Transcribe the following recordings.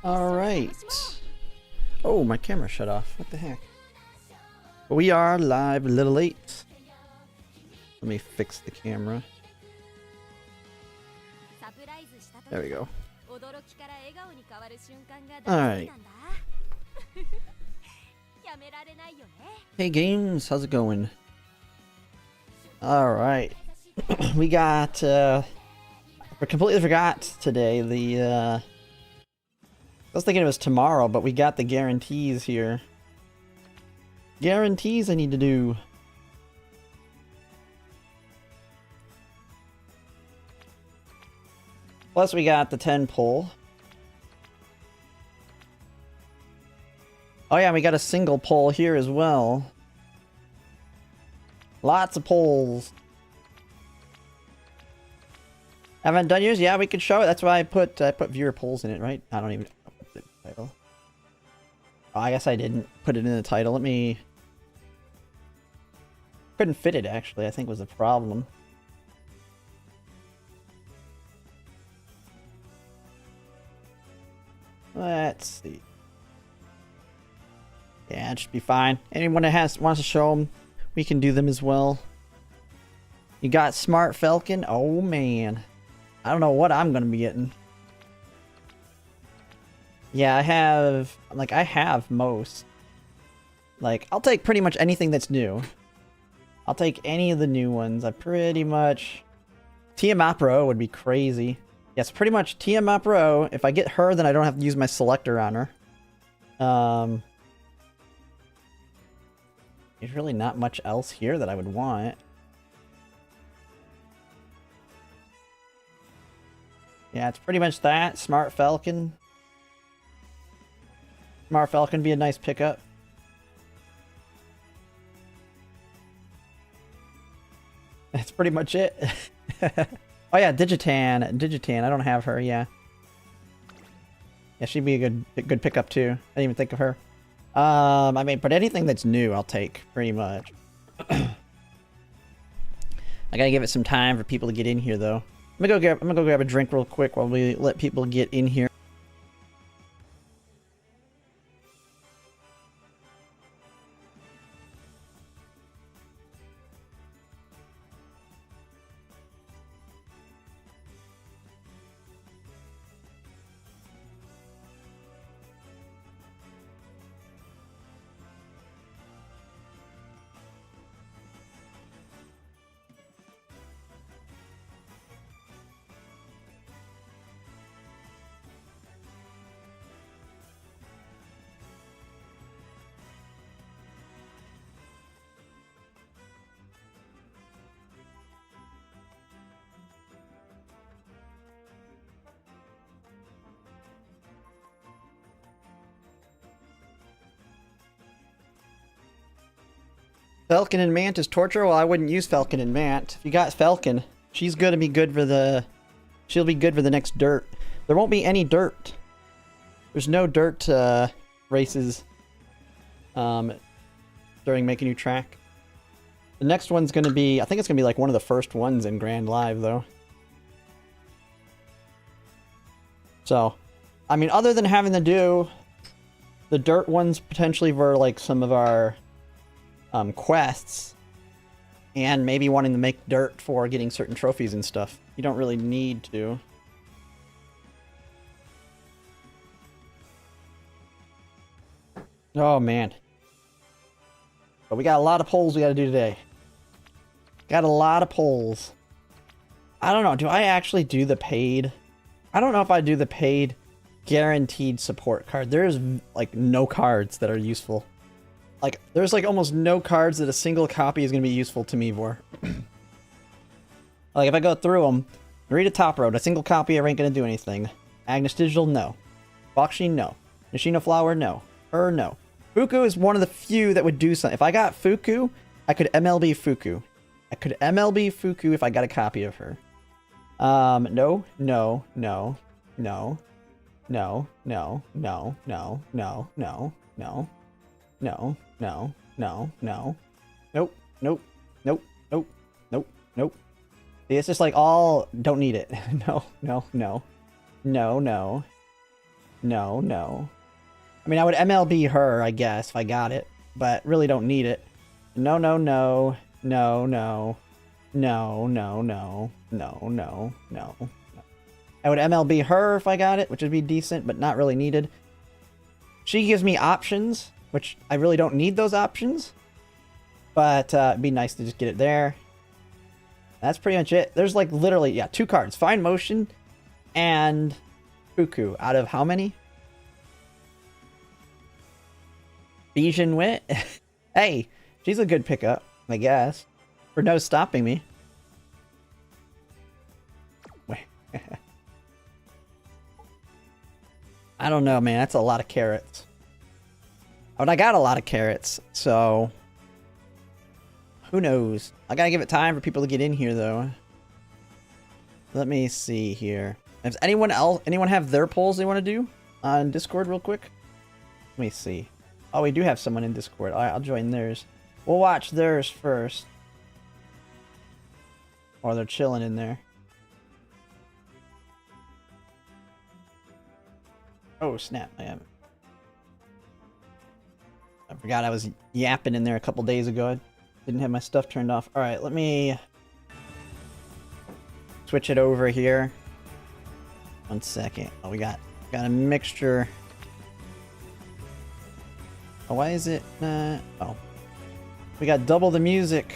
Alright. Oh, my camera shut off. What the heck? We are live a little late. Let me fix the camera. There we go. Alright. Hey games, how's it going? Alright. We got, I completely forgot today I was thinking it was tomorrow, but we got the guarantees here. Guarantees I need to do. Plus we got the 10 pull. Oh yeah, we got a single pull here as well. Lots of pulls. Haven't done yours? Yeah, we could show it. That's why I put viewer polls in it, right? I don't even know the title. Oh, I guess I didn't put it in the title. Let me... Couldn't fit it, actually. I think was the problem. Let's see. Yeah, it should be fine. Anyone that wants to show them, we can do them as well. You got Smart Falcon? Oh, man. I don't know what I'm going to be getting. Yeah, I have most. Like, I'll take pretty much anything that's new. I'll take any of the new ones. I pretty much... Tiamat Pro would be crazy. Yes, pretty much Tiamat Pro. If I get her, then I don't have to use my selector on her. There's really not much else here that I would want. Yeah, it's pretty much that. Smart Falcon. Smart Falcon be a nice pickup. That's pretty much it. Oh yeah, Digitan. Digitan, I don't have her, yeah. Yeah, she'd be a good pickup too. I didn't even think of her. I mean, but anything that's new, I'll take, pretty much. I gotta give it some time for people to get in here, though. I'm gonna go grab a drink real quick while we let people get in here. Falcon and Mant is torture? Well, I wouldn't use Falcon and Mant. If you got Falcon, she's gonna be good for the... She'll be good for the next dirt. There won't be any dirt. There's no dirt races during Make a New Track. The next one's gonna be... I think it's gonna be like one of the first ones in Grand Live, though. So, I mean, other than having to do the dirt ones potentially for like some of our... quests, and maybe wanting to make dirt for getting certain trophies and stuff. You don't really need to. Oh man. But we got a lot of polls we gotta do today. Got a lot of polls. I don't know, do I actually do the paid? I don't know if I do the paid guaranteed support card. There's like no cards that are useful. Like, there's like almost no cards that a single copy is going to be useful to me for. Like, if I go through them, Narita Top Road, a single copy ain't going to do anything. Agnes Digital, no. Bakshi, no. Nishino Flower, no. No. Fuku is one of the few that would do something. If I got Fuku, I could MLB Fuku. I could MLB Fuku if I got a copy of her. No. No. No. No. No. No. No. No. No. No. No. No, no, no, no. Nope, nope, nope, nope, nope, nope. See, it's just like all... Don't need it. No, no, no. No, no. No, no. I mean, I would MLB her, I guess, if I got it. But really don't need it. No, no, no. No, no. No, no, no. No, no, no. I would MLB her if I got it, which would be decent, but not really needed. She gives me options, which I really don't need those options. But it'd be nice to just get it there. That's pretty much it. There's like literally, yeah, 2 cards. Fine Motion and Fuku. Out of how many? Bijan Wit? Hey, she's a good pickup, I guess. For no stopping me. Wait. I don't know, man. That's a lot of carrots. But I got a lot of carrots, so... Who knows? I gotta give it time for people to get in here, though. Let me see here. Does anyone have their polls they want to do on Discord real quick? Let me see. Oh, we do have someone in Discord. Alright, I'll join theirs. We'll watch theirs first. Or they're chilling in there. Oh, snap. I forgot I was yapping in there a couple days ago. I didn't have my stuff turned off. Alright, let me switch it over here. 1 second. Oh, we got a mixture. Oh, why is it not? Oh. We got double the music.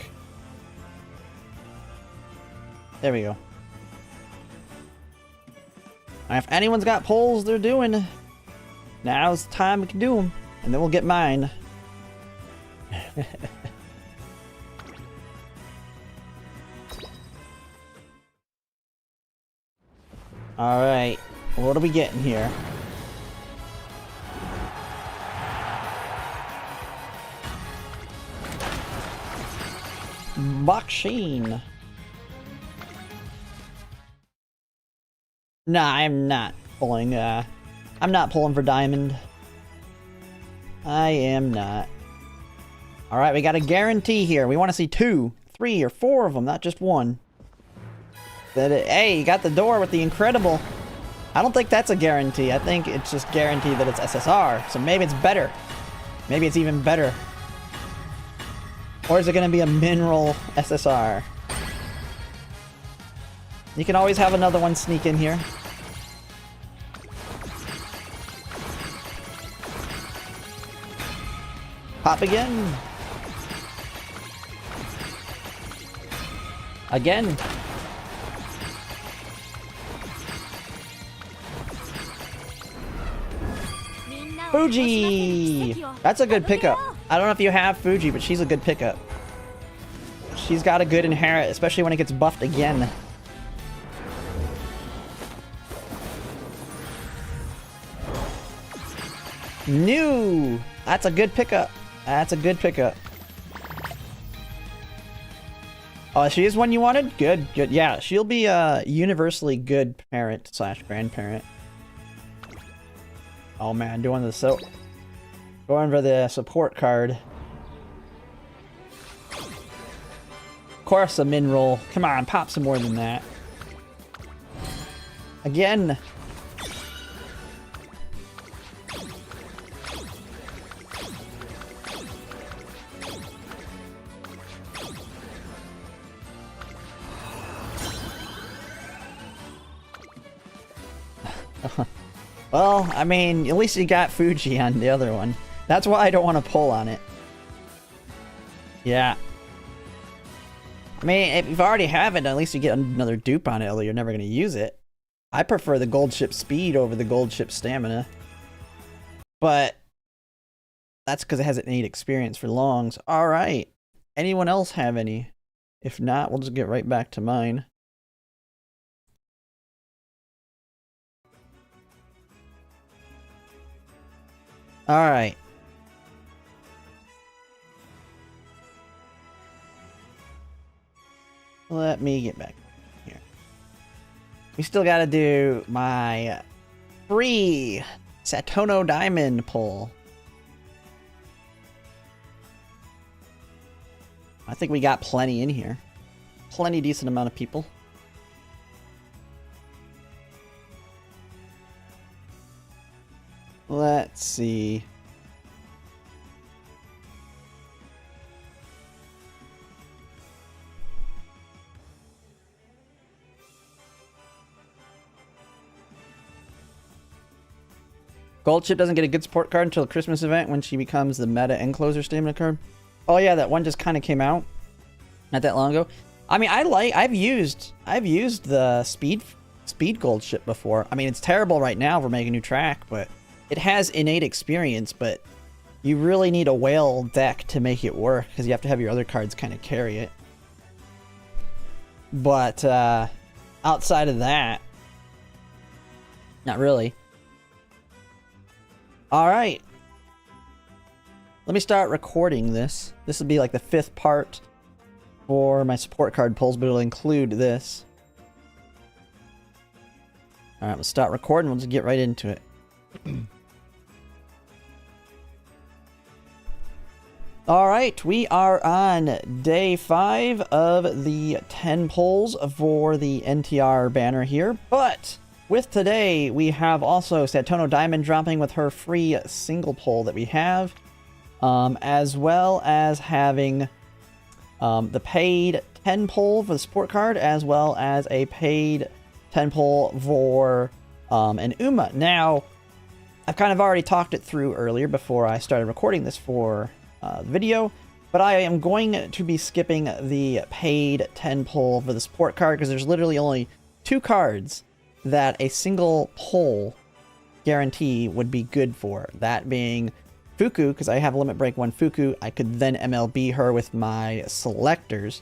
There we go. If anyone's got polls they're doing, now's the time we can do them. And then we'll get mine. Alright. What are we getting here? Baksheen. Nah, I'm not pulling, I'm not pulling for diamond. I am not. Alright, we got a guarantee here. We want to see 2, 3, or 4 of them, not just one. Hey, you got the door with the incredible. I don't think that's a guarantee. I think it's just guaranteed that it's SSR. So maybe it's better. Maybe it's even better. Or is it going to be a mineral SSR? You can always have another one sneak in here. Pop again. Again. Fuji! That's a good pickup. I don't know if you have Fuji, but she's a good pickup. She's got a good inherit, especially when it gets buffed again. New! That's a good pickup. That's a good pickup. Oh, she is one you wanted? Good, good. Yeah, she'll be a universally good parent / grandparent. Oh man, going for the support card. Of course, a min roll. Come on, pop some more than that. Again. Well, I mean, at least you got Fuji on the other one. That's why I don't want to pull on it. Yeah. I mean, if you already have it, at least you get another dupe on it, although you're never going to use it. I prefer the gold ship speed over the gold ship stamina. But that's because it hasn't need experience for longs. Alright. Anyone else have any? If not, we'll just get right back to mine. Alright. Let me get back here. We still gotta do my free Satono diamond pull. I think we got plenty in here. Plenty decent amount of people. Let's see. Gold Chip doesn't get a good support card until the Christmas event when she becomes the meta encloser stamina card. Oh yeah, that one just kind of came out not that long ago. I mean, I've used the speed Gold Chip before. I mean, it's terrible right now for making a new track, but it has innate experience. But you really need a whale deck to make it work because you have to have your other cards kind of carry it. But outside of that, not really. All right. Let me start recording this. This will be like the 5th part for my support card pulls, but it'll include this. All right, let's start recording. We'll just get right into it. All right, we are on day 5 of the 10 pulls for the NTR banner here, but with today, we have also Satono Diamond dropping with her free single pull that we have, as well as having the paid 10 pull for the support card, as well as a paid 10 pull for an Uma. Now, I've kind of already talked it through earlier before I started recording this for the video, but I am going to be skipping the paid 10 pull for the support card because there's literally only 2 cards that a single pull guarantee would be good for. That being Fuku, because I have Limit Break 1 Fuku. I could then MLB her with my selectors,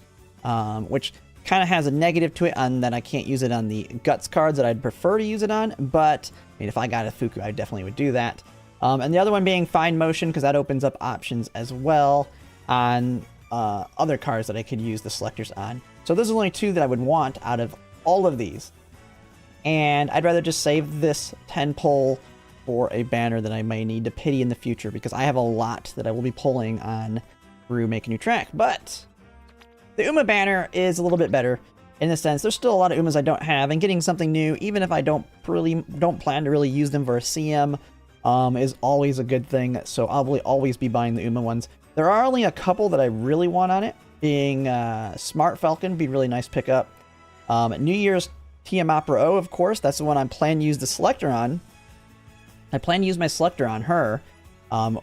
which kind of has a negative to it on that I can't use it on the Guts cards that I'd prefer to use it on, but I mean, if I got a Fuku, I definitely would do that. And the other one being Fine Motion, because that opens up options as well on other cards that I could use the selectors on. So those are only 2 that I would want out of all of these. And I'd rather just save this 10 pull for a banner that I may need to pity in the future, because I have a lot that I will be pulling on through Make a New Track. But the Uma banner is a little bit better in the sense there's still a lot of Umas I don't have, and getting something new, even if I don't plan to really use them for a CM, is always a good thing. So I'll always be buying the Uma ones. There are only a couple that I really want on it, being Smart Falcon, be a really nice pickup. New Year's TM Opera O, of course, that's the one I plan to use the selector on. I plan to use my selector on her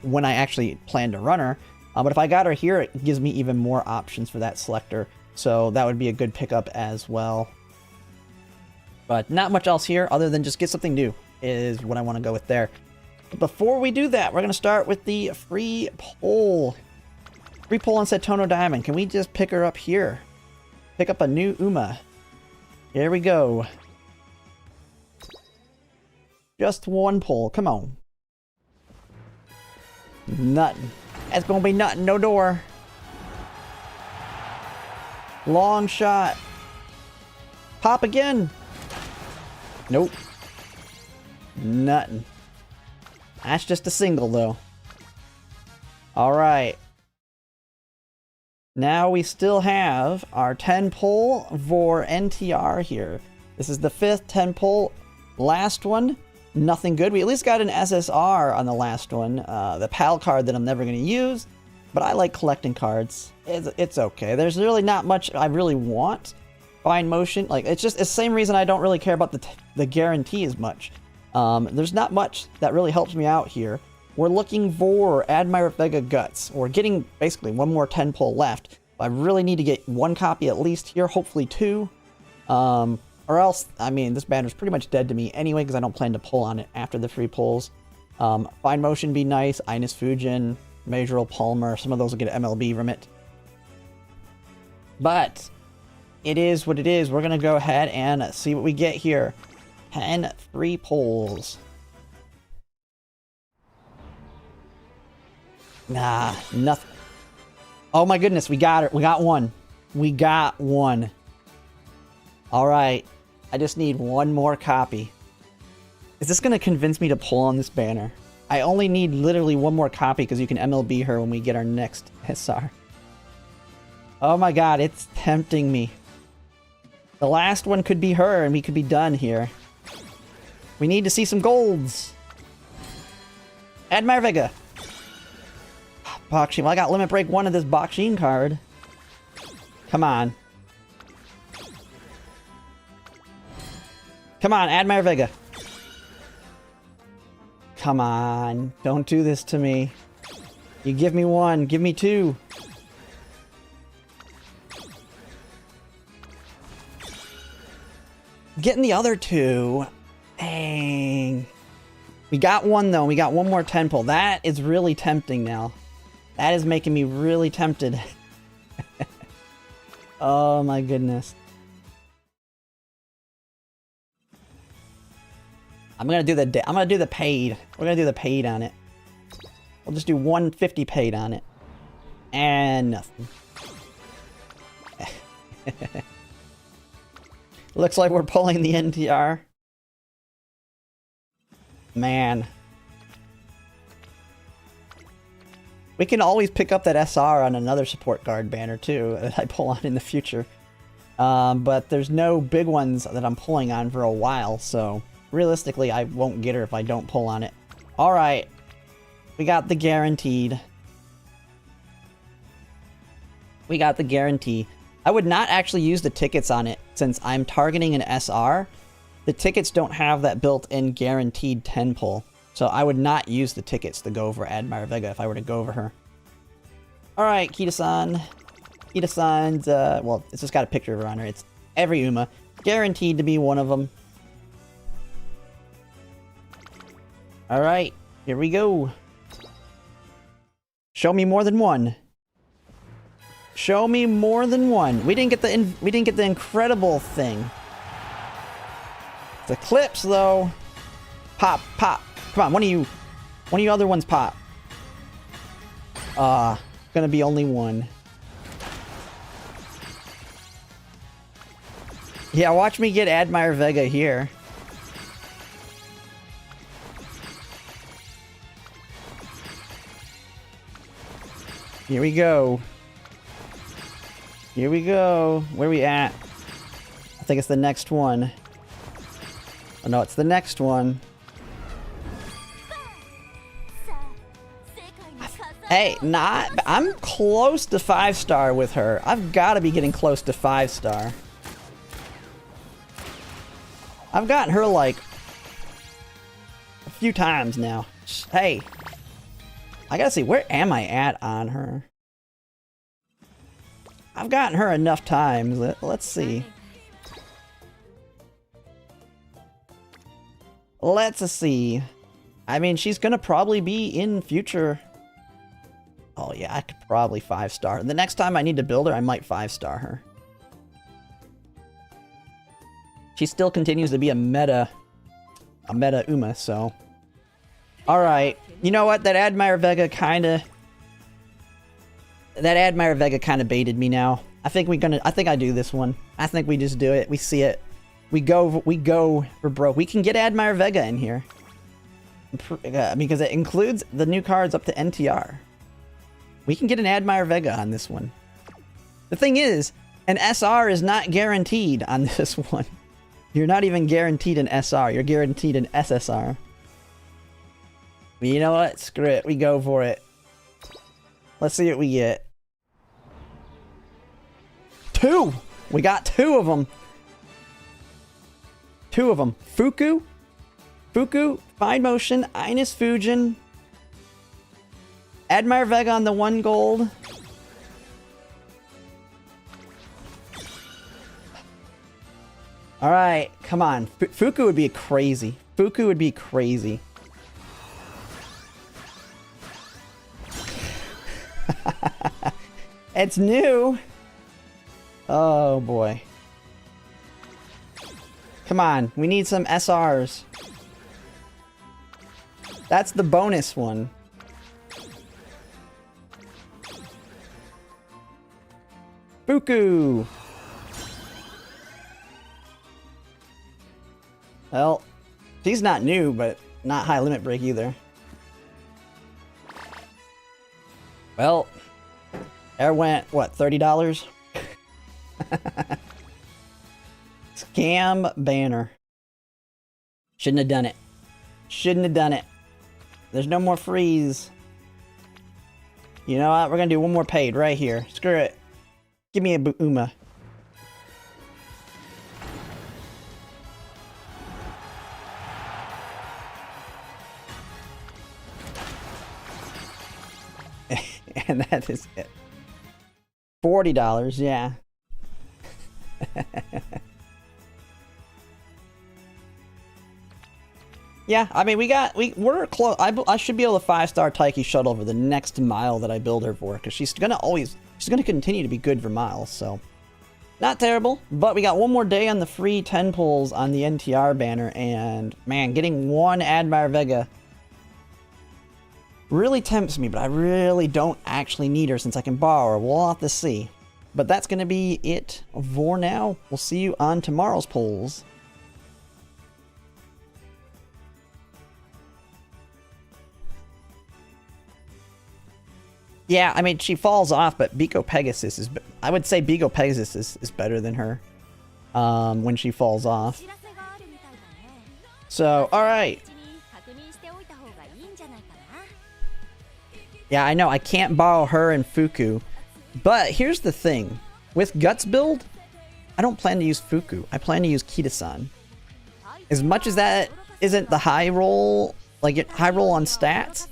when I actually plan to run her. But if I got her here, it gives me even more options for that selector. So that would be a good pickup as well. But not much else here other than just get something new is what I want to go with there. But before we do that, we're going to start with the free pull. Free pull on Satono Diamond. Can we just pick her up here? Pick up a new Uma. Here we go. Just 1 pull. Come on. Nothing. It's gonna be nothing. No door. Long shot. Pop again. Nope. Nothing. That's just a single, though. Alright. Now we still have our 10 pull for NTR here. This is the 5th 10 pull. Last one, nothing good. We at least got an SSR on the last one. The PAL card that I'm never going to use. But I like collecting cards. It's okay. There's really not much I really want. Fine Motion, like, it's just the same reason I don't really care about the guarantee as much. There's not much that really helps me out here. We're looking for Admire Vega Guts. We're getting basically 1 more 10 pull left. I really need to get 1 copy at least here, hopefully 2. Or else, I mean, this banner's pretty much dead to me anyway because I don't plan to pull on it after the free pulls. Fine Motion be nice. Ines Fujin, Majorel Palmer, some of those will get an MLB from it. But it is what it is. We're going to go ahead and see what we get here. 10 free pulls. Nah, nothing. Oh my goodness, we got it. We got 1. We got 1. Alright, I just need 1 more copy. Is this going to convince me to pull on this banner? I only need literally 1 more copy because you can MLB her when we get our next SR. Oh my god, it's tempting me. The last one could be her and we could be done here. We need to see some golds. Admire Vega. Boxing. Well, I got Limit Break 1 of this Boxing card. Come on. Come on, Admire Vega. Come on. Don't do this to me. You give me 1. Give me 2. Getting the other 2. Dang. We got 1 though. We got 1 more 10 pull. That is really tempting now. That is making me really tempted. Oh my goodness. I'm gonna do the paid. We're gonna do the paid on it. We'll just do 150 paid on it. And nothing. Looks like we're pulling the NTR. Man. We can always pick up that SR on another support guard banner too that I pull on in the future. But there's no big ones that I'm pulling on for a while, so realistically I won't get her if I don't pull on it. Alright. We got the guaranteed. We got the guarantee. I would not actually use the tickets on it since I'm targeting an SR. The tickets don't have that built-in guaranteed 10 pull. So I would not use the tickets to go over Admire Vega if I were to go over her. Alright, Kita-san. Kita-san's, well, it's just got a picture of her on her. It's every Uma. Guaranteed to be one of them. Alright, here we go. Show me more than 1. Show me more than 1. We didn't get the incredible thing. The clips though. Pop, pop. Come on, one of you other ones pop. Gonna be only 1. Yeah, watch me get Admire Vega here. Here we go. Here we go. Where are we at? I think it's the next one. Oh no, it's the next one. Hey, I'm close to 5-star with her. I've got to be getting close to 5-star. I've gotten her like a few times now. Hey, I gotta see, where am I at on her? I've gotten her enough times. Let's see. Let's see. I mean, she's gonna probably be in future. Oh yeah, I could probably 5-star. The next time I need to build her, I might 5-star her. She still continues to be a meta Uma, so. Alright. You know what? That Admire Vega kinda baited me now. I think I do this one. I think we just do it. We see it. We go for broke. We can get Admire Vega in here. Because it includes the new cards up to NTR. We can get an Admire Vega on this one. The thing is, an SR is not guaranteed on this one. You're not even guaranteed an SR. You're guaranteed an SSR. But you know what? Screw it. We go for it. Let's see what we get. 2! We got 2 of them. 2 of them. Fuku, Fine Motion, Ines Fujin, Admire Vega on the 1 gold. Alright, come on. Fuku would be crazy. Fuku would be crazy. It's new. Oh boy. Come on, we need some SRs. That's the bonus one. Fuku! Well, she's not new, but not high limit break either. Well, there went, what, $30? Scam banner. Shouldn't have done it. Shouldn't have done it. There's no more freeze. You know what? We're gonna do one more paid right here. Screw it. Give me a Uma. And that is it. $40, yeah. Yeah, I mean, we're close. I should be able to 5-star Taiki shuttle over the next mile that I build her for, because she's gonna continue to be good for miles, so. Not terrible, but we got one more day on the free 10 pulls on the NTR banner, and man, getting one Admire Vega really tempts me, but I really don't actually need her since I can borrow her. We'll have to see. But that's gonna be it for now. We'll see you on tomorrow's polls. Yeah, I mean, she falls off, but Biko Pegasus is... I would say Biko Pegasus is better than her when she falls off. So, alright. Yeah, I know, I can't borrow her and Fuku. But here's the thing. With Guts build, I don't plan to use Fuku. I plan to use Kita-san. As much as that isn't the high roll, like high roll on stats,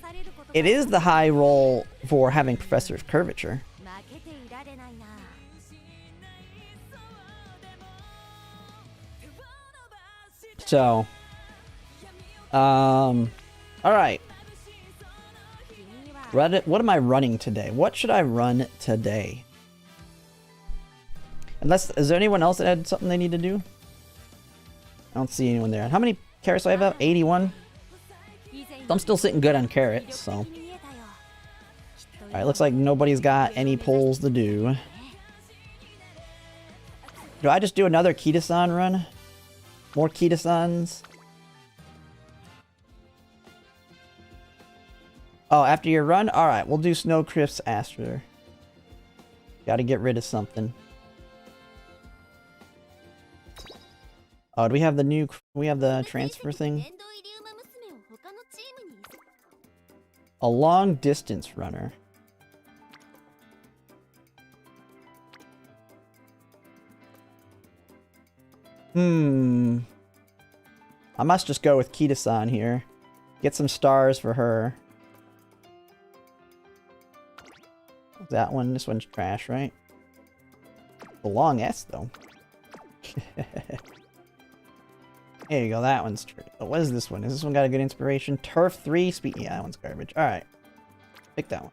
it is the high roll for having Professor of Curvature. So, alright. What am I running today? What should I run today? Is there anyone else that had something they need to do? I don't see anyone there. How many carrots do I have? 81? I'm still sitting good on carrots, so. Alright, looks like nobody's got any pulls to do. Do I just do another Kita-san run? More Kita-sans? Oh, after your run? Alright, we'll do Snow Crifts after. Gotta get rid of something. Oh, do we have the transfer thing? A long distance runner. I must just go with Kita-san here. Get some stars for her. That one, this one's trash, right? A long S, though. There you go, that one's true. Oh, what is this one? Is this one got a good inspiration? Turf 3 speed. Yeah, that one's garbage. Alright. Pick that one.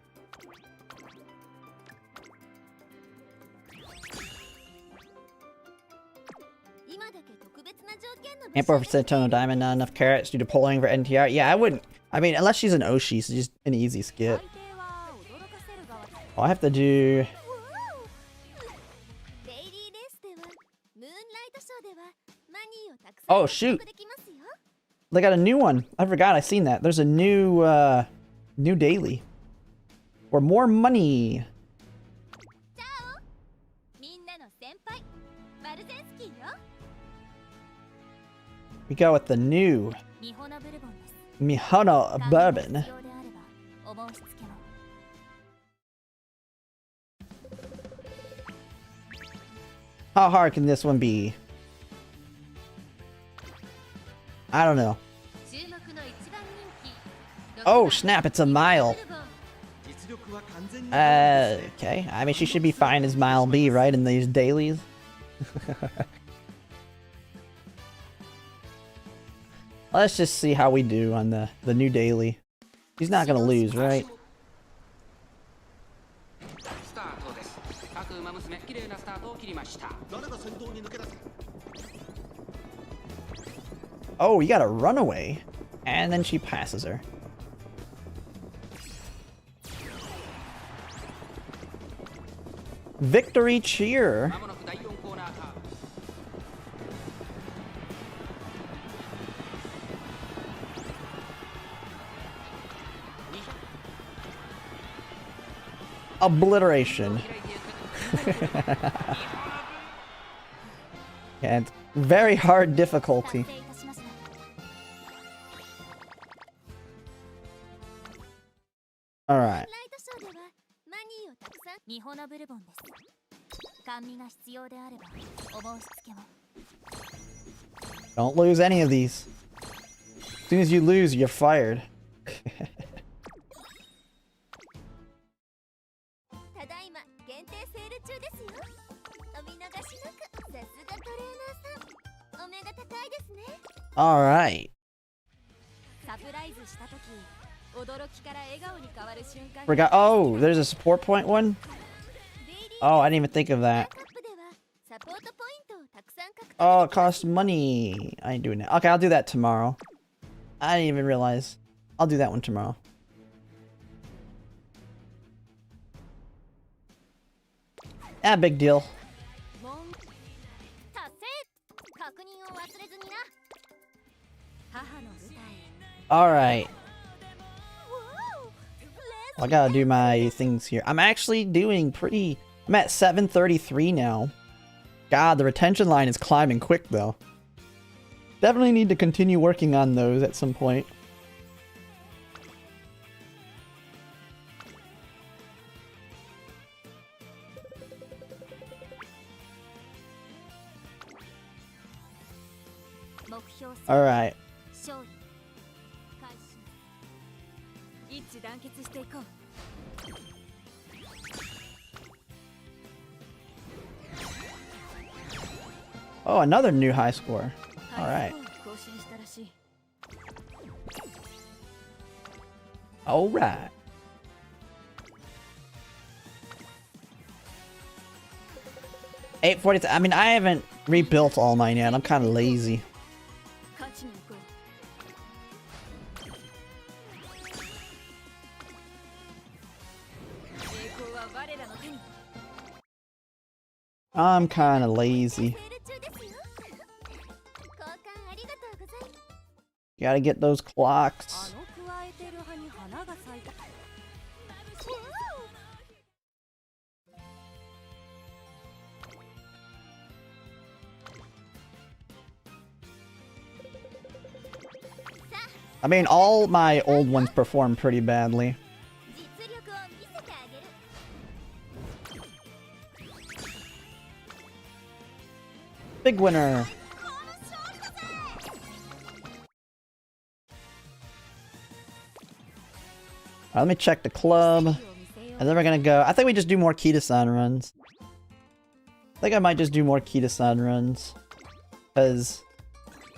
Emperor for Satono Diamond, not enough carrots due to pulling for NTR. Yeah, I wouldn't. I mean, unless she's an Oshi, so just an easy skip. Oh, I have to do... Oh, shoot! They got a new one. I forgot I seen that. There's a new, new daily. For more money. We go with the new Mihono Bourbon. How hard can this one be? I don't know. Oh snap, it's a mile. Okay. I mean, she should be fine as mile B, right, in these dailies? Let's just see how we do on the new daily. He's not gonna lose, right? Oh, you got a runaway. And then she passes her. Victory cheer. Obliteration. And very hard difficulty. Alright. Don't lose any of these. As soon as you lose, you're fired. Alright. Forgot. Oh, there's a support point one? Oh, I didn't even think of that. Oh, it costs money. I ain't doing that. Okay, I'll do that tomorrow. I didn't even realize. I'll do that one tomorrow. Ah, big deal. Alright. I gotta do my things here. I'm actually doing pretty... I'm at 733 now. God, the retention line is climbing quick, though. Definitely need to continue working on those at some point. Alright. Oh, another new high score. Alright. Alright. $840. I mean, I haven't rebuilt all mine yet. I'm kind of lazy. I'm kind of lazy. Gotta get those clocks. I mean, all my old ones perform pretty badly. Big winner. Let me check the club. And then we're gonna go. I think we just do more Kita-san runs. I think I might just do more Kita-san runs. Because,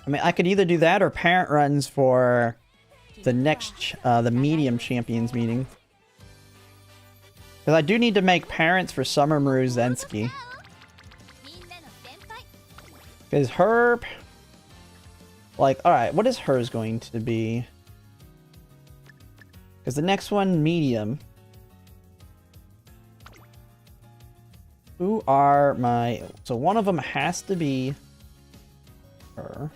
I mean, I could either do that or parent runs for the next, the medium champions meeting. Because I do need to make parents for Summer Maru Zensky. Because her... Like, alright, what is hers going to be? Because the next one, medium. Who are my... So one of them has to be... her.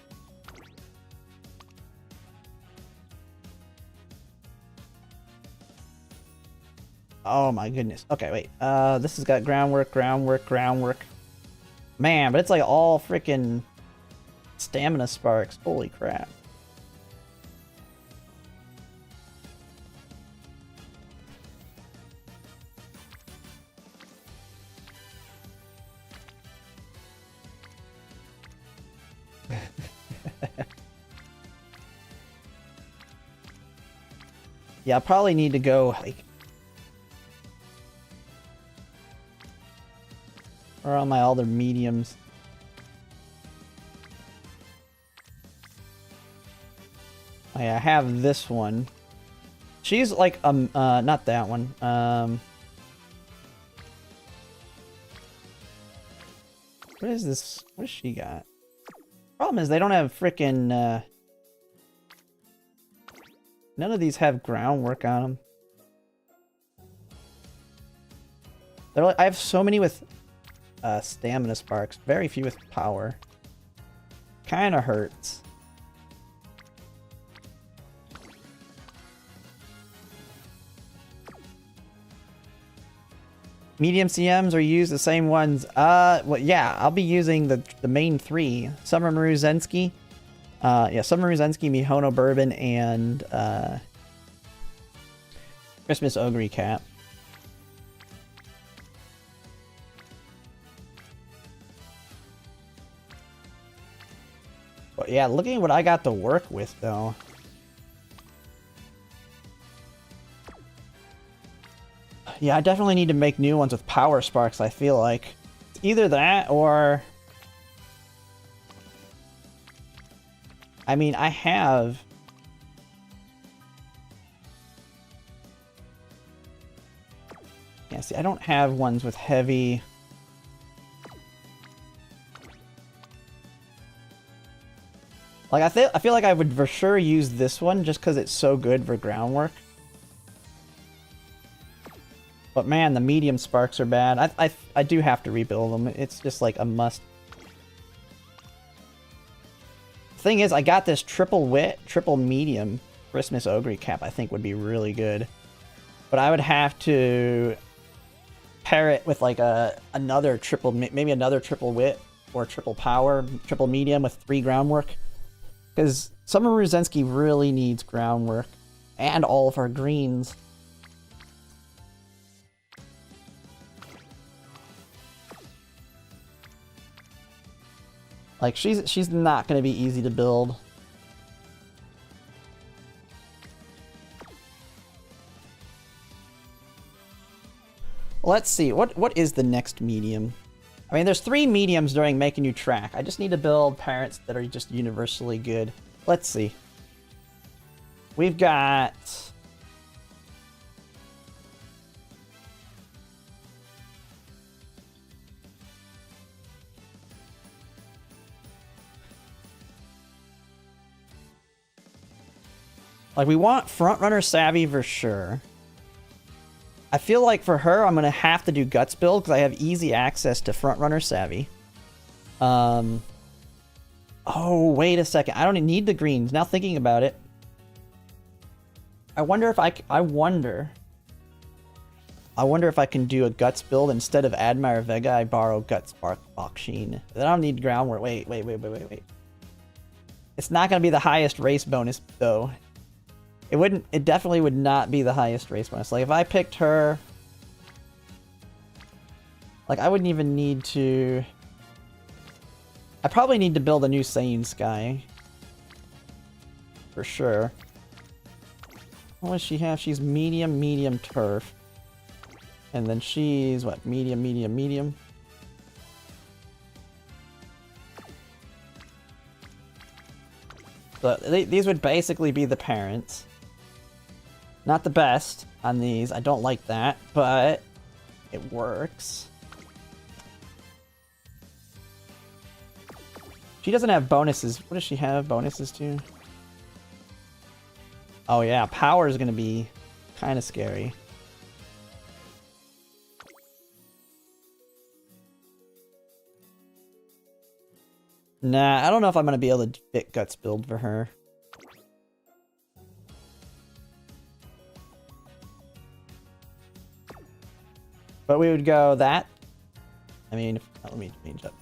Oh my goodness. Okay, wait. This has got groundwork, groundwork, groundwork. Man, but it's like all freaking stamina sparks. Holy crap. Yeah, I probably need to go like... Where are my other mediums? Oh, yeah, I have this one. She's like, not that one. What is this? What does she got? Problem is they don't have frickin', none of these have groundwork on them. They're like, I have so many with stamina sparks, very few with power. Kinda hurts. Medium CMs are used the same ones. Well, yeah, I'll be using the main three. Summer Maru Zensky. Yeah, Summer Maru Zensky, Mihono Bourbon, and Christmas Ogre cap. But yeah, looking at what I got to work with, though. Yeah, I definitely need to make new ones with power sparks, I feel like. It's either that or... I mean, I have... Yeah, see, I don't have ones with heavy... Like, I feel like I would for sure use this one just because it's so good for groundwork. But man, the medium sparks are bad. I do have to rebuild them. It's just like a must. Thing is, I got this triple wit, triple medium Christmas Ogre cap I think would be really good. But I would have to pair it with like another triple, maybe another triple wit or triple power, triple medium with 3 groundwork. Because Summer Ruzensky really needs groundwork. And all of our greens. Like, she's not going to be easy to build. Let's see. What is the next medium? I mean, there's 3 mediums during Make a New Track. I just need to build parents that are just universally good. Let's see. We've got... Like, we want Frontrunner Savvy for sure. I feel like for her, I'm going to have to do Guts build because I have easy access to Frontrunner Savvy. Oh, wait a second. I don't need the greens. Now thinking about it. I wonder if I wonder if I can do a Guts build instead of Admire Vega. I borrow Guts Baksheen. I don't need groundwork. Wait. It's not going to be the highest race bonus though. It definitely would not be the highest race bonus. Like, if I picked her... Like, I wouldn't even need to... I probably need to build a new Saiyan Sky. For sure. What does she have? She's medium turf. And then she's, what, medium. So these would basically be the parents. Not the best on these. I don't like that, but it works. She doesn't have bonuses. What does she have bonuses to? Oh yeah, power is going to be kind of scary. Nah, I don't know if I'm going to be able to fit Guts build for her. But we would go that. I mean, let me change up.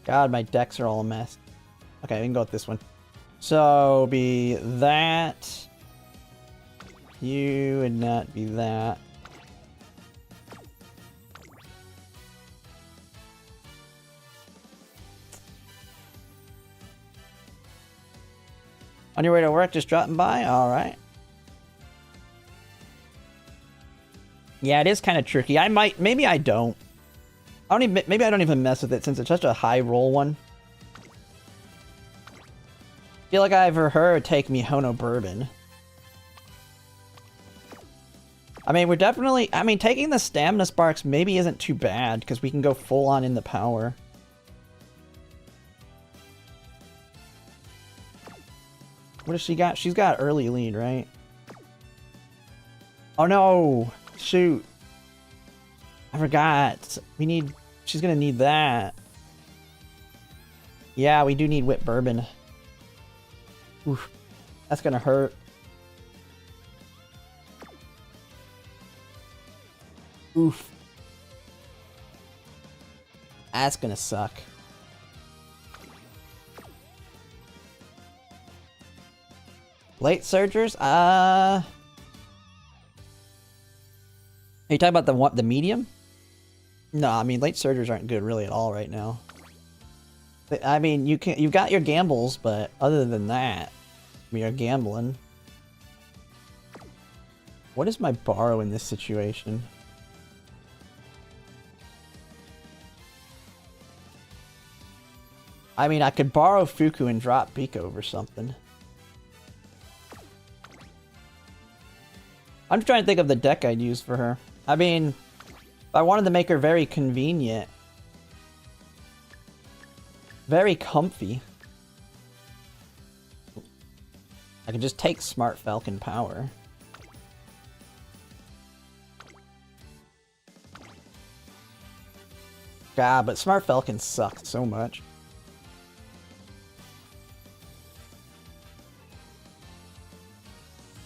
God, my decks are all a mess. Okay, we can go with this one. So, be that. You would not be that. On your way to work, just dropping by? Alright. Yeah, it is kind of tricky. I might... Maybe I don't. Maybe I don't even mess with it since it's such a high roll one. I feel like for her, it would take me Hono Bourbon. I mean, we're definitely... I mean, taking the Stamina Sparks maybe isn't too bad because we can go full on in the power. What does she got? She's got early lead, right? Oh no! Shoot. I forgot. She's gonna need that. Yeah, we do need Whip Bourbon. Oof. That's gonna hurt. Oof. That's gonna suck. Late surgers? Are you talking about the medium? No, I mean late surgers aren't good really at all right now. I mean you've got your gambles, but other than that, we are gambling. What is my borrow in this situation? I mean, I could borrow Fuku and drop Biko or something. I'm trying to think of the deck I'd use for her. I mean, if I wanted to make her very convenient, very comfy, I could just take Smart Falcon Power. God, but Smart Falcon sucks so much.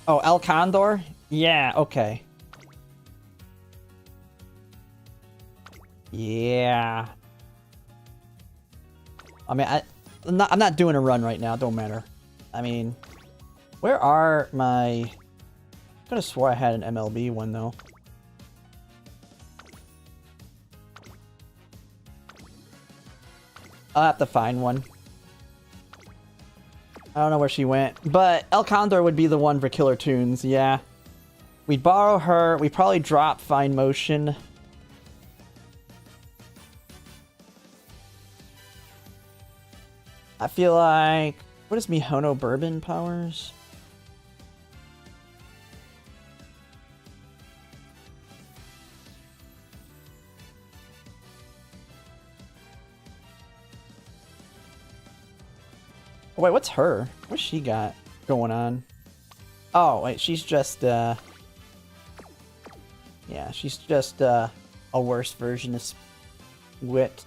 Oh, El Condor? Yeah, okay. Yeah. I mean, I'm not doing a run right now. It don't matter. I mean, where are my... I could have swore I had an MLB one, though. I'll have to find one. I don't know where she went, but El Condor would be the one for Killer Tunes, yeah. We'd borrow her, we'd probably drop Fine Motion. I feel like... What is Mihono Bourbon powers? Oh, wait, what's her? What's she got going on? Oh, wait, she's just, yeah, she's just, a worse version of Wit.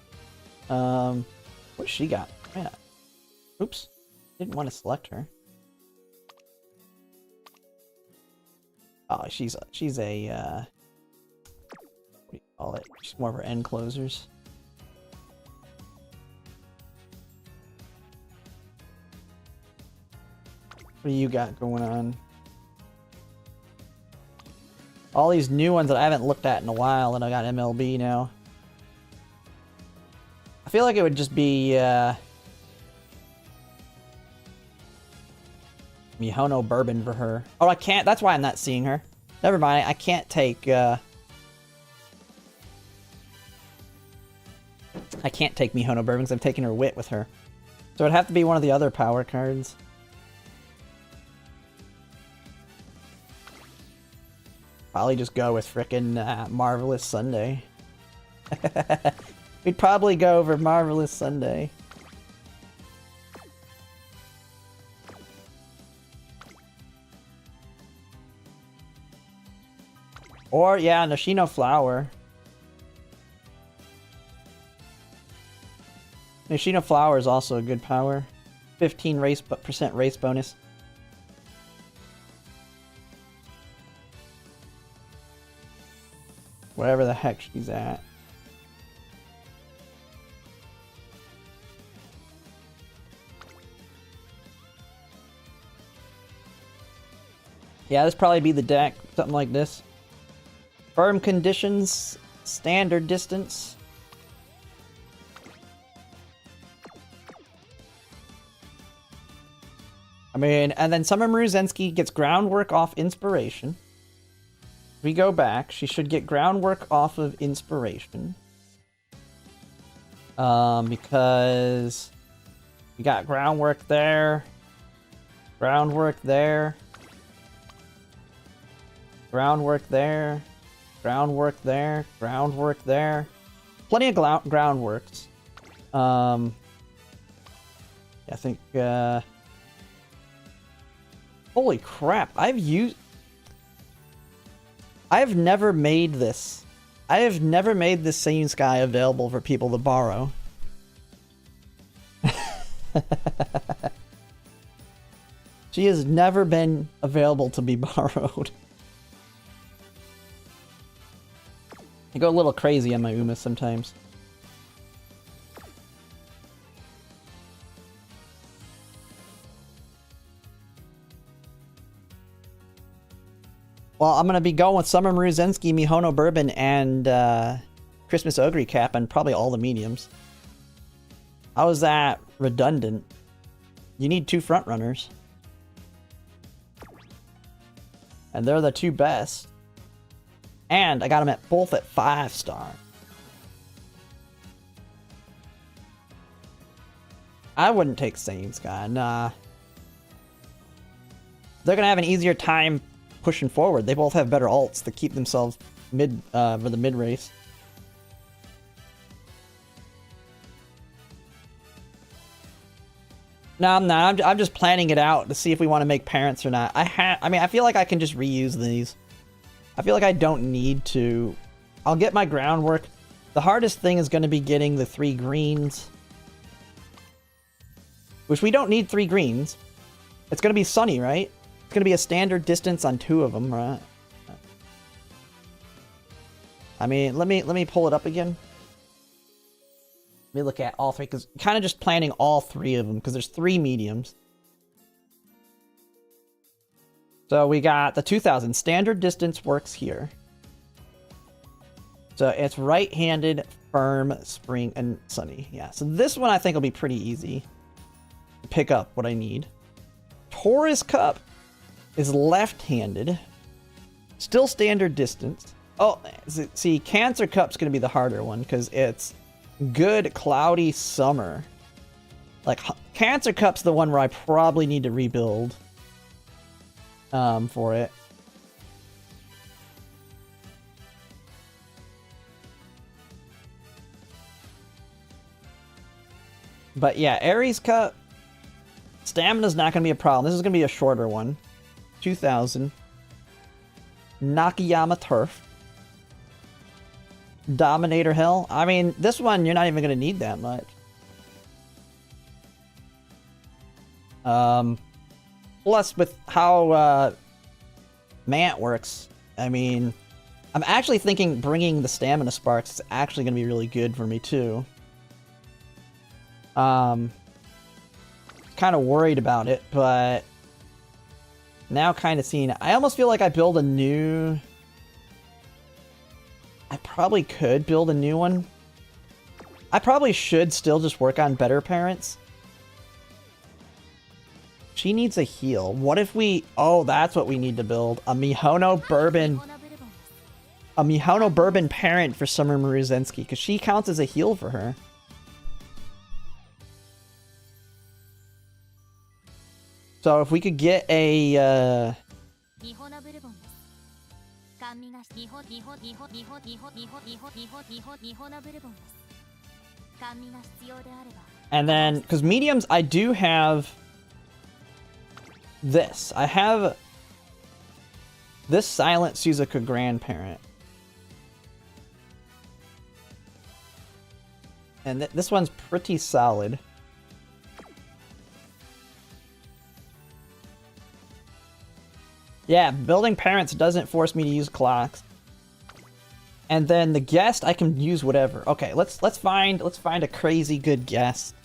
What's she got? Yeah. Oops. Didn't want to select her. Oh, she's a, what do you call it? She's more of her end closers. What do you got going on? All these new ones that I haven't looked at in a while, and I got MLB now. I feel like it would just be, Mihono Bourbon for her. Oh, I can't. That's why I'm not seeing her. Never mind. I can't take, I can't take Mihono Bourbon because I'm taking her Wit with her. So it'd have to be one of the other power cards. Probably just go with frickin' Marvelous Sunday. We'd probably go over Marvelous Sunday. Or, yeah, Nishino Flower. Nishino Flower is also a good power. 15% race bonus. Wherever the heck she's at. Yeah, this probably be the deck. Something like this. Firm conditions. Standard distance. I mean, and then Summer Maruzensky gets groundwork off inspiration. If we go back, she should get groundwork off of inspiration. Because we got groundwork there. Groundwork there. Groundwork there. Groundwork there. Groundwork there. Plenty of groundworks. I think, holy crap, I've never made this. I have never made this same sky available for people to borrow. She has never been available to be borrowed. I go a little crazy on my Umas sometimes. Well, I'm gonna be going with Summer Maruzensky, Mihono Bourbon, and Christmas Ogre Cap, and probably all the mediums. How is that redundant? You need 2 front runners. And they're the 2 best. And I got them at both at 5-star. I wouldn't take Sane Sky, nah. They're gonna have an easier time pushing forward. They both have better alts to keep themselves mid for the mid race. No, I'm not. I'm just planning it out to see if we want to make parents or not. I mean, I feel like I can just reuse these. I feel like I don't need to. I'll get my groundwork. The hardest thing is going to be getting the 3 greens. Which we don't need 3 greens. It's going to be sunny, right? It's going to be a standard distance on 2 of them, right? I mean, let me pull it up again. Let me look at all 3, because kind of just planning all 3 of them, because there's 3 mediums. So we got the 2000. Standard distance works here. So it's right-handed, firm, spring, and sunny. Yeah, so this one I think will be pretty easy to pick up what I need. Taurus Cup is left-handed. Still standard distance. Oh, see, Cancer Cup's going to be the harder one, because it's good cloudy summer. Like, Cancer Cup's the one where I probably need to rebuild for it. But yeah, Aries Cup, stamina's not going to be a problem. This is going to be a shorter one. 2000. Nakayama Turf. Dominator Hell. I mean, this one you're not even going to need that much. Plus, with how Mant works, I mean, I'm actually thinking bringing the Stamina Sparks is actually going to be really good for me, too. Kind of worried about it, but now kind of seeing it. I almost feel like I build a new... I probably could build a new one. I probably should still just work on better parents. She needs a heal. What if we... Oh, that's what we need to build. A Mihono Bourbon... A Mihono Bourbon parent for Summer Maruzensky, because she counts as a heal for her. So if we could get a... And then, because mediums, I do have this. I have this Silent Suzuka grandparent. And this one's pretty solid. Yeah, building parents doesn't force me to use clocks. And then the guest, I can use whatever. Okay, let's find a crazy good guest.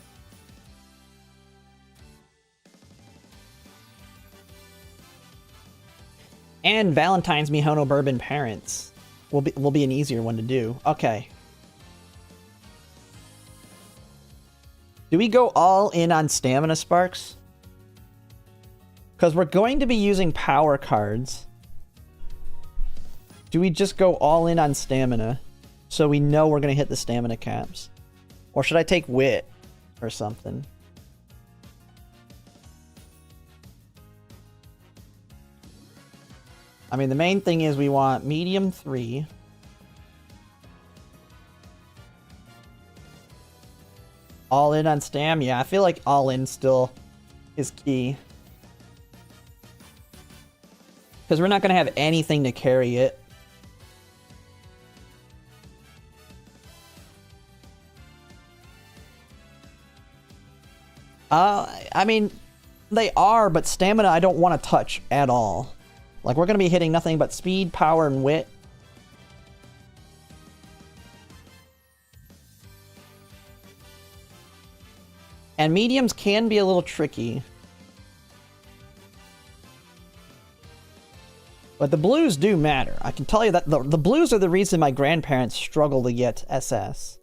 And Valentine's Mihono Bourbon parents will be an easier one to do. Okay. Do we go all in on Stamina Sparks? Because we're going to be using power cards. Do we just go all in on stamina so we know we're going to hit the stamina caps? Or should I take wit or something? I mean, the main thing is we want medium 3. All in on stam? Yeah, I feel like all in still is key. Because we're not going to have anything to carry it. I mean, they are, but stamina I don't want to touch at all. Like, we're going to be hitting nothing but speed, power, and wit. And mediums can be a little tricky. But the blues do matter. I can tell you that the blues are the reason my grandparents struggle to get SS.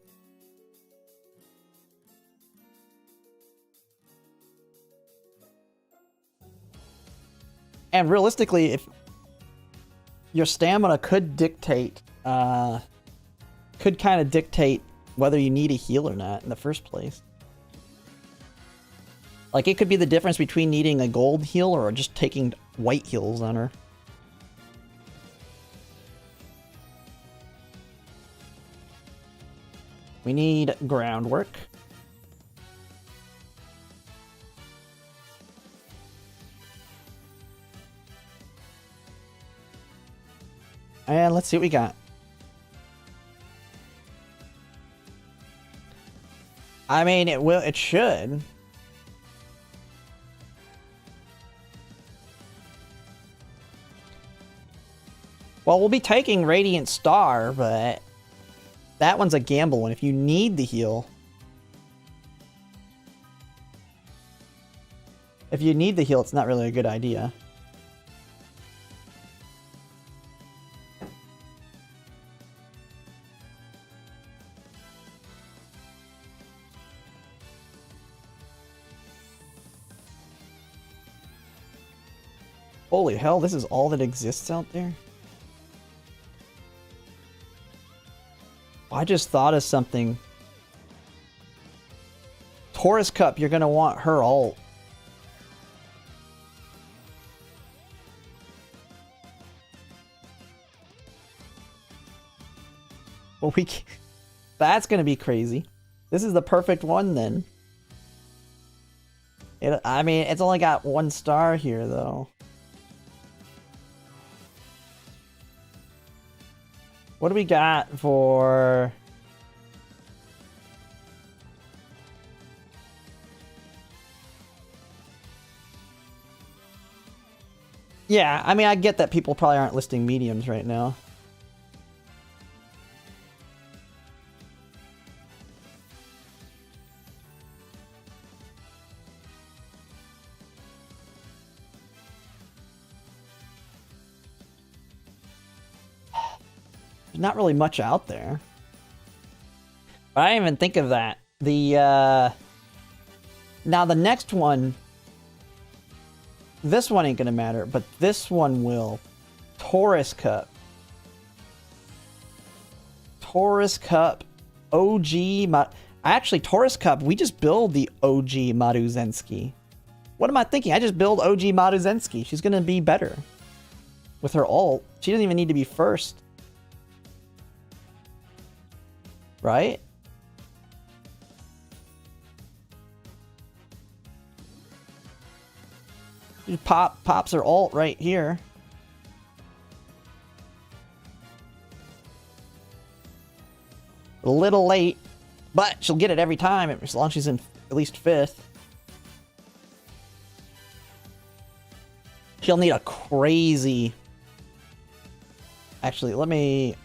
And realistically, if your stamina could dictate, could kind of dictate whether you need a heal or not in the first place. Like, it could be the difference between needing a gold heal or just taking white heals on her. We need groundwork. And let's see what we got. I mean, it should. Well, we'll be taking Radiant Star, but that one's a gamble one. If you need the heal. If you need the heal, it's not really a good idea. Holy hell, this is all that exists out there? I just thought of something. Taurus Cup, you're gonna want her ult. Well, that's gonna be crazy. This is the perfect one then. I mean, it's only got 1 star here though. What do we got for... Yeah, I mean, I get that people probably aren't listing mediums right now. There's not really much out there. But I didn't even think of that. Now the next one, this one ain't gonna matter, but this one will. Taurus Cup. Taurus Cup. Actually, Taurus Cup, we just build the OG Maruzensky. What am I thinking? I just build OG Maruzensky. She's gonna be better. With her ult. She doesn't even need to be first. Right? She pops her ult right here. A little late, but she'll get it every time as long as she's in at least 5th. She'll need a crazy... Actually, let me...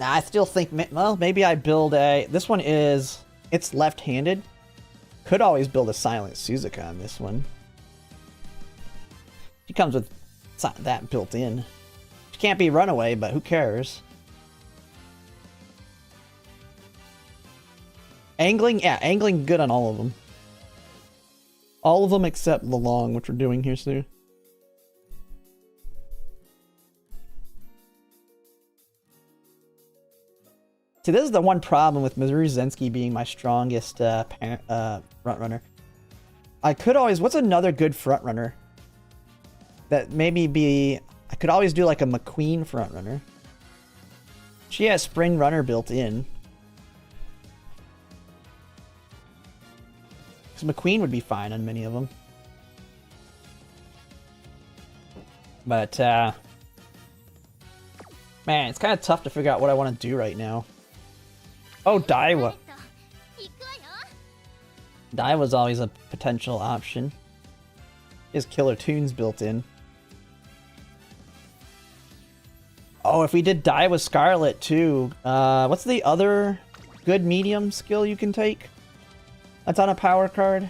Now, I still think, well, maybe I build a... This one is... It's left-handed. Could always build a Silent Suzuka on this one. She comes with that built in. She can't be Runaway, but who cares? Angling? Yeah, angling good on all of them. All of them except the long, which we're doing here soon. See, this is the one problem with Maruzensky being my strongest front runner. I could always... What's another good front runner? That maybe be... I could always do like a McQueen front runner. She has Spring Runner built in. Because McQueen would be fine on many of them. But, man, it's kind of tough to figure out what I want to do right now. Oh, Daiwa. Daiwa's always a potential option. His Killer Tunes built in. Oh, if we did Daiwa Scarlet too. What's the other good medium skill you can take? That's on a power card.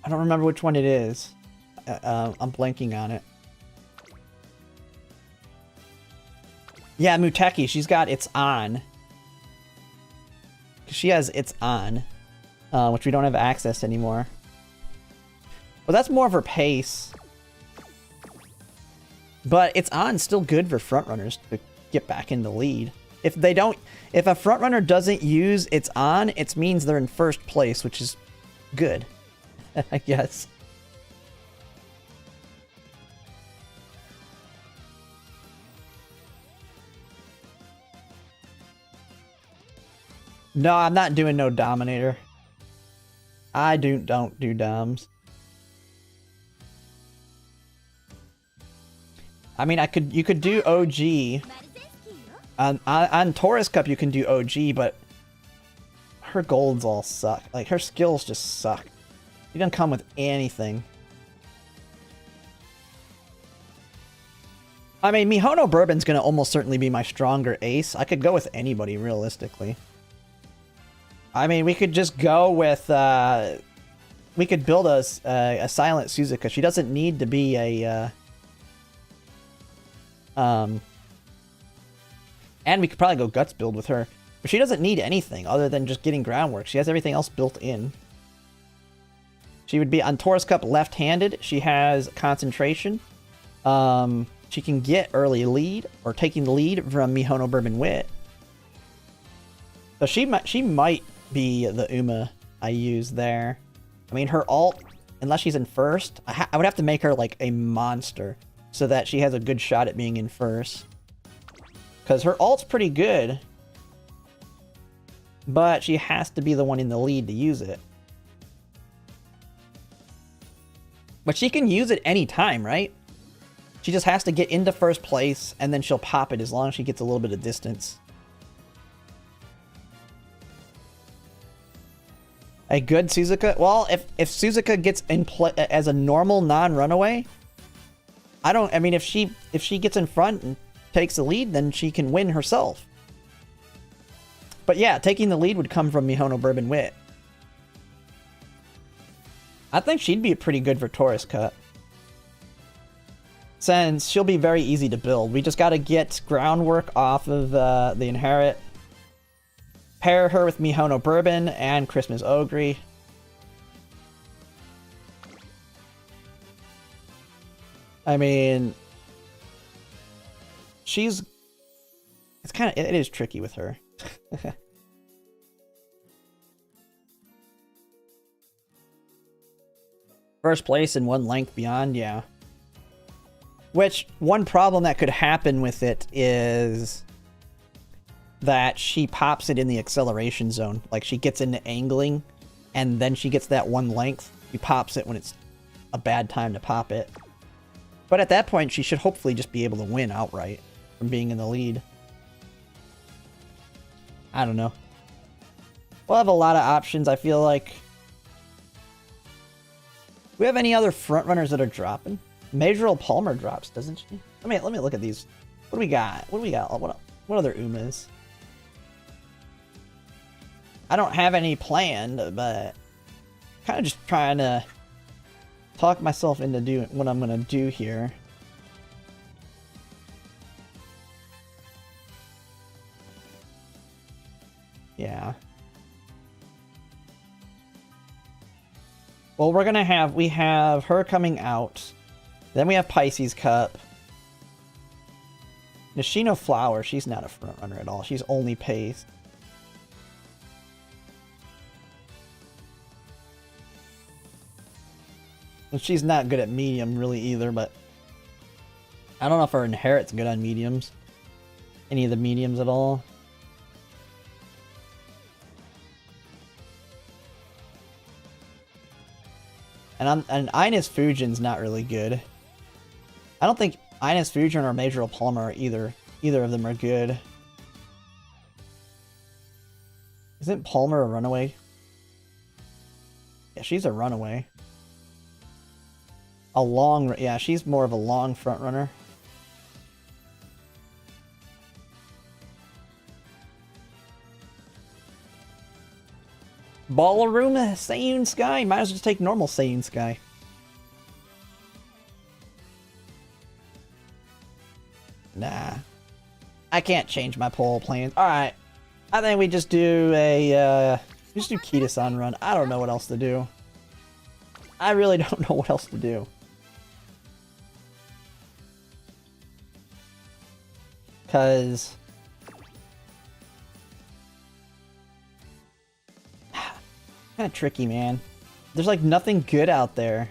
I don't remember which one it is. I'm blanking on it. Yeah, Muteki, she's got It's On. She has It's On, which we don't have access to anymore. But that's more of her pace. But It's On still good for frontrunners to get back in the lead. If a frontrunner doesn't use It's On, it means they're in first place, which is good, I guess. No, I'm not doing no Dominator. I don't do Doms. I mean, you could do OG. On Taurus Cup, you can do OG, but her golds all suck. Like, her skills just suck. She doesn't come with anything. I mean, Mihono Bourbon's gonna almost certainly be my stronger ace. I could go with anybody, realistically. I mean, we could just go with, we could build a Silent Suzuka. She doesn't need to be a, and we could probably go Guts build with her. But she doesn't need anything other than just getting groundwork. She has everything else built in. She would be on Taurus Cup left-handed. She has concentration. She can get early lead or taking the lead from Mihono Bourbon Wit. So she might be the Uma I use there. I mean, her ult, unless she's in first, I would have to make her like a monster so that she has a good shot at being in first. Because her ult's pretty good, but she has to be the one in the lead to use it. But she can use it anytime, right? She just has to get into first place, and then she'll pop it as long as she gets a little bit of distance. A good Suzuka? Well, if Suzuka gets in play as a normal non-runaway, I mean, if she gets in front and takes the lead, then she can win herself. But yeah, taking the lead would come from Mihono Bourbon Wit. I think she'd be pretty good for Taurus Cup, since she'll be very easy to build. We just gotta get groundwork off of the Inherit. Pair her with Mihono Bourbon and Christmas Ogre. I mean, it is tricky with her. First place and one length beyond, yeah. Which, one problem that could happen with it is that she pops it in the acceleration zone. Like, she gets into angling, and then she gets that one length. She pops it when it's a bad time to pop it. But at that point, she should hopefully just be able to win outright from being in the lead. I don't know. We'll have a lot of options, I feel like. Do we have any other frontrunners that are dropping? Majorel Palmer drops, doesn't she? Let me look at these. What do we got? What other Umas? I don't have any planned, but kind of just trying to talk myself into doing what I'm gonna do here. Yeah. Well, we have her coming out. Then we have Pisces Cup. Nishino Flower, she's not a front runner at all. She's only pace. And she's not good at medium really either, but I don't know if her Inherit's good on mediums. Any of the mediums at all. And Ines Fujin's not really good. I don't think Ines Fujin or Majorel Palmer are either of them are good. Isn't Palmer a runaway? Yeah, she's a runaway. Yeah, she's more of a long front runner. Ballroom Saiyan Sky. Might as well just take normal Saiyan Sky. Nah. I can't change my poll plans. Alright. I think we just do a, we just do Kita-san run. I don't know what else to do. I really don't know what else to do. Because... kind of tricky, man. There's like nothing good out there.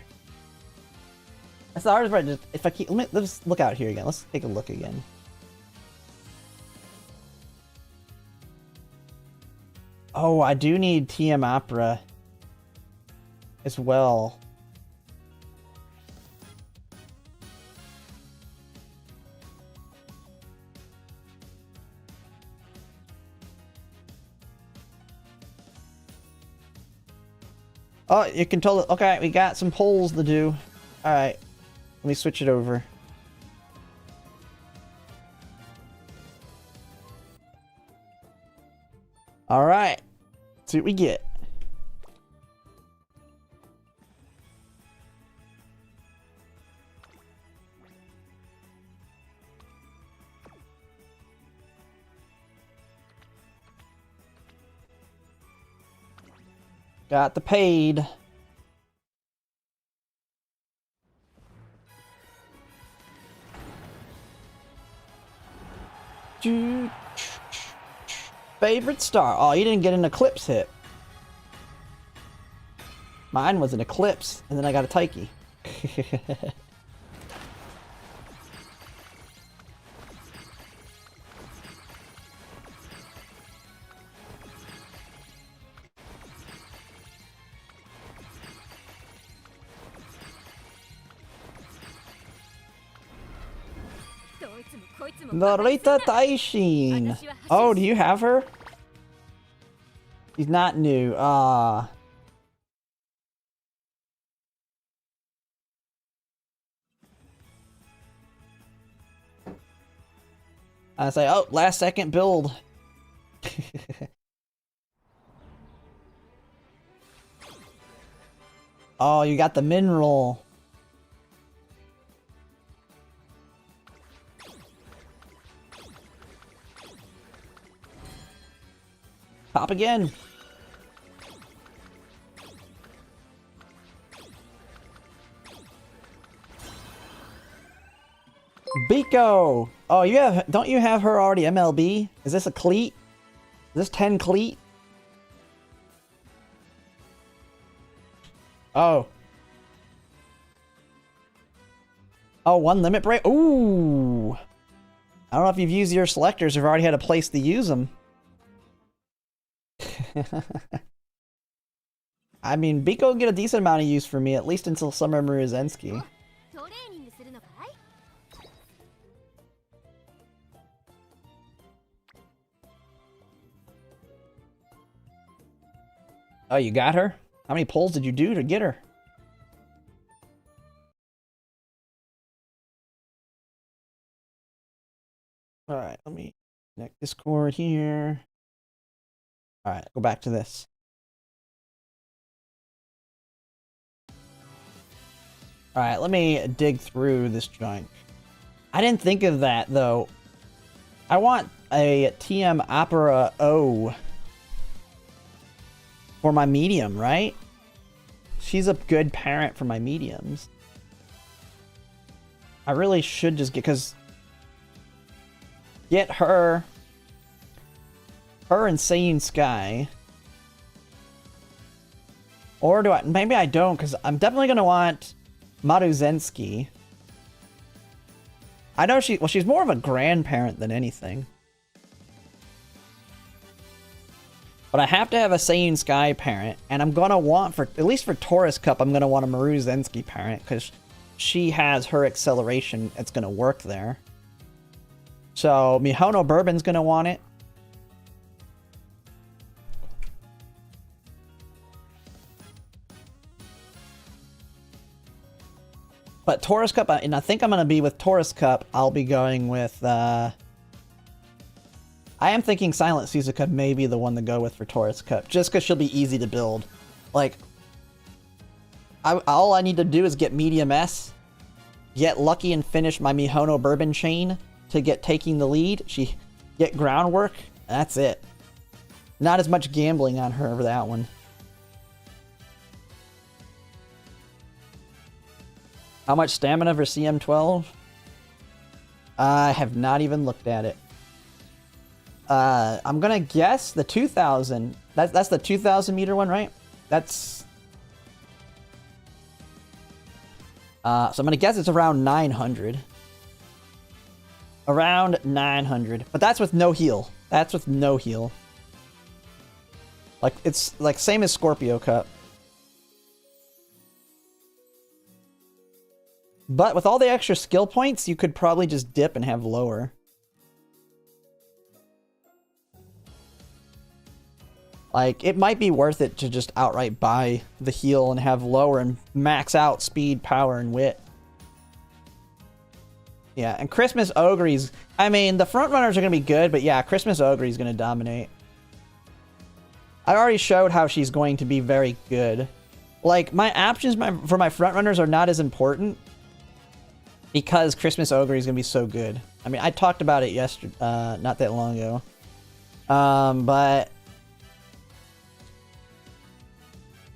That's the hardest part. Just if I keep, let's look out here again. Let's take a look again. Oh, I do need TM Opera as well. Oh, you can tell it. Okay, we got some polls to do. Alright. Let me switch it over. Alright. Let's see what we get. Got the paid. Favorite star. Oh, you didn't get an Eclipse hit. Mine was an Eclipse, and then I got a Taiki. Norita Taishin. Oh, do you have her? She's not new. Ah. I say, oh, last second build. Oh, you got the mineral. Pop again. Biko. Oh, you have, don't you have her already MLB? Is this a cleat? Is this 10 cleat? Oh. Oh, one limit break. Ooh. I don't know if you've used your selectors or have already had a place to use them. I mean, Biko will get a decent amount of use for me, at least until Summer Muruzensky. Oh, you got her? How many pulls did you do to get her? Alright, let me connect Discord here. Alright, go back to this. Alright, let me dig through this joint. I didn't think of that, though. I want a TM Opera O for my medium, right? She's a good parent for my mediums. I really should just get her and Saiyan Sky. Or do I, maybe I don't, because I'm definitely going to want Maruzensky. I know she's more of a grandparent than anything. But I have to have a Saiyan Sky parent, and I'm going to want, at least for Taurus Cup, I'm going to want a Maruzensky parent, because she has her acceleration. It's going to work there. So, Mihono Bourbon's going to want it. But Taurus Cup, and I think I'm going to be with Taurus Cup, I'll be going with, I I am thinking Silent Suzuka may be the one to go with for Tourist Cup, just because she'll be easy to build. Like, all I need to do is get medium S, get lucky and finish my Mihono Bourbon chain to get taking the lead. She get groundwork. That's it. Not as much gambling on her over that one. How much stamina for CM12? I have not even looked at it. I'm gonna guess the 2000. That's the 2000 meter one, right? That's... so I'm gonna guess it's around 900. Around 900. But that's with no heal. That's with no heal. Like, it's like same as Scorpio Cup. But with all the extra skill points, you could probably just dip and have lower. Like, it might be worth it to just outright buy the heal and have lower and max out speed, power, and wit. Yeah, and Christmas Ogre's... I mean, the front runners are going to be good, but yeah, Christmas Ogre's going to dominate. I already showed how she's going to be very good. Like, my options for my front runners are not as important because Christmas Ogre is going to be so good. I mean, I talked about it yesterday, not that long ago. But...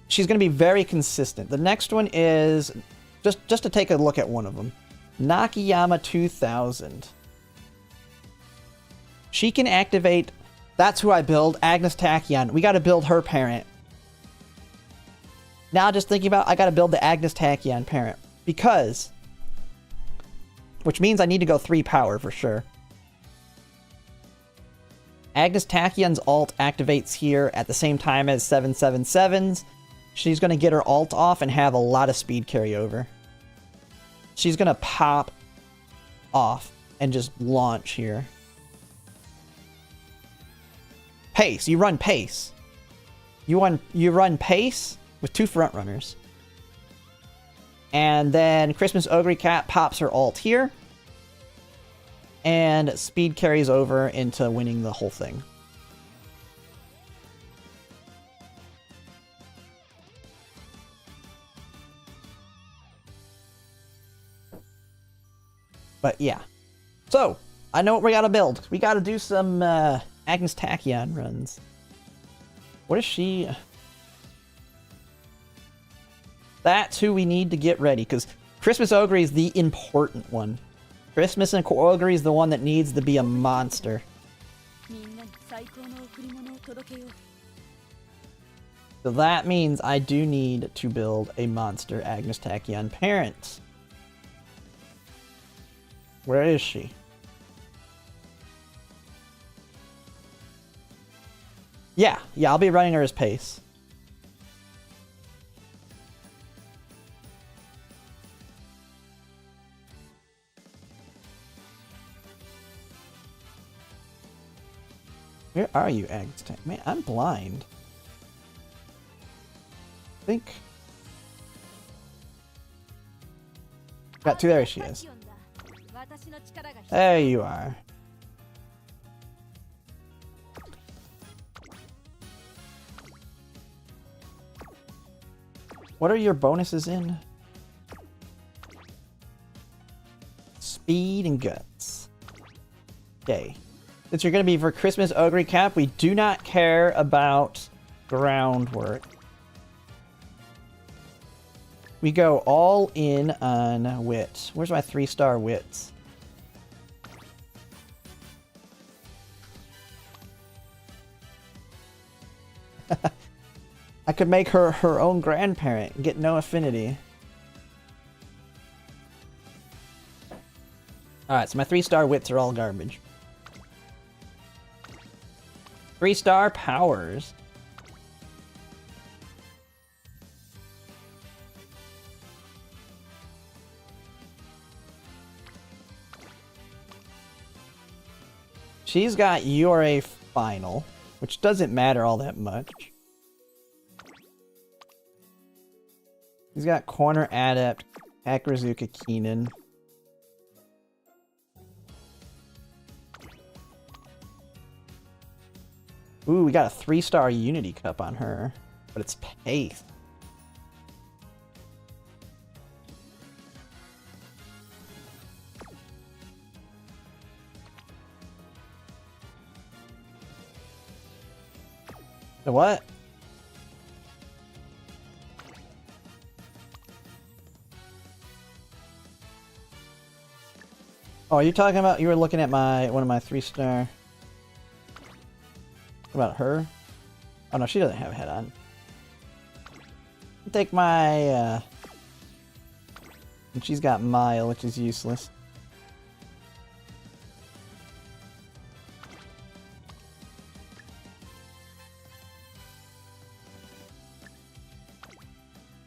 she's going to be very consistent. The next one is, just to take a look at one of them, Nakayama 2000. She can activate, that's who I build, Agnes Tachyon. We got to build her parent. Now just thinking about, I got to build the Agnes Tachyon parent. Because, which means I need to go 3 power for sure. Agnes Tachyon's ult activates here at the same time as 777's. She's going to get her ult off and have a lot of speed carryover. She's going to pop off and just launch here. Pace. You run pace. You run pace with 2 front runners. And then Christmas Ogre Cat pops her ult here. And speed carries over into winning the whole thing. But yeah. So, I know what we gotta build. We gotta do some Agnes Tachyon runs. What is she? That's who we need to get ready, because Christmas Ogre is the important one. Christmas and Ogre is the one that needs to be a monster. So that means I do need to build a monster Agnes Tachyon parent. Where is she? Yeah, I'll be running her as pace. Where are you, Agnes Tachyon? Man, I'm blind. I think... got 2, there she is. There you are. What are your bonuses in? Speed and guts. Okay. Since you're going to be for Christmas Ogre Cap, we do not care about groundwork. We go all in on wit. Where's my 3-star wits? I could make her her own grandparent and get no affinity. Alright, so my 3-star wits are all garbage. 3-star powers. She's got URA final, which doesn't matter all that much. He's got Corner Adept, Akrizuka Keenan. Ooh, we got a 3-star Unity Cup on her. But it's pace. The what? Oh, are you talking about, you were looking at one of my 3-star. About her? Oh no, she doesn't have a head on. I'll take my and she's got Mile, which is useless.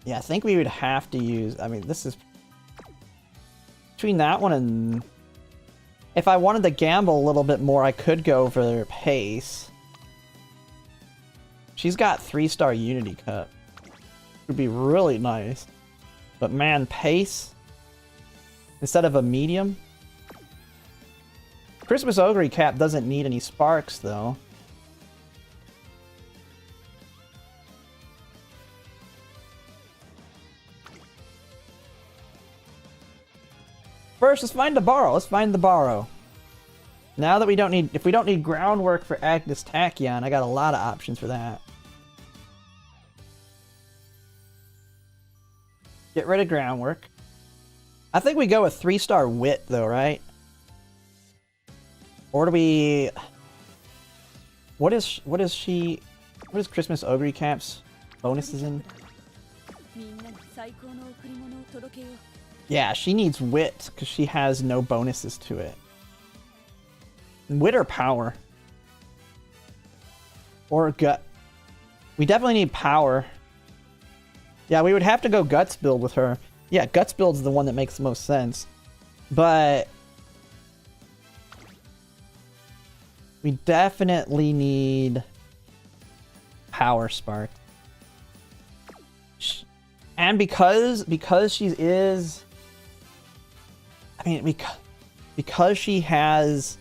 Yeah, I think we would have to use, I mean, this is between that one and if I wanted to gamble a little bit more, I could go for their pace. She's got 3-star Unity Cup. Would be really nice. But man, pace instead of a medium. Christmas Ogre Cap doesn't need any sparks though. First, let's find the borrow. Let's find the borrow. Now that we don't need, if we don't need groundwork for Agnes Tachyon, I got a lot of options for that. Get rid of groundwork. I think we go with 3-star wit though, right? Or do we? What is Christmas Ogre Cap's bonuses in? Yeah, she needs wit because she has no bonuses to it. Wit or power? Or gut? We definitely need power. Yeah, we would have to go guts build with her. Yeah, guts build is the one that makes the most sense. But we definitely need power spark. And because she is, I mean, because she has,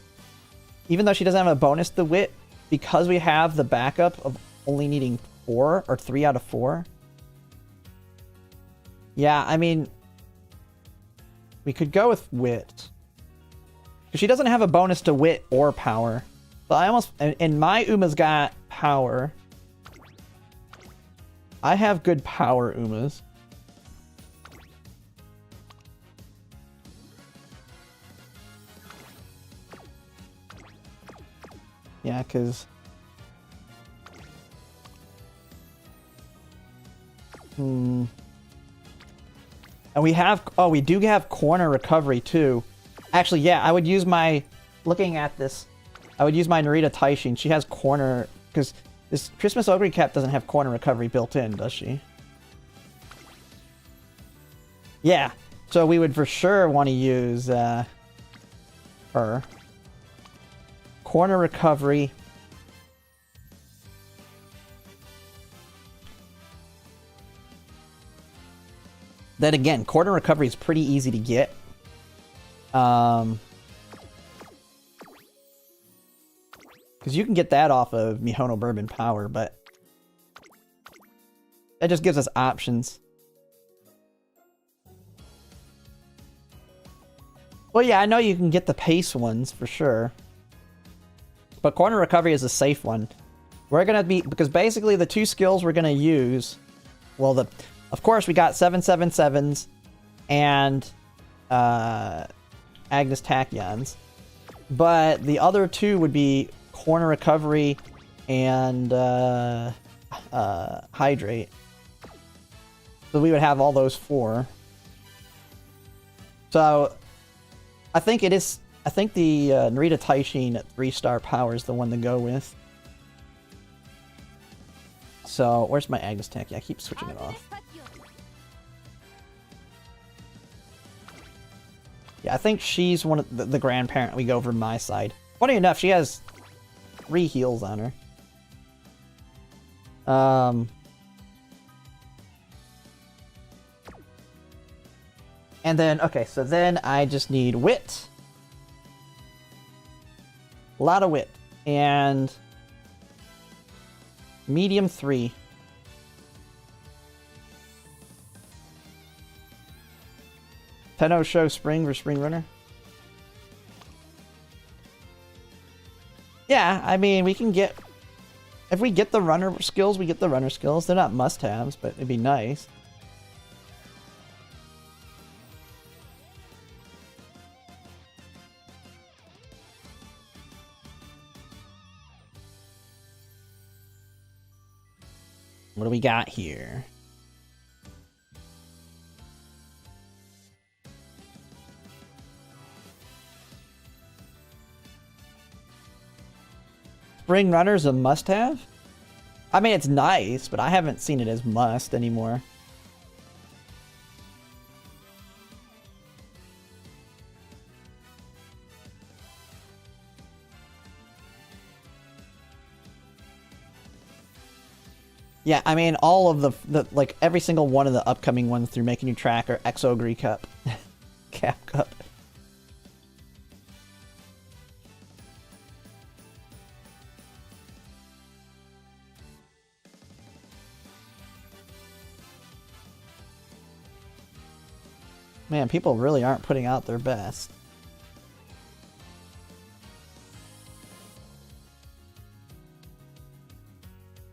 even though she doesn't have a bonus to wit, because we have the backup of only needing 4 or 3 out of 4. Yeah, I mean, we could go with wit. Because she doesn't have a bonus to wit or power. So I almost, and my Uma's got power. I have good power Umas. Yeah, because and we have, oh, we do have corner recovery too. Actually, yeah, I would use my, looking at this, I would use my Narita Taishin. She has corner, because this Christmas Ogre Cap doesn't have corner recovery built in, does she? Yeah, so we would for sure want to use her. Corner recovery. Then again, corner recovery is pretty easy to get. Because you can get that off of Mihono Bourbon Power, but that just gives us options. Well, yeah, I know you can get the pace ones for sure. But corner recovery is a safe one. We're going to be, because basically the 2 skills we're going to use, well, of course we got 777s and Agnes Tachyons. But the other 2 would be corner recovery and hydrate. So we would have all those 4. So I think it is, I think the Narita Taishin at 3-star power is the one to go with. So, where's my Agnes Tech? Yeah, I keep switching it off. Yeah, I think she's one of the grandparent we go over my side. Funny enough, she has 3 heals on her. And then, okay, so then I just need wit. A lot of wit. And Medium 3. Tenno show spring for spring runner. Yeah, I mean, we can get... If we get the runner skills, we get the runner skills. They're not must-haves, but it'd be nice. What do we got here? Spring Runner's a must-have? I mean, it's nice, but I haven't seen it as must anymore. Yeah, I mean, all of the like, every single one of the upcoming ones through Making New Track are Exogre Cup. Cap Cup. Man, people really aren't putting out their best.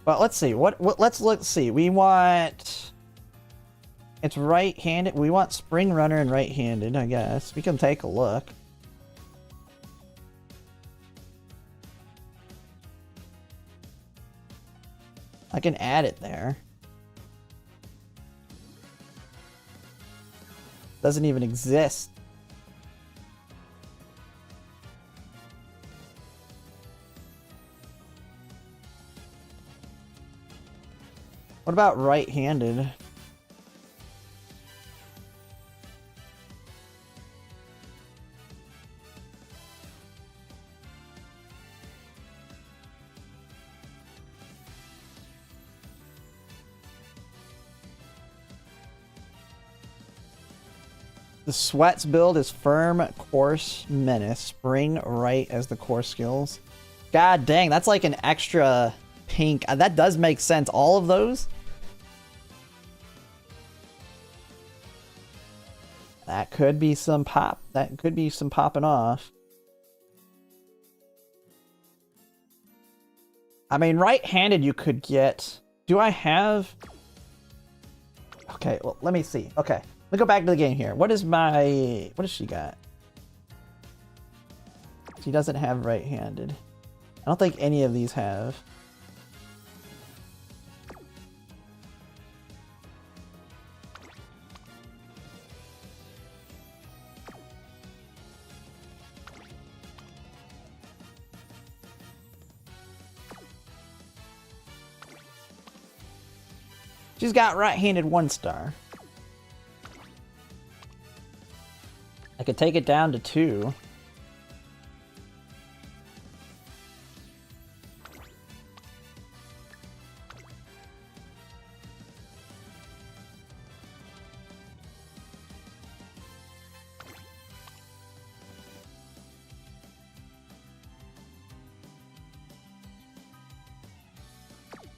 Well, let's see. Let's see. We want... It's right-handed. We want Spring Runner and right-handed, I guess. We can take a look. I can add it there. Doesn't even exist. What about right-handed? The Sweats build is Firm, Course, Menace. Spring right as the core skills. God dang, that's like an extra pink. That does make sense. All of those? That could be some pop. That could be some popping off. I mean, right-handed you could get... Do I have... Okay, well, let me see. Okay. Let me go back to the game here. What is my... What does she got? She doesn't have right-handed. I don't think any of these have. She's got right-handed 1-star. I could take it down to 2.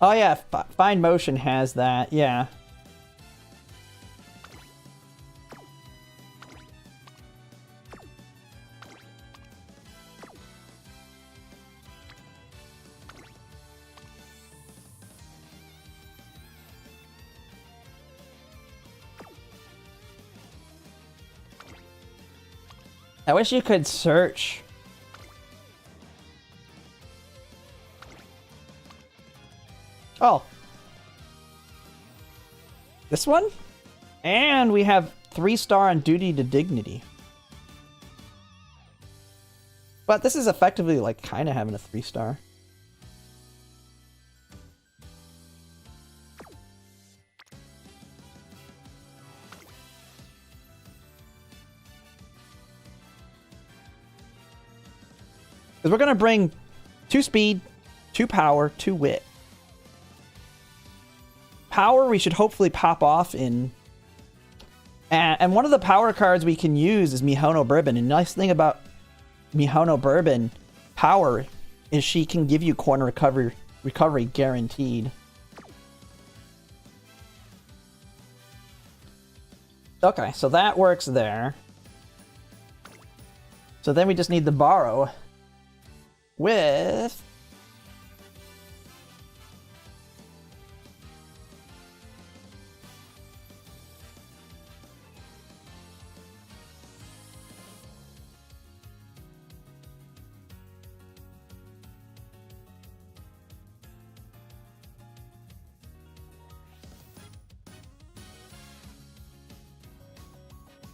Oh yeah, Find Motion has that, yeah. I wish you could search. Oh. This one? And we have 3-star on Duty to Dignity. But this is effectively like kind of having a 3-star. Because we're going to bring 2 speed, 2 power, 2 wit. Power we should hopefully pop off in... And one of the power cards we can use is Mihono Bourbon. And the nice thing about Mihono Bourbon power is she can give you corner recovery recovery guaranteed. Okay, so that works there. So then we just need to borrow with...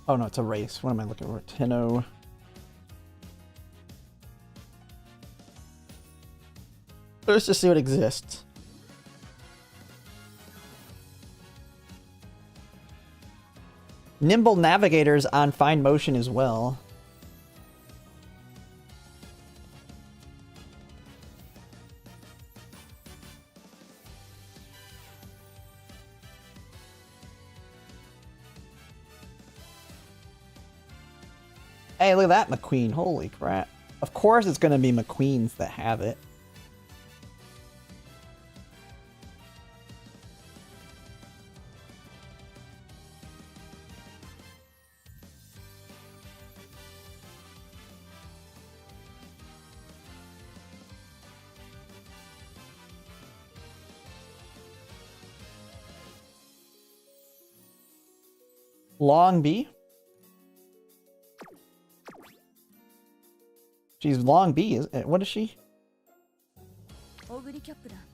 Oh no, it's a race. What am I looking for? Tenno. Let's just see what exists. Nimble Navigators on Find Motion as well. Hey, look at that McQueen. Holy crap. Of course it's going to be McQueens that have it. Long B. She's long B. What is she?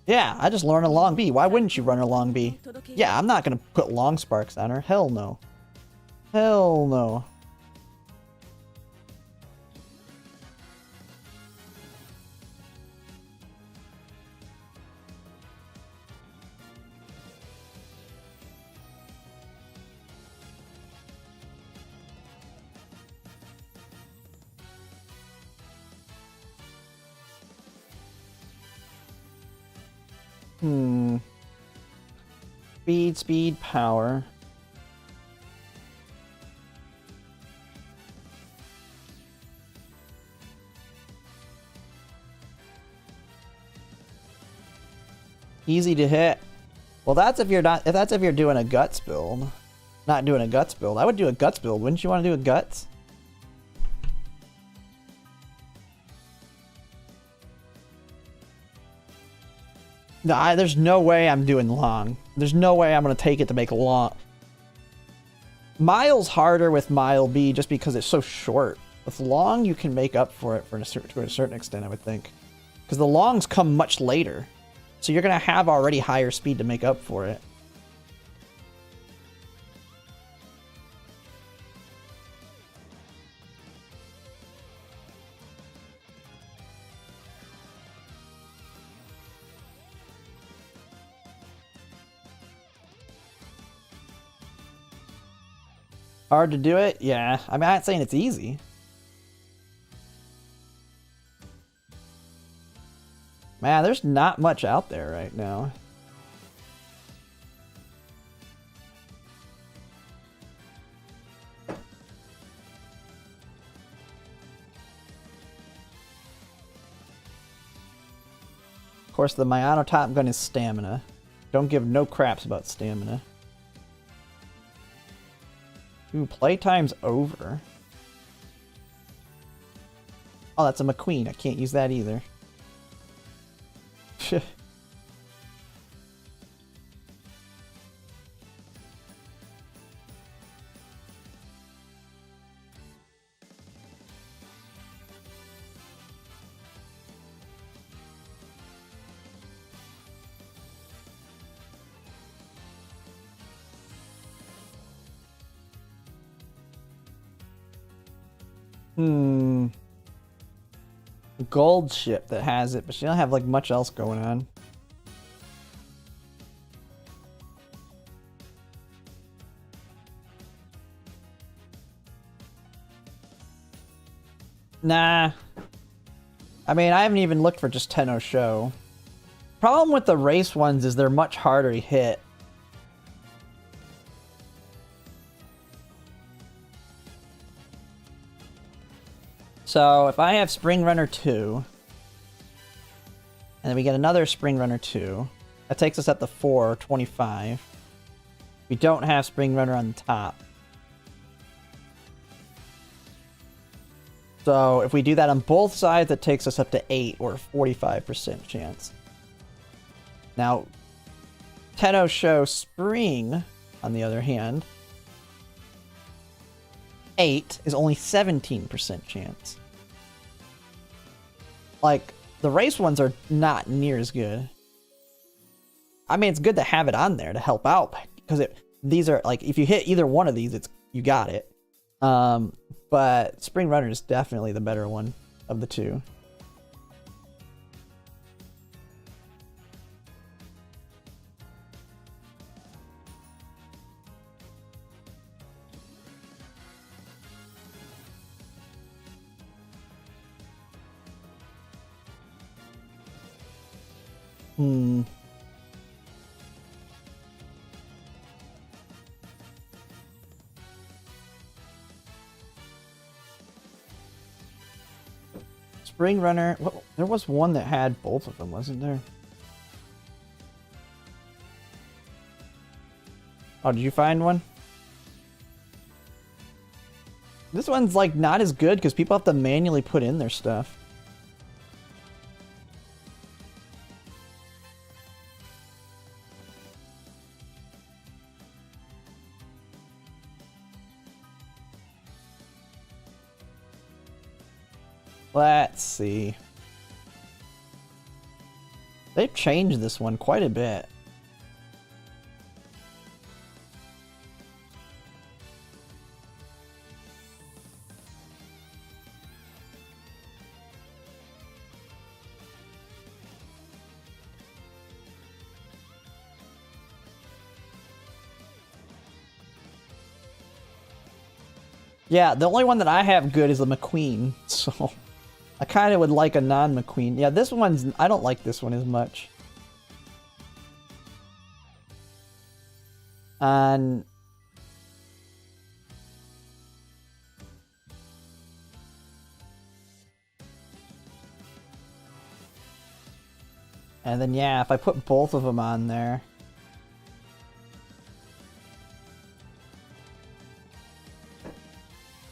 Yeah, I just learned a long B. Why wouldn't you run a long B? Yeah, I'm not going to put long sparks on her. Hell no. Hell no. Speed, power. Easy to hit. Well, that's if you're not. If that's if you're doing a guts build. Not doing a guts build. I would do a guts build. Wouldn't you want to do a guts? No, there's no way I'm doing long. There's no way I'm going to take it to make long. Mile's harder with Mile B just because it's so short. With long, you can make up for it to a certain extent, I would think. Because the longs come much later. So you're going to have already higher speed to make up for it. Hard to do it? Yeah. I mean, I'm not saying it's easy. Man, there's not much out there right now. Of course, the Mayano top gun is stamina. Don't give no craps about stamina. Ooh, playtime's over. Oh, that's a McQueen. I can't use that either. Gold ship that has it, but she don't have like much else going on. Nah. I mean, I haven't even looked for just Tenno Show. Problem with the race ones is they're much harder to hit. So, if I have Spring Runner 2... And then we get another Spring Runner 2. That takes us up to 425. We don't have Spring Runner on the top. So if we do that on both sides, that takes us up to 8 or 45% chance. Now, Tenno Show Spring, on the other hand, 8 is only 17% chance. Like, the race ones are not near as good. I mean, it's good to have it on there to help out, because these are, like, if you hit either one of these, you got it. But Spring Runner is definitely the better one of the two. Spring Runner. Well, there was one that had both of them, wasn't there? Oh, did you find one? This one's like not as good because people have to manually put in their stuff. Let's see. They've changed this one quite a bit. Yeah, the only one that I have good is the McQueen, so I kind of would like a non-McQueen. Yeah, this one's... I don't like this one as much. And... and then, yeah, if I put both of them on there...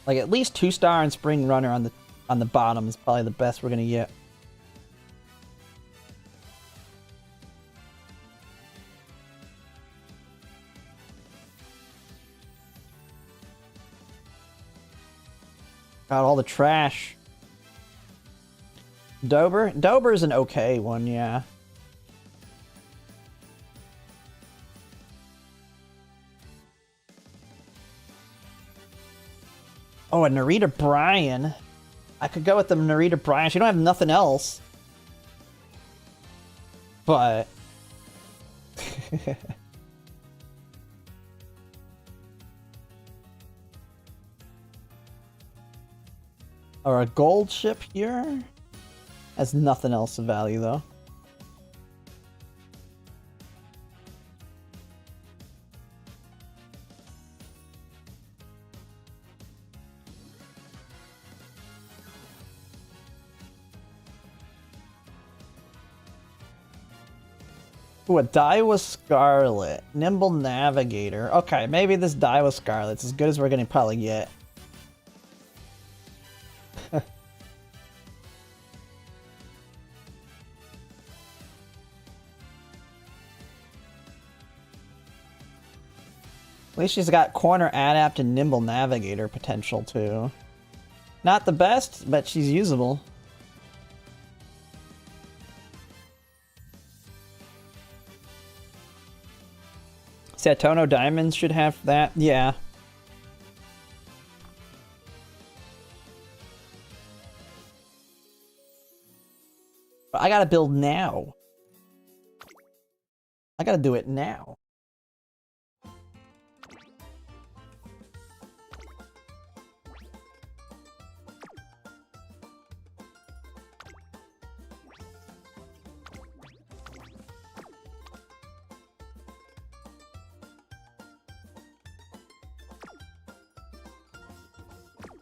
like, at least 2-star and Spring Runner on the bottom is probably the best we're gonna get. Got all the trash. Dober's an okay one, yeah. Oh, a Narita Bryan. I could go with the Narita Bryan. She don't have nothing else. But... or a gold ship here? Has nothing else of value, though. Ooh, a Daiwa Scarlet. Nimble Navigator. Okay, maybe this Daiwa Scarlet's as good as we're gonna probably get. At least she's got Corner Adapt and Nimble Navigator potential, too. Not the best, but she's usable. Satono Diamonds should have that. Yeah. But I gotta build now. I gotta do it now.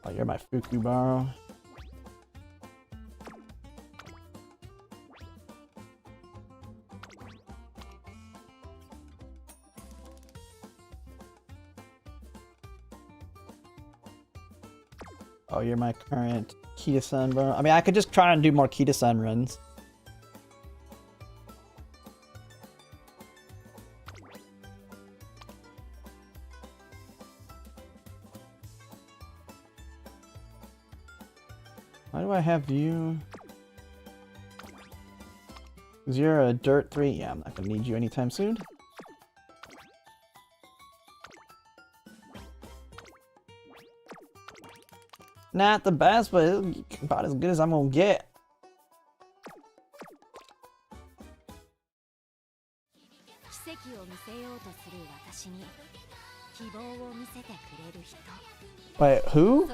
Oh, you're my Fukubaro. Oh, you're my current Kita-san run. I mean, I could just try and do more Kita-san runs. Why do I have you? Because you're a Dirt 3. Yeah, I'm not going to need you anytime soon. Not the best, but it's about as good as I'm going to get. Wait, who?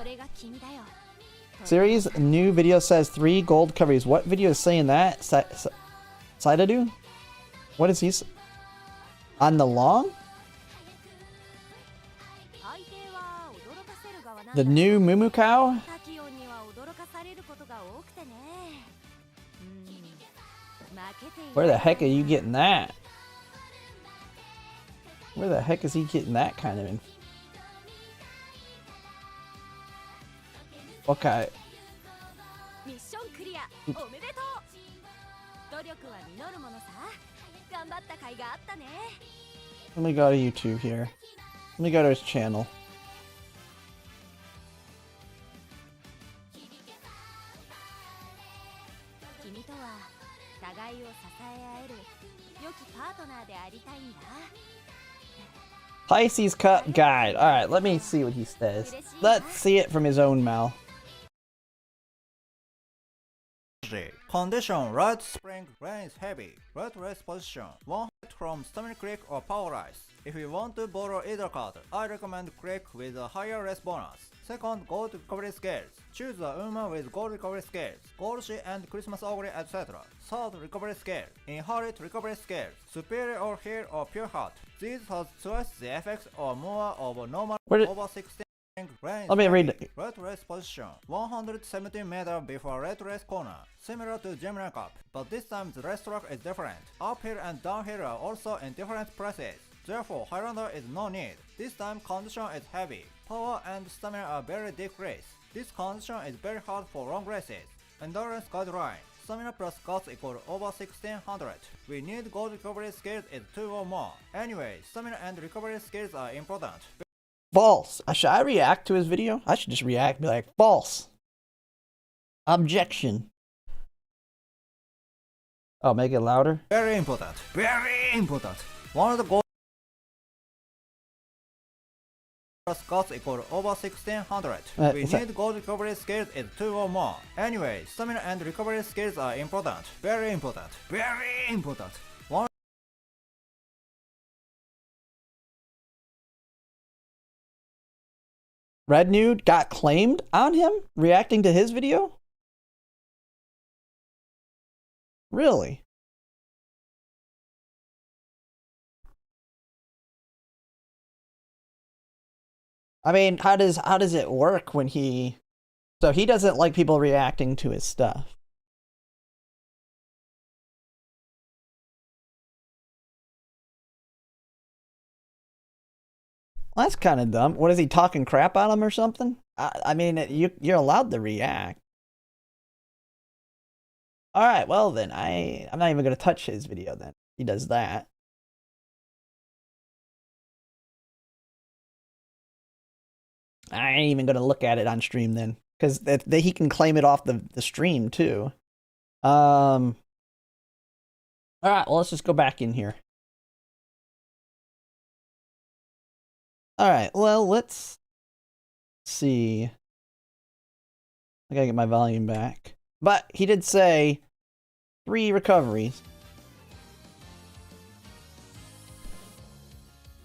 Series new video says 3 gold coveries. What video is saying that? Saidadu? What is he? On the long? The new Mumu cow? Where the heck are you getting that? Where the heck is he getting that kind of info? Okay. Let me go to YouTube here. Let me go to his channel. Pisces Cup Guide. Alright, let me see what he says. Let's see it from his own mouth. Condition: right spring rain is heavy. Right rest position: 1 hit from stamina click or power rise. If you want to borrow either card, I recommend click with a higher rest bonus. Second, gold recovery scales. Choose a Uma with gold recovery scales, gold sheet and Christmas ogre, etc. Third, recovery scale. Inherit recovery scales. Superior or heal or pure heart. These has twice the effects or more of normal over 16. Let me read it. Red race position 117 meters before red race corner, similar to Gemini Cup, but this time the racetrack is different. Uphill and downhill are also in different places, therefore Highlander is no need. This time condition is heavy, power and stamina are very decreased. This condition is very hard for long races. Endurance guideline: stamina plus guts equal over 1600. We need gold recovery skills is 2 or more. Anyway, stamina and recovery skills are important. False. Should I react to his video? I should just react and be like, false. Objection. Oh, make it louder? Very important. Very important. One of the gold Scots equal over 1600. We need gold recovery skills is 2 or more. Anyway, stamina and recovery skills are important. Very important. Very important. Red Nude got claimed on him reacting to his video? Really? I mean, how does it work when he... So he doesn't like people reacting to his stuff. Well, that's kind of dumb. What, is he talking crap on him or something? I mean, you're allowed to react. Alright, well then, I'm not even going to touch his video then. He does that. I ain't even going to look at it on stream then. Because he can claim it off the stream too. Alright, well let's just go back in here. Alright, well, let's see. I gotta get my volume back. But he did say 3 recoveries.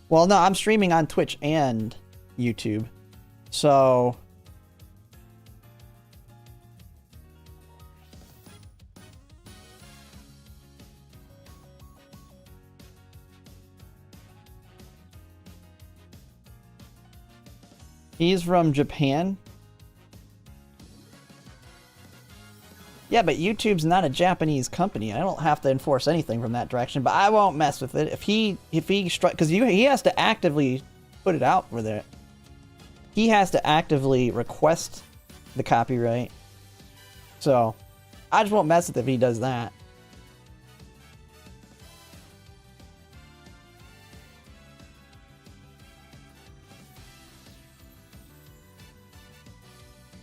Well, no, I'm streaming on Twitch and YouTube. So... He's from Japan. Yeah, but YouTube's not a Japanese company. I don't have to enforce anything from that direction, but I won't mess with it. If he because he has to actively put it out for there. He has to actively request the copyright. So, I just won't mess with it if he does that.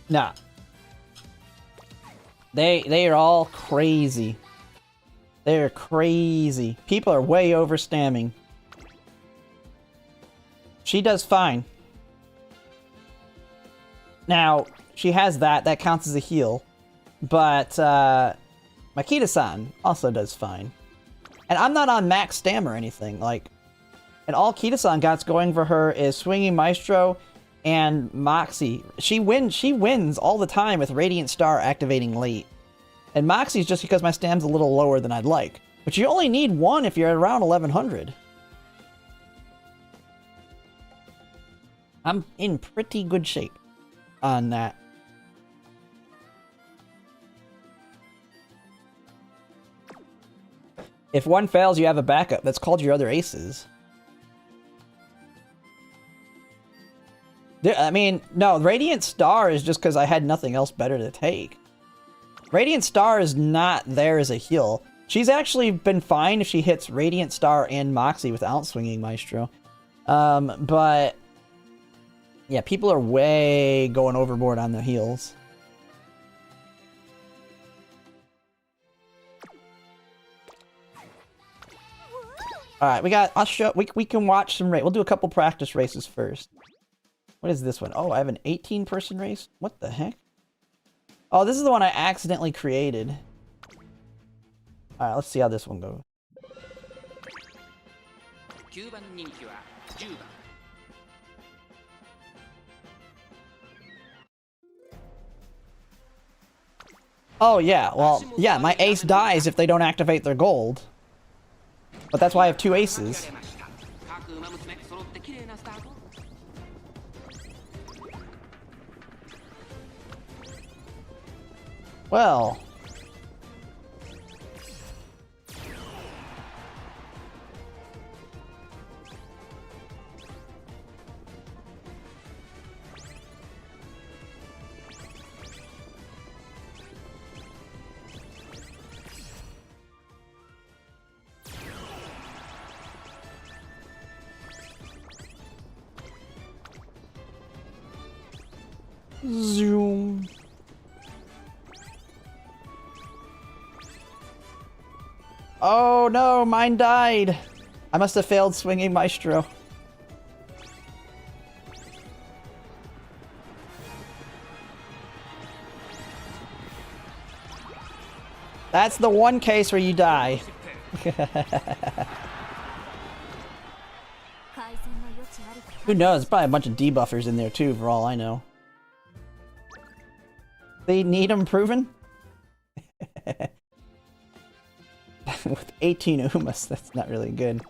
Nah. They are all crazy. They're crazy. People are way over stamming. She does fine. Now, she has that. That counts as a heal. But, Makita-san also does fine. And I'm not on max stam or anything. Like, and all Kita-san got's going for her is Swinging Maestro and Moxie. She wins all the time with Radiant Star activating late. And Moxie's just because my stam's a little lower than I'd like. But you only need one if you're at around 1100. I'm in pretty good shape on that. If one fails, you have a backup. That's called your other aces. I mean, no, Radiant Star is just because I had nothing else better to take. Radiant Star is not there as a heal. She's actually been fine if she hits Radiant Star and Moxie without Swinging Maestro. But yeah, people are way going overboard on the heals. All right, I'll show. We can watch some race. We'll do a couple practice races first. What is this one? Oh, I have an 18-person race. What the heck? Oh, this is the one I accidentally created. All right, let's see how this one goes. Oh yeah, well, yeah, my ace dies if they don't activate their gold. But that's why I have two aces. Well. Zoom. Oh no, mine died. I must have failed Swinging Maestro. That's the one case where you die. Who knows? Probably a bunch of debuffers in there too, for all I know. They need improving? With 18 Umas, that's not really good.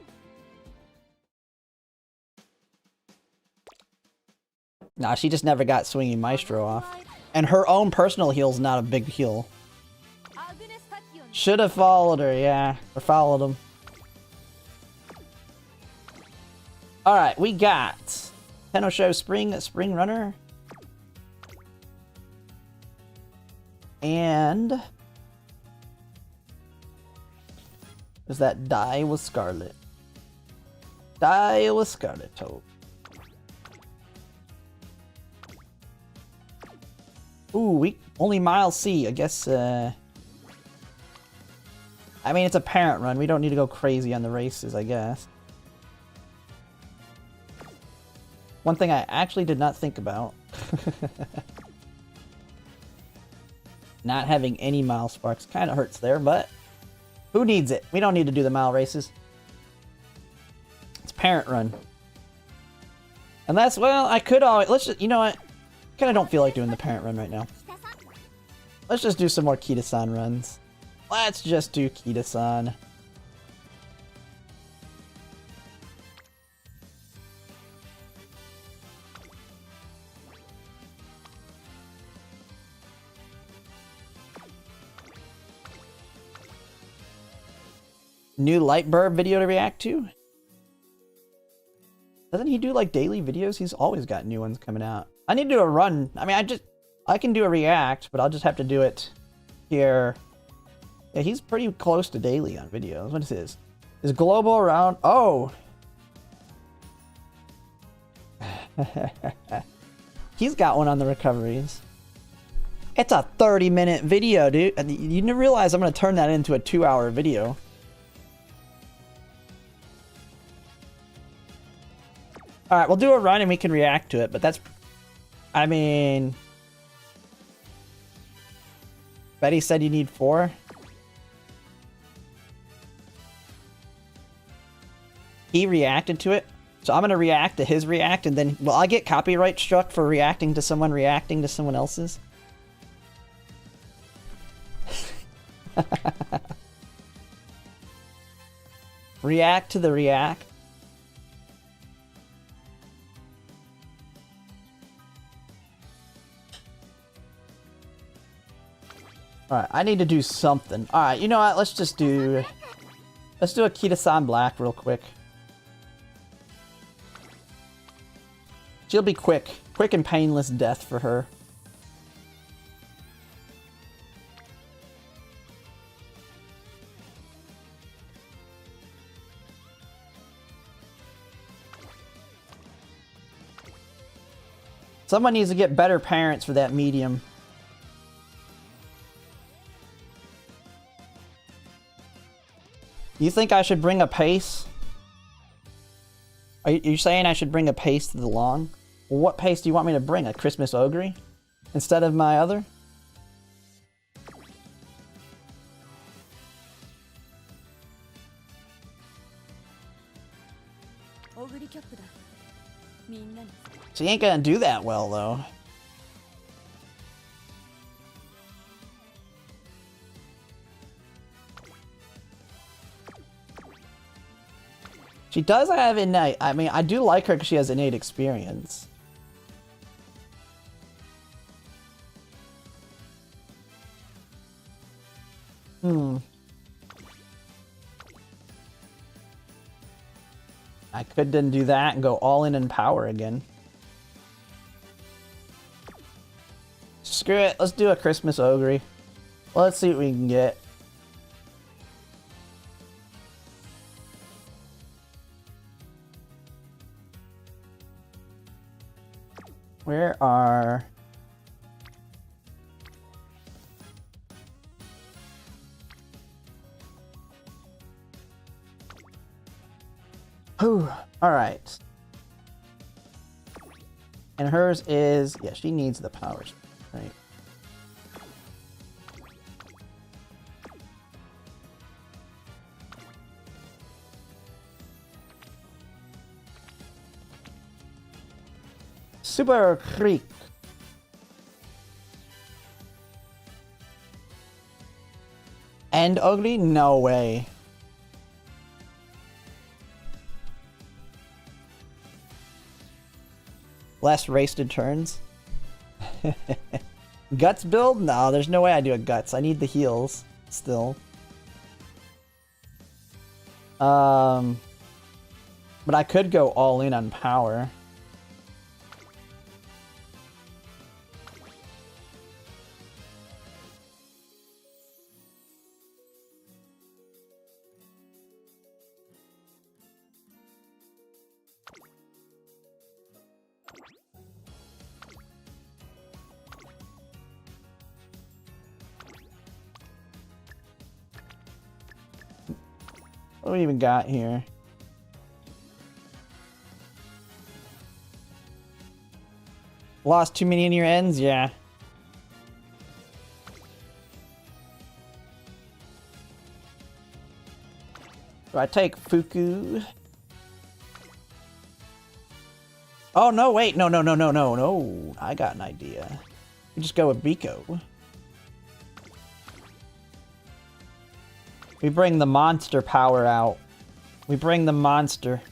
Nah, she just never got Swinging Maestro off. And her own personal heal's not a big heal. Should have followed her, yeah. Or followed him. Alright, we got Tenosho Spring Runner. And is that Die with Scarlet? Die with Scarlet Toad. Ooh, only Mile C. I guess, I mean, it's a parent run. We don't need to go crazy on the races, I guess. One thing I actually did not think about. Not having any mile sparks kind of hurts there, but who needs it? We don't need to do the mile races. It's parent run. And that's, well, I could always, let's just, you know what? Kind of don't feel like doing the parent run right now. Let's just do some more Kita-san runs. Let's just do Kita-san. New Lightburb video to react to? Doesn't he do like daily videos? He's always got new ones coming out. I need to do a run. I mean, I can do a react, but I'll just have to do it here. Yeah, he's pretty close to daily on videos. What is his? Is global around? Oh! He's got one on the recoveries. It's a 30-minute video, dude. And you didn't realize I'm going to turn that into a 2-hour video. Alright, we'll do a run and we can react to it, but that's... I mean... Betty said you need 4. He reacted to it. So I'm going to react to his react, and then... Will I get copyright struck for reacting to someone else's? React to the react. Alright, I need to do something. Alright, you know what? Let's do a Kita-san Black real quick. She'll be quick. Quick and painless death for her. Someone needs to get better parents for that medium. You think I should bring a pace? Are you saying I should bring a pace to the long? Well, what pace do you want me to bring? A Christmas Ogre? Instead of my other? She ain't gonna do that well, though. She does have innate. I mean, I do like her because she has innate experience. I could then do that and go all in power again. Screw it. Let's do a Christmas Ogre. Let's see what we can get. Where are... Whew. Alright. And hers is... Yeah, she needs the powers. Right. Super Creek. And ugly? No way. Less wasted turns. Guts build? No, there's no way I do a guts. I need the heals still. But I could go all in on power. What do we even got here? Lost too many in your ends? Yeah. Do I take Fuku? Oh, no, wait. No. I got an idea. We just go with Biko. We bring the monster power out. We bring the monster.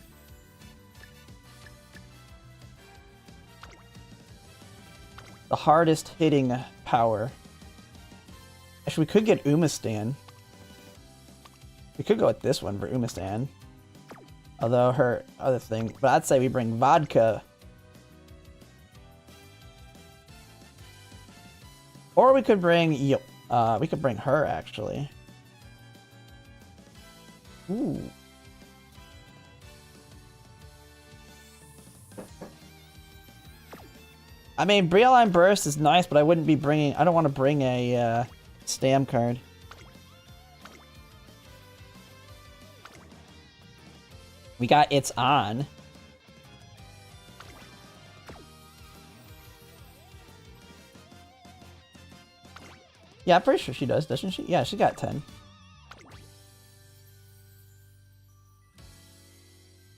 The hardest hitting power. Actually, we could get Umastan. We could go with this one for Umastan. Although her other thing. But I'd say we bring Vodka. Or we could bring her actually. Ooh. I mean, Breeline Burst is nice, but I wouldn't be bringing... I don't want to bring a Stam card. We got It's On. Yeah, I'm pretty sure she does, doesn't she? Yeah, she got 10.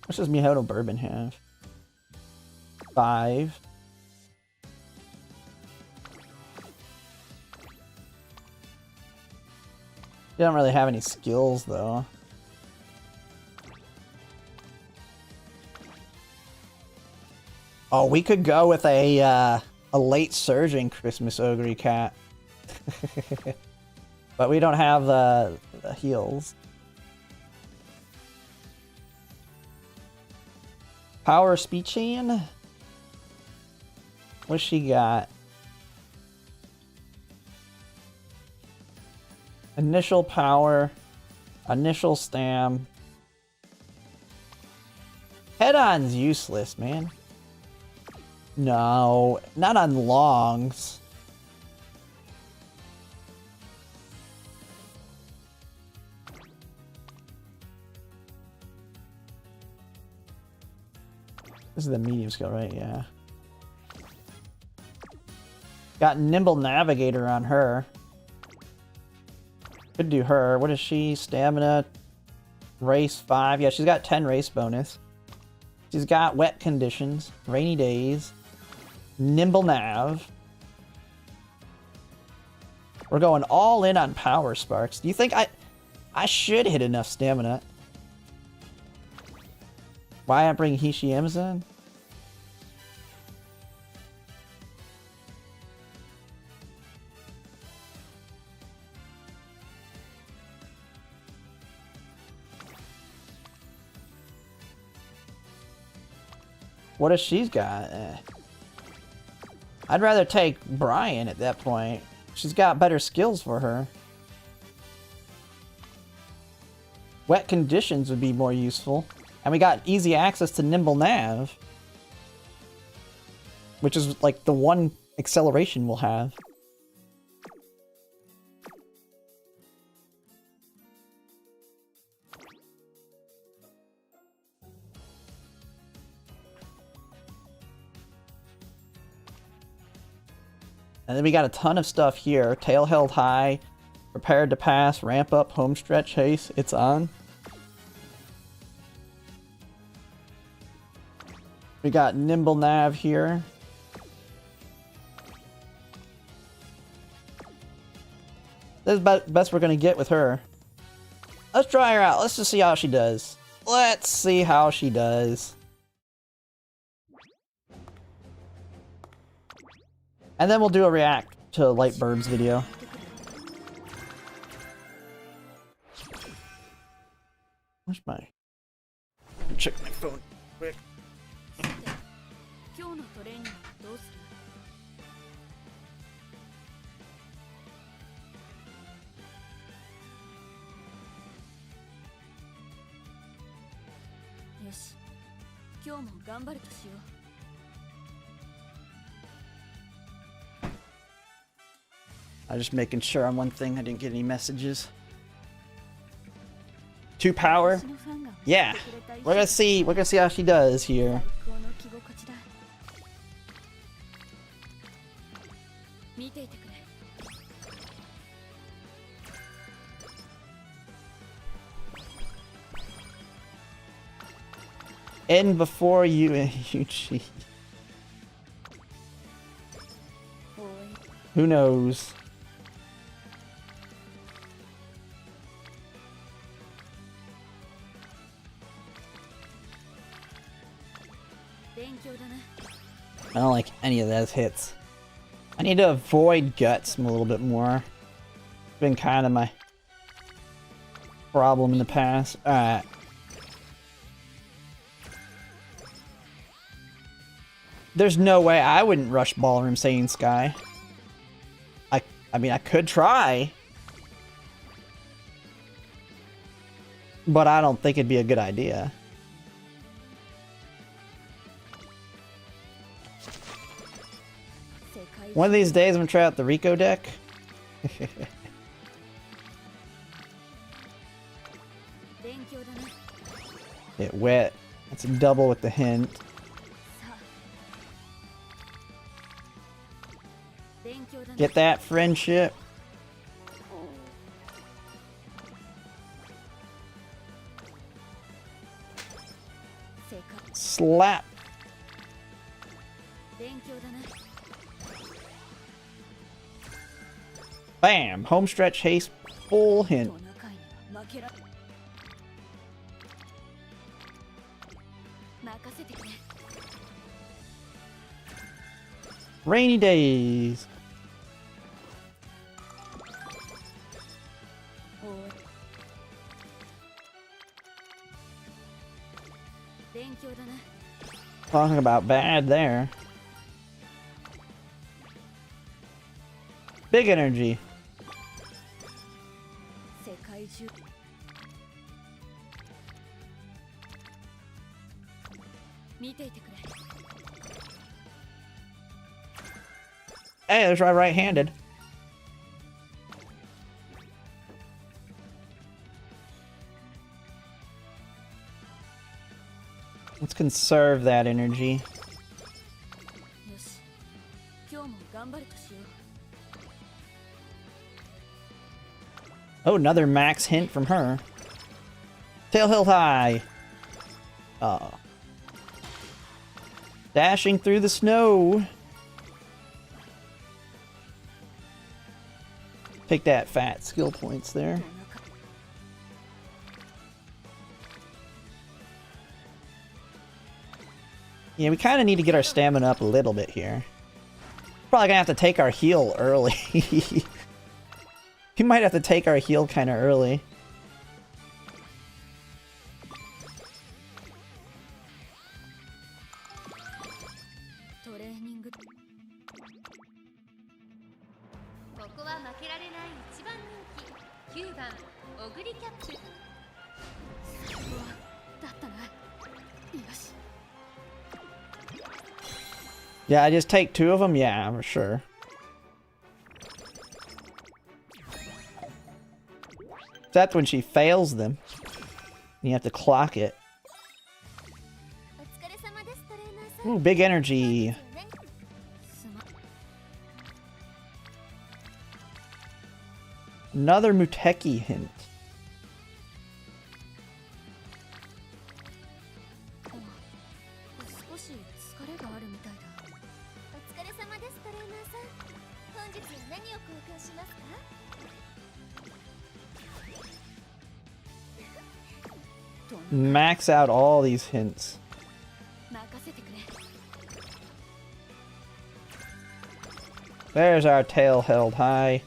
What does Mihoto Bourbon have? 5. She don't really have any skills, though. Oh, we could go with a late surging Christmas Ogre Cat. But we don't have the heals. Power Speed Chain? What's she got? Initial power, initial stam. Head-on's useless, man. No, not on longs. This is the medium skill, right? Yeah. Got Nimble Navigator on her. Could do her. What is she? Stamina. Race 5. Yeah, she's got 10 race bonus. She's got Wet Conditions. Rainy Days. Nimble Nav. We're going all in on Power Sparks. Do you think I should hit enough stamina? Why not bring Hishiem's in? What if she's got? I'd rather take Brian at that point. She's got better skills for her. Wet Conditions would be more useful. And we got easy access to Nimble Nav. Which is like the one acceleration we'll have. And then we got a ton of stuff here. Tail held high. Prepared to pass. Ramp up. Home stretch. Haste. It's on. We got Nimble Nav here. This is about the best we're going to get with her. Let's try her out. Let's just see how she does. Let's see how she does. And then we'll do a react to Lightbird's video. Where's my... Check my phone quick. I'm just making sure on one thing I didn't get any messages. 2 power? Yeah. We're gonna see how she does here. End before you and you cheat. Who knows? I don't like any of those hits. I need to avoid guts a little bit more. It's been kind of my problem in the past. Alright. There's no way I wouldn't rush Ballroom Saiyan Sky. I mean, I could try. But I don't think it'd be a good idea. One of these days I'm gonna try out the Rico deck. Get wet. That's a double with the hint. Get that friendship. Slap. Bam! Home stretch haste, full hint. Rainy days. Talking about bad there. Big energy. Hey, there's our right-handed. Let's conserve that energy. Oh, another max hint from her. Tail held high. Oh. Dashing through the snow. Take that fat skill points there. Yeah, we kind of need to get our stamina up a little bit here. Probably gonna have to take our heal early. We might have to take our heal kind of early. Yeah, I just take two of them? Yeah, for sure. That's when she fails them. You have to clock it. Ooh, big energy. Another Muteki hint. Max out all these hints. There's our tail held high.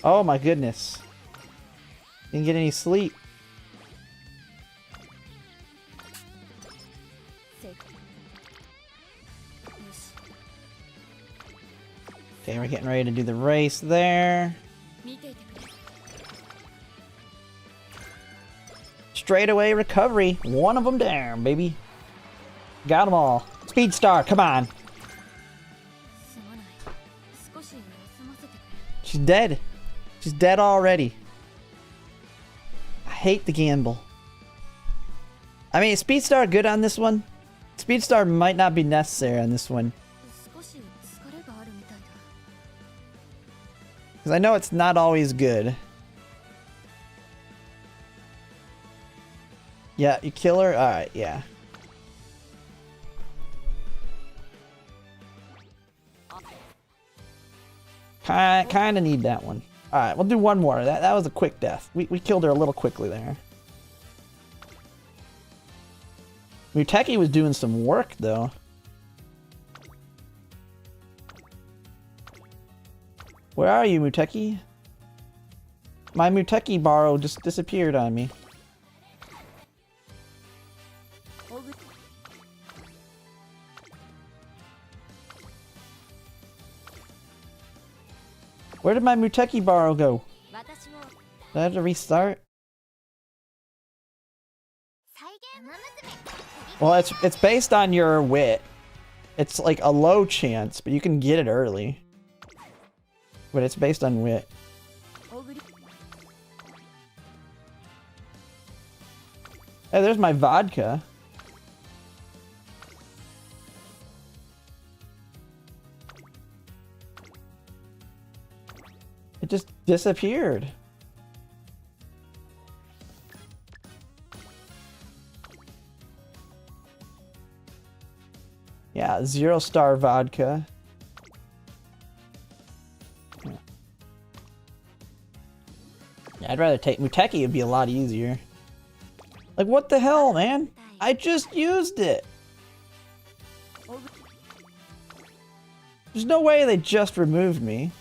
Oh my goodness. Didn't get any sleep. Okay, we're getting ready to do the race there. Straightaway recovery. One of them down, baby. Got them all. Speed Star, come on. She's dead. She's dead already. I hate the gamble. I mean, is Speed Star good on this one? Speed Star might not be necessary on this one. Because I know it's not always good. Yeah, you kill her? Alright, yeah. Kinda need that one. Alright, we'll do one more. That was a quick death. We killed her a little quickly there. Muteki was doing some work, though. Where are you, Muteki? My Muteki Baro just disappeared on me. Where did my Muteki Baro go? Did I have to restart? Well, it's based on your wit. It's like a low chance, but you can get it early. But it's based on wit. Hey, there's my vodka. It just disappeared. Yeah, 0-star vodka. Yeah, I'd rather take Muteki, it'd be a lot easier. Like, what the hell, man? I just used it! There's no way they just removed me.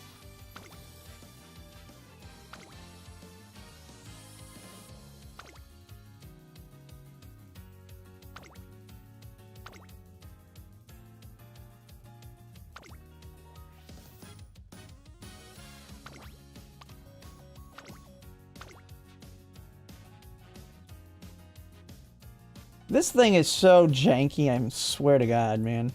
This thing is so janky, I swear to God, man.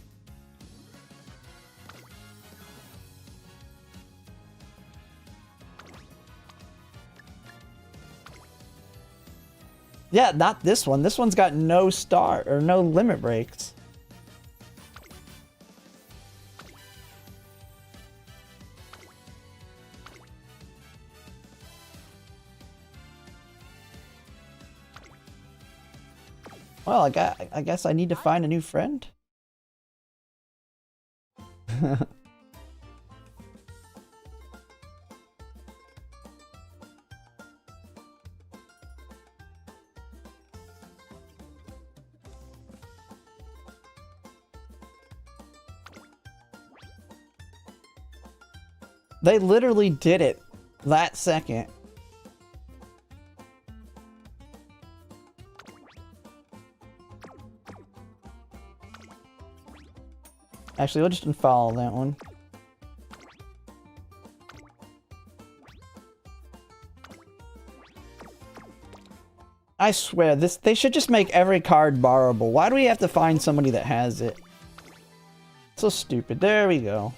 Yeah, not this one. This one's got no star or no limit breaks. Well, I guess I need to find a new friend. They literally did it that second. Actually, we'll just unfollow that one. I swear, they should just make every card borrowable. Why do we have to find somebody that has it? So stupid. There we go.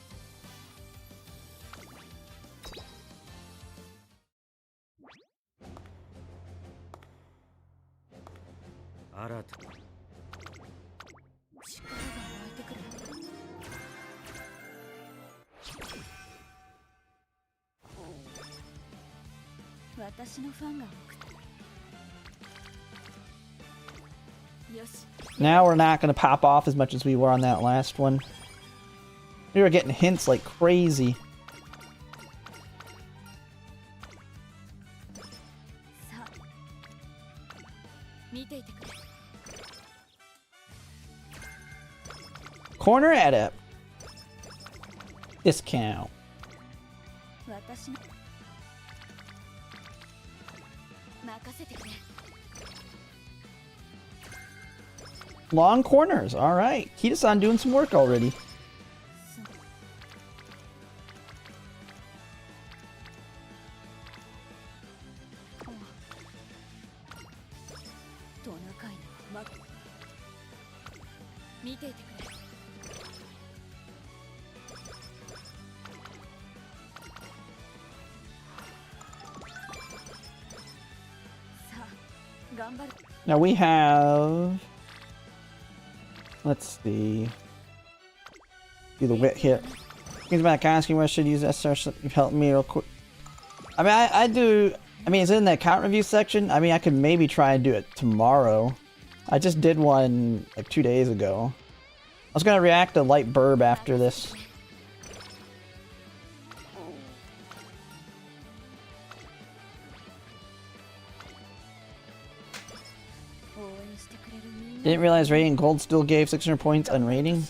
Now we're not going to pop off as much as we were on that last one. We were getting hints like crazy. Corner adept. Discount. Long corners. All right. Kita-san doing some work already. Now we have... Let's see. Do the wit hit. He's back asking whether I should use SSRS. You've helped me real quick. I mean, I do... I mean, it's in the account review section. I mean, I could maybe try and do it tomorrow. I just did one like 2 days ago. I was gonna react to Light Burb after this. Didn't realize Radiant Gold still gave 600 points on rating.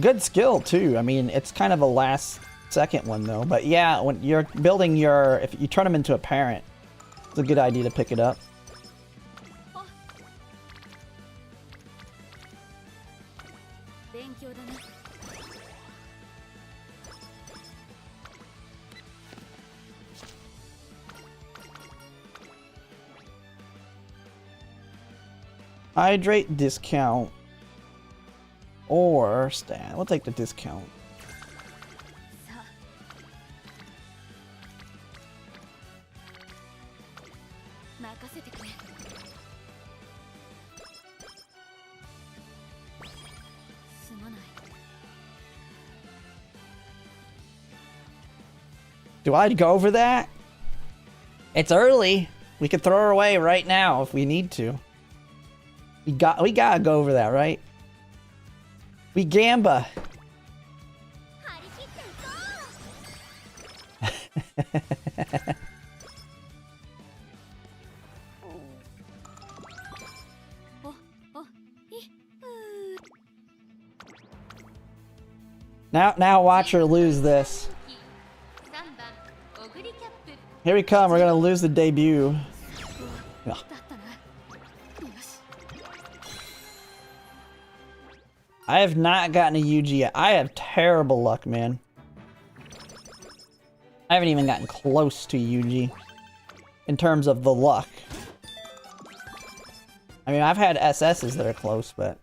Good skill too. I mean, it's kind of a last second one though. But yeah, when you're building your, if you turn them into a parent, it's a good idea to pick it up. Hydrate discount or stat. We'll take the discount. Do I go for that? It's early. We could throw her away right now if we need to. We gotta go over that, right? We gamba. Now watch her lose this. Here we come, we're gonna lose the debut. Ugh. I have not gotten a Yuji yet. I have terrible luck, man. I haven't even gotten close to Yuji in terms of the luck. I mean, I've had SSs that are close, but...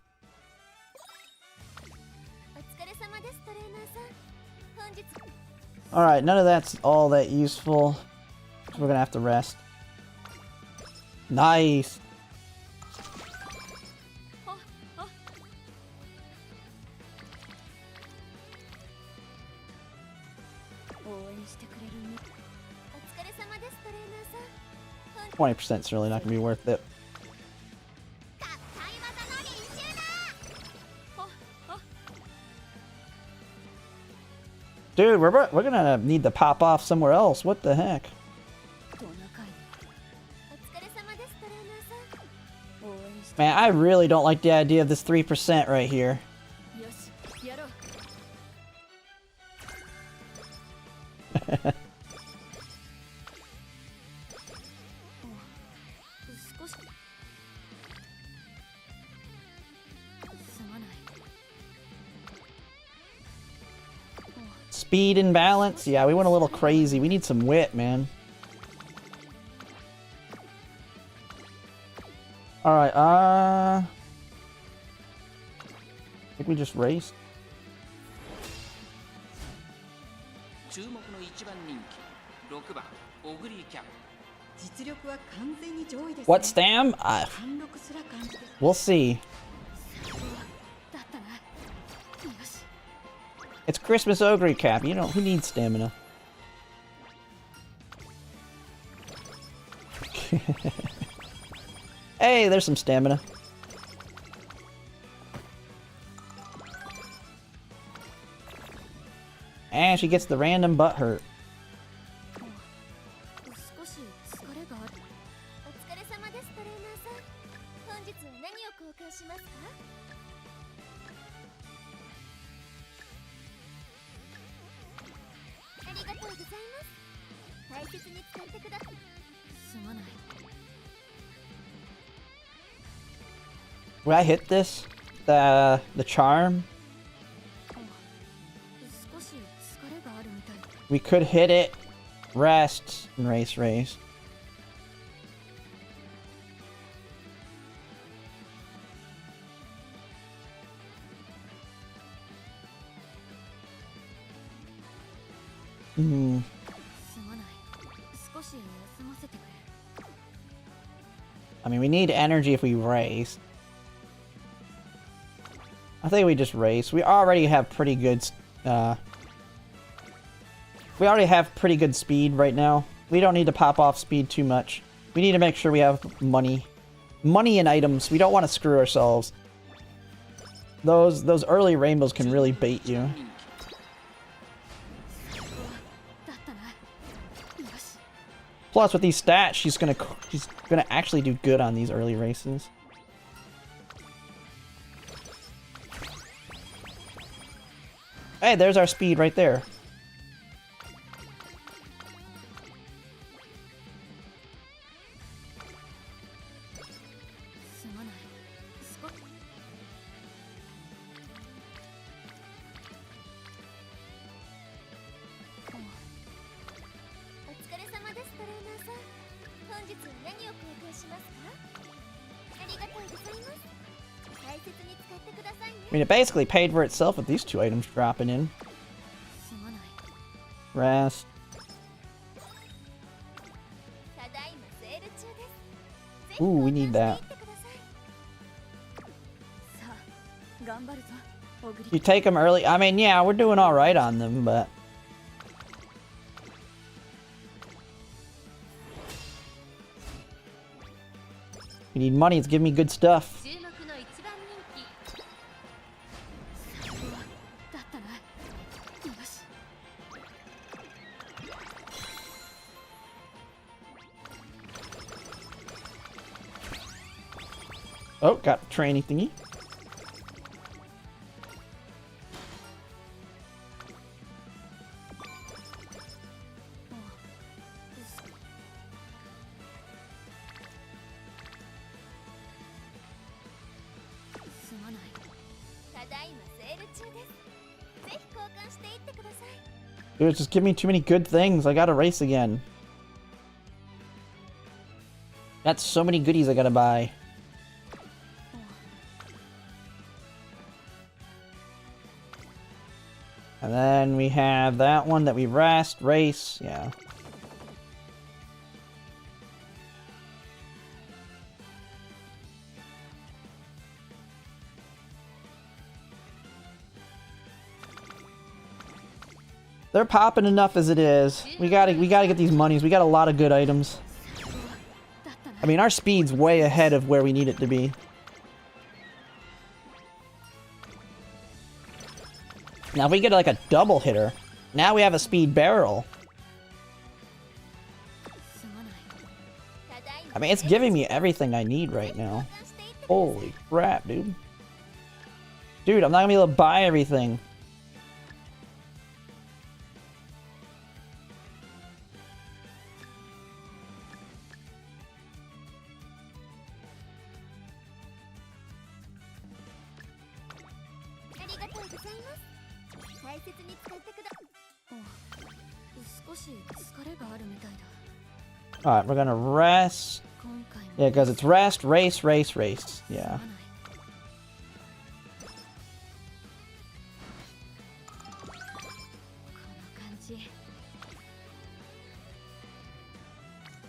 Alright, none of that's all that useful. So we're gonna have to rest. Nice! %'s really not gonna be worth it. Dude, we're gonna need to pop off somewhere else. What the heck? Man, I really don't like the idea of this 3% right here. Speed and balance? Yeah, we went a little crazy. We need some wit, man. Alright, I think we just raced. What stam? We'll see. It's Christmas Ogre Cap. You know, who needs stamina? Hey, there's some stamina. And she gets the random butt hurt. Would I hit this? The charm? We could hit it, rest, and race. I mean, we need energy if we race. I think we just race. We already have pretty good speed right now. We don't need to pop off speed too much. We need to make sure we have money. Money and items. We don't want to screw ourselves. Those early rainbows can really bait you. Plus, with these stats, she's gonna actually do good on these early races. Hey, there's our speed right there. I mean, it basically paid for itself with these two items dropping in. Rest. Ooh, we need that. You take them early. I mean, yeah, we're doing all right on them, but you need money. It's giving me good stuff. Oh, got the training thingy. Dude, just give me too many good things. I gotta race again. That's so many goodies I gotta buy. And then we have that one that we rest, race, yeah. They're popping enough as it is. We gotta get these monies. We got a lot of good items. I mean, our speed's way ahead of where we need it to be. Now if we get like a double hitter, now we have a speed barrel. I mean, it's giving me everything I need right now. Holy crap, dude. Dude, I'm not gonna be able to buy everything. Alright, we're gonna rest. Yeah, because it's rest, race, race, race. Yeah.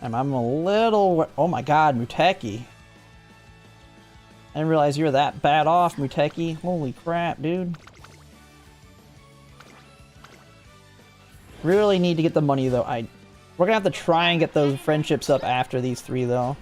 I'm a little... Oh my god, Muteki. I didn't realize you were that bad off, Muteki. Holy crap, dude. Really need to get the money, though. We're gonna have to try and get those friendships up after these three, though.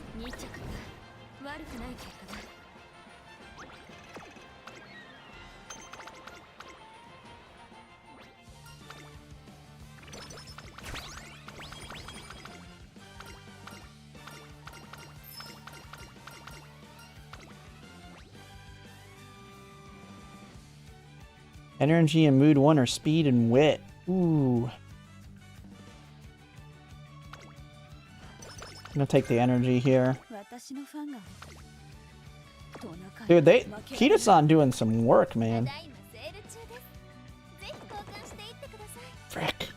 Energy and mood 1 are speed and wit. Ooh. I'm gonna take the energy here. Dude, Kita-san doing some work, man. Frick.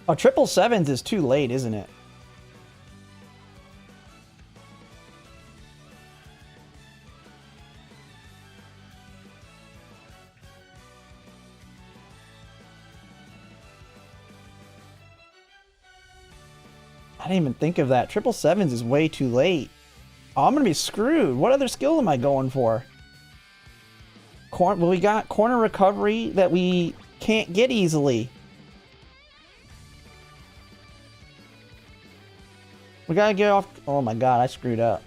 Oh, 777s is too late, isn't it? I didn't even think of that. 777s is way too late. Oh, I'm gonna be screwed. What other skill am I going for? Well, we got corner recovery that we can't get easily. We gotta get off. Oh my god, I screwed up.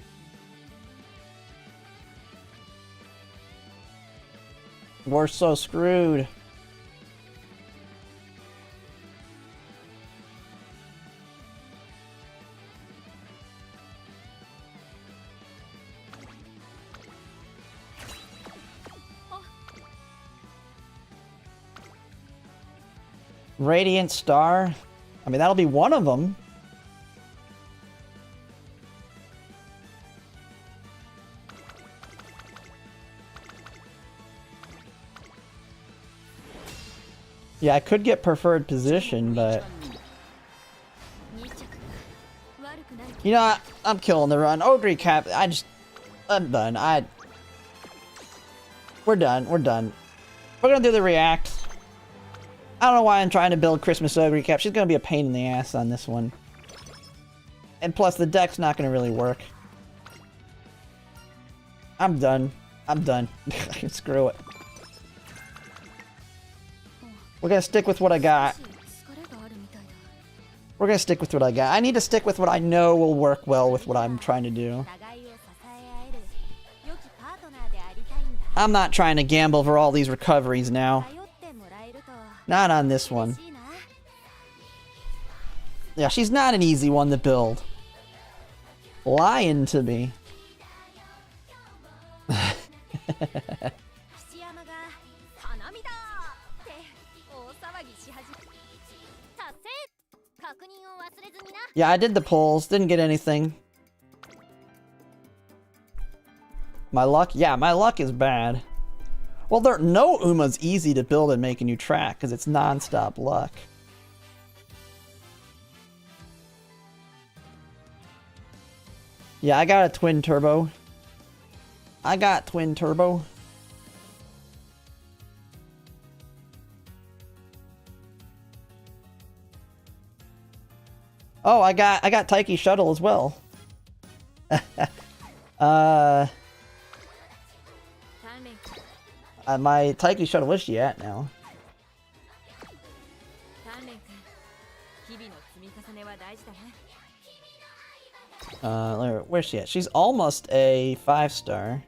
We're so screwed. Radiant Star? I mean, that'll be one of them. Yeah, I could get preferred position, but... You know what? I'm killing the run. Ogre Cap, I'm done. We're done. We're done. We're gonna do the react. I don't know why I'm trying to build Christmas Ogre Cap. She's gonna be a pain in the ass on this one. And plus, the deck's not gonna really work. I'm done. I'm done. Screw it. We're gonna stick with what I got. We're gonna stick with what I got. I need to stick with what I know will work well with what I'm trying to do. I'm not trying to gamble for all these recoveries now. Not on this one. Yeah, she's not an easy one to build. Lying to me. Yeah, I did the polls. Didn't get anything. My luck? Yeah, my luck is bad. Well, no Uma's easy to build and make a new track, because it's non-stop luck. Yeah, I got a twin turbo. I got twin turbo. Oh, I got Taiki Shuttle as well. My Taiki Shuttle, where's she at now? Where's she at? She's almost a 5-star.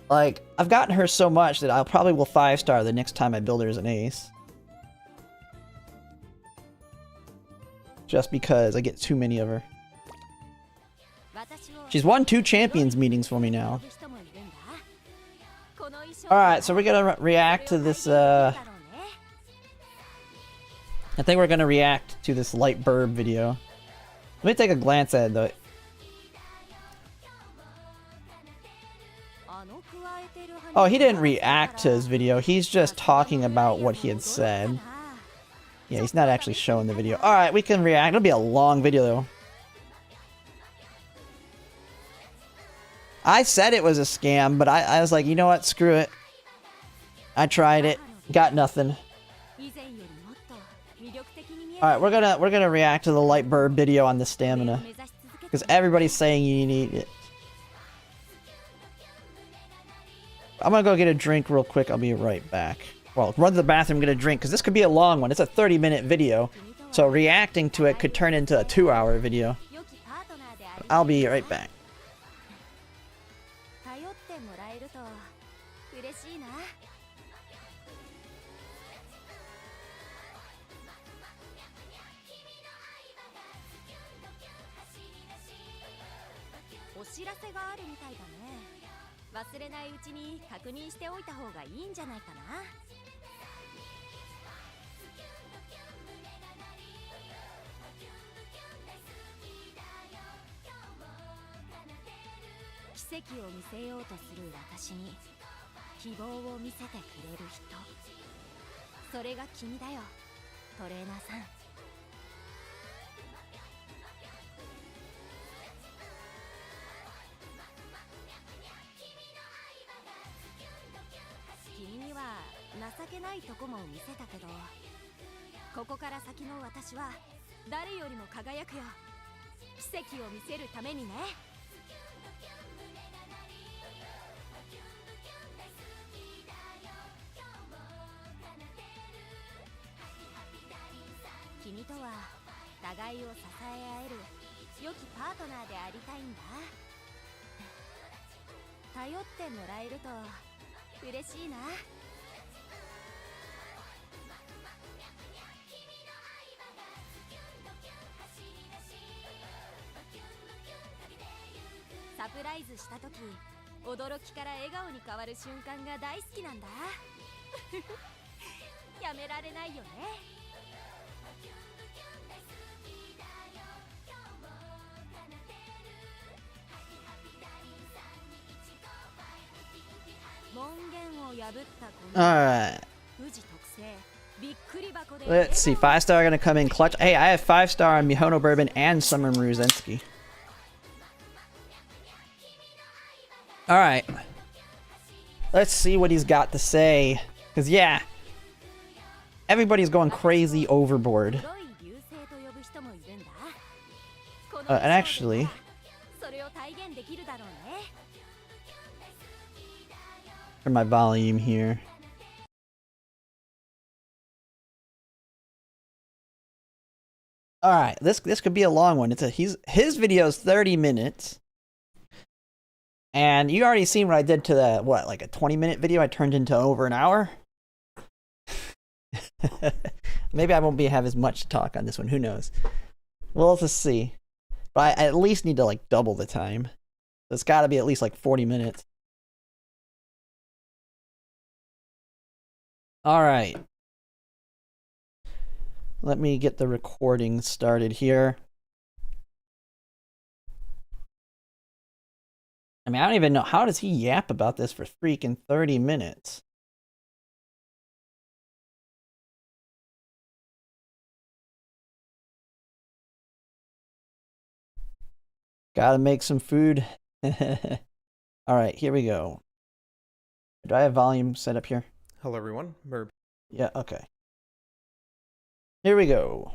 Like, I've gotten her so much that I'll probably will 5-star the next time I build her as an ace. Just because I get too many of her. She's won 2 champions meetings for me now. Alright, so we're gonna react to this, I think we're gonna react to this Light Burb video. Let me take a glance at it, though. Oh, he didn't react to his video. He's just talking about what he had said. Yeah, he's not actually showing the video. Alright, we can react. It'll be a long video, though. I said it was a scam, but I was like, you know what? Screw it. I tried it. Got nothing. Alright, we're gonna react to the Light Burb video on the stamina. Because everybody's saying you need it. I'm gonna go get a drink real quick. I'll be right back. Well, run to the bathroom, get a drink, because this could be a long one. It's a 30-minute video. So reacting to it could turn into a 2-hour video. I'll be right back. 互いを支え合える良きパートナーでありたいんだ。頼ってもらえると嬉しいな。サプライズした時、驚きから笑顔に変わる瞬間が大好きなんだ。やめられないよね。門限を破ったこの Alright. 富士特製びっくり箱で Let's see. 5-star gonna come in clutch. Hey, I have 5-star on Mihono Bourbon and Summer Maruzensky. Alright. Let's see what he's got to say. Because, yeah. Everybody's going crazy overboard. And actually... turn my volume here. Alright, this could be a long one. His video is 30 minutes. And you already seen what I did to the, what, like a 20-minute video I turned into over an hour? Maybe I won't have as much to talk on this one, who knows. Well, let's just see. But I at least need to like double the time. It's gotta be at least like 40 minutes. Alright. Let me get the recording started here. I mean, I don't even know. How does he yap about this for freaking 30 minutes? Gotta make some food. Alright, here we go. Do I have volume set up here? Hello everyone, Merb. Yeah, okay. Here we go.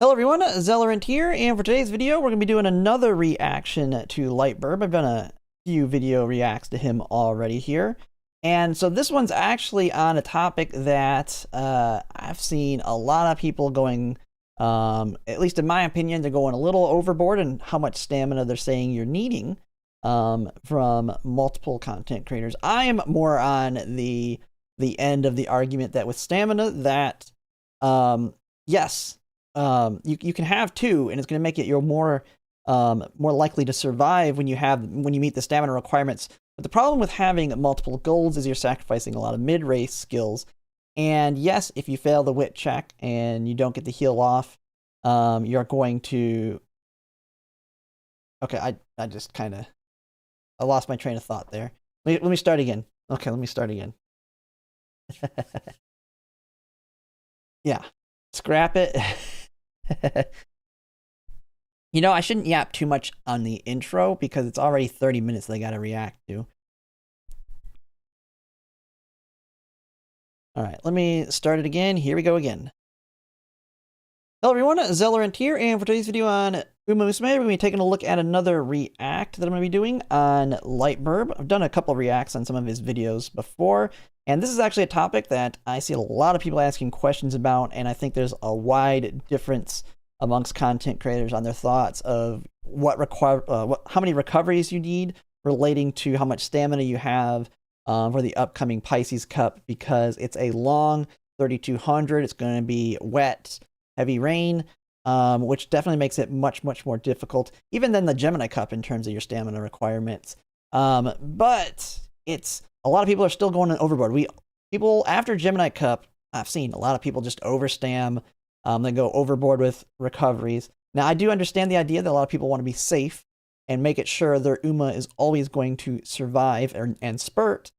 Hello everyone, Zellerant here, and for today's video we're going to be doing another reaction to Lightburb. I've done a few video reacts to him already here. And so this one's actually on a topic that I've seen a lot of people going, at least in my opinion, they're going a little overboard in how much stamina they're saying you're needing from multiple content creators. I am more on the end of the argument that with stamina that, yes, you can have two, and it's going to make it you're more likely to survive when you meet the stamina requirements. But the problem with having multiple golds is you're sacrificing a lot of mid-race skills. And yes, if you fail the wit check and you don't get the heal off, you're going to... Okay, I just kind of... I lost my train of thought there. Let me start again. Okay, let me start again. Yeah. Scrap it. You know, I shouldn't yap too much on the intro because it's already 30 minutes that I gotta react to. Alright, let me start it again. Here we go again. Hello everyone, Zellerant here, and for today's video on Umamusume, we're going to be taking a look at another react that I'm going to be doing on Lightburb. I've done a couple reacts on some of his videos before, and this is actually a topic that I see a lot of people asking questions about, and I think there's a wide difference amongst content creators on their thoughts of how many recoveries you need relating to how much stamina you have for the upcoming Pisces Cup, because it's a long 3200. It's going to be wet, heavy rain, which definitely makes it much more difficult, even than the Gemini Cup in terms of your stamina requirements. But it's a lot of people are still going overboard. People after Gemini Cup, I've seen a lot of people just overstam. They go overboard with recoveries. Now, I do understand the idea that a lot of people want to be safe and make it sure their Uma is always going to survive and spurt.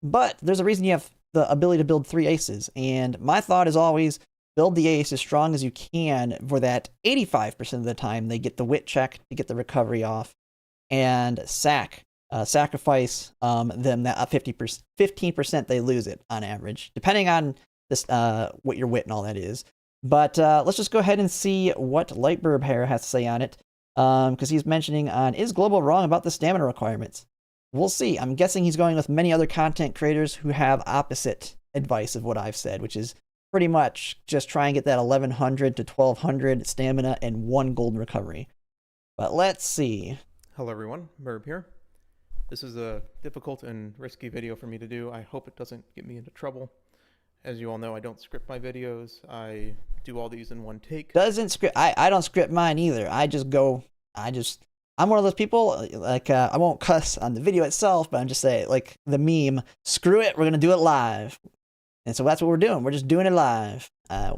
But there's a reason you have the ability to build 3 aces. And my thought is always build the ace as strong as you can for that 85% of the time they get the wit check to get the recovery off, and sacrifice them that 15% they lose it on average, depending on this what your wit and all that is. But let's just go ahead and see what Lightburb Hair has to say on it, because he's mentioning on, is Global wrong about the stamina requirements? We'll see. I'm guessing he's going with many other content creators who have opposite advice of what I've said, which is pretty much just try and get that 1100 to 1200 stamina and 1 golden recovery. But let's see. Hello everyone, Merb here. This is a difficult and risky video for me to do. I hope it doesn't get me into trouble. As you all know, I don't script my videos. I do all these in one take. Doesn't script. I don't script mine either. I'm one of those people, like, I won't cuss on the video itself, but I'm just saying, like, the meme, screw it, we're going to do it live. And so that's what we're doing. We're just doing it live. I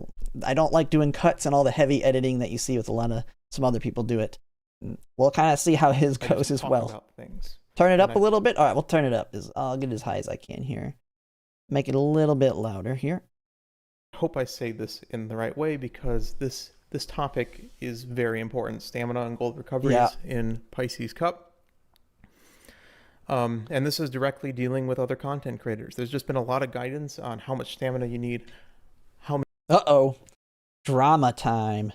don't like doing cuts and all the heavy editing that you see with some other people do it. We'll kind of see how his goes as well. Turn it up a little bit. All right, we'll turn it up. I'll get as high as I can here. Make it a little bit louder here. I hope I say this in the right way because this topic is very important. Stamina and gold recoveries in Pisces Cup. And this is directly dealing with other content creators. There's just been a lot of guidance on how much stamina you need. Uh-oh. Drama time.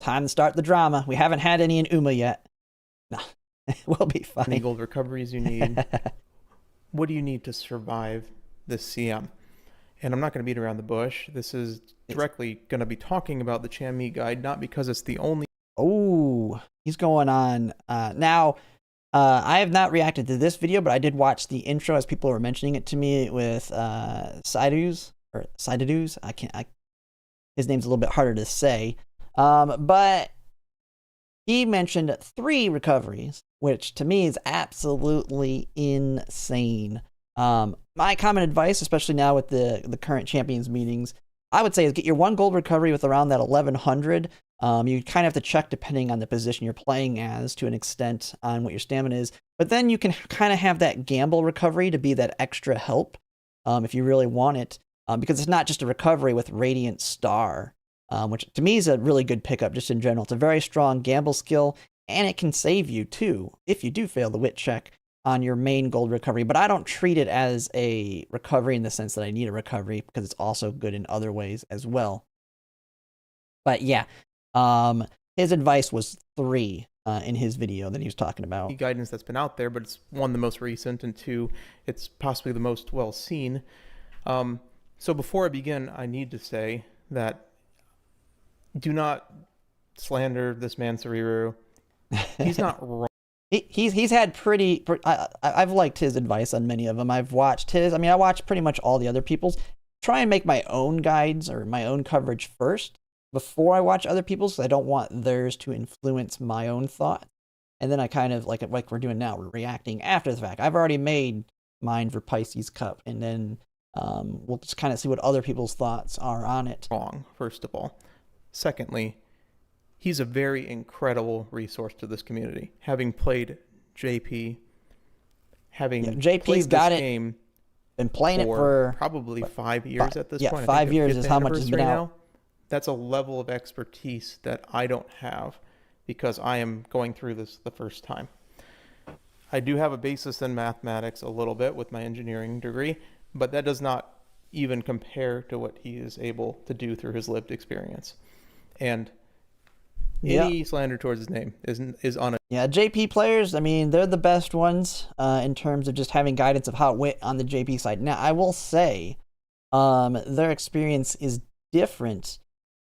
Time to start the drama. We haven't had any in Uma yet. No, we'll be fine. How many gold recoveries you need. What do you need to survive this CM? And I'm not going to beat around the bush. This is directly going to be talking about the Chami guide, not because it's the only... Oh, he's going on. Now, I have not reacted to this video, but I did watch the intro as people were mentioning it to me with Sidus. His name's a little bit harder to say. But he mentioned 3 recoveries, which to me is absolutely insane. My common advice, especially now with the current champions meetings, I would say is get your 1 gold recovery with around that 1100. You kind of have to check depending on the position you're playing as to an extent on what your stamina is. But then you can kind of have that gamble recovery to be that extra help if you really want it. Because it's not just a recovery with Radiant Star, which to me is a really good pickup just in general. It's a very strong gamble skill, and it can save you too if you do fail the wit check on your main gold recovery. But I don't treat it as a recovery in the sense that I need a recovery because it's also good in other ways as well. But yeah, his advice was 3 in his video that he was talking about. Guidance that's been out there, but it's 1, the most recent, and 2, it's possibly the most well seen. So before I begin, I need to say that do not slander this man Sariru. He's not wrong. He's had I've liked his advice on many of them. I've watched his. I mean, I watched pretty much all the other people's. Try and make my own guides or my own coverage first before I watch other people's, because I don't want theirs to influence my own thought. And then I kind of, like we're doing now, we're reacting after the fact. I've already made mine for Pisces Cup, and then we'll just kind of see what other people's thoughts are on it. Wrong, first of all. Secondly, he's a very incredible resource to this community. Having played JP, JP's got it. Game been playing it for probably 5 years at this point. Yeah, 5 years is how much it's been out. Now. That's a level of expertise that I don't have because I am going through this the first time. I do have a basis in mathematics a little bit with my engineering degree, but that does not even compare to what he is able to do through his lived experience. And any slander towards his name is on it. Yeah, JP players, I mean, they're the best ones in terms of just having guidance of how it went on the JP side. Now, I will say their experience is different.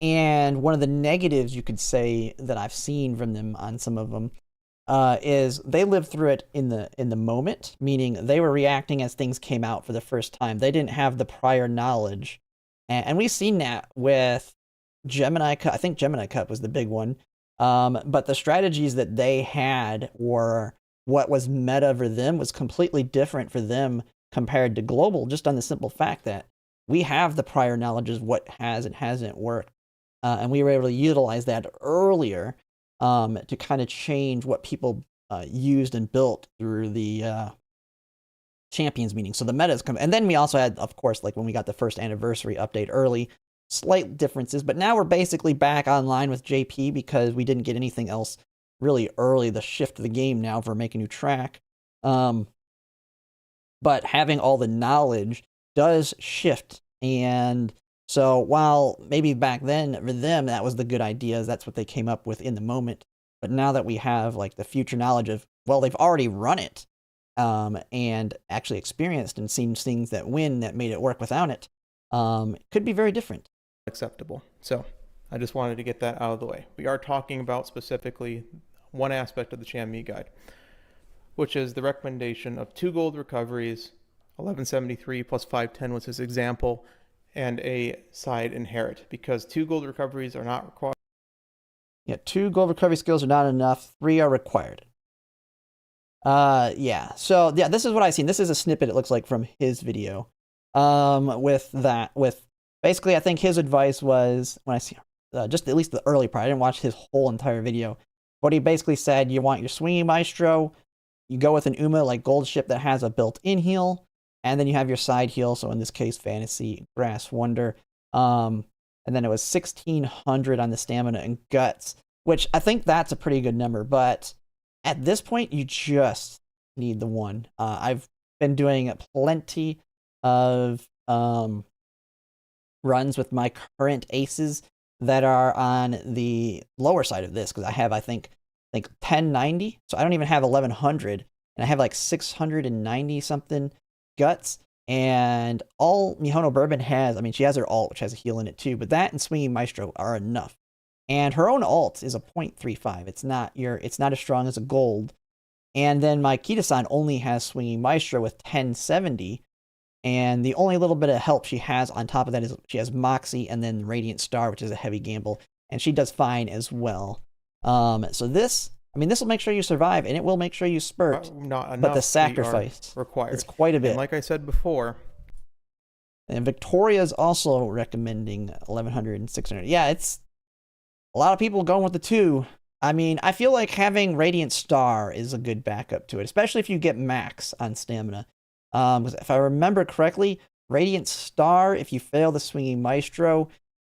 And one of the negatives you could say that I've seen from them on some of them is they lived through it in the moment, meaning they were reacting as things came out for the first time. They didn't have the prior knowledge. And we've seen that with Gemini Cup. I think Gemini Cup was the big one. But the strategies that they had or what was meta for them was completely different for them compared to global, just on the simple fact that we have the prior knowledge of what has and hasn't worked. And we were able to utilize that earlier to kind of change what people used and built through the champions meeting. So the meta has come. And then we also had, of course, like when we got the first anniversary update early, slight differences. But now we're basically back online with JP because we didn't get anything else really early, the shift of the game now for Make a New Track. But having all the knowledge does shift. And so while maybe back then for them that was the good idea, that's what they came up with in the moment. But now that we have like the future knowledge of, well, they've already run it and actually experienced and seen things that win that made it work without it. it could be very different. Acceptable. So I just wanted to get that out of the way. We are talking about specifically one aspect of the Xiaomi guide, which is the recommendation of 2 gold recoveries, 1173 plus 510 was his example, and a side inherit, because 2 gold recoveries are not required. Yeah, 2 gold recovery skills are not enough. 3 are required. Yeah. So yeah, this is what I've seen. This is a snippet, it looks like, from his video. With basically, I think his advice was, when I see just at least the early part, I didn't watch his whole entire video, but he basically said you want your swinging maestro, you go with an Uma like gold ship that has a built-in heal, and then you have your side heal. So in this case, Fantasy, Grass Wonder. And then it was 1600 on the stamina and guts, which I think that's a pretty good number. But at this point, you just need the one. I've been doing plenty of runs with my current aces that are on the lower side of this, because I have, I think 1090. So I don't even have 1100, and I have like 690 something guts. And all Mihono Bourbon has, I mean, she has her alt, which has a heal in it too, but that and Swinging Maestro are enough. And her own alt is a 0.35. It's not as strong as a gold. And then my Kita-san only has Swinging Maestro with 1070. And the only little bit of help she has on top of that is she has Moxie and then Radiant Star, which is a heavy gamble. And she does fine as well. So this will make sure you survive, and it will make sure you spurt. Not enough. But the sacrifice required. It's quite a bit. And like I said before. And Victoria's also recommending 1100 and 600. Yeah, it's a lot of people going with the 2. I mean, I feel like having Radiant Star is a good backup to it, especially if you get max on stamina. If I remember correctly, Radiant Star, if you fail the Swinging Maestro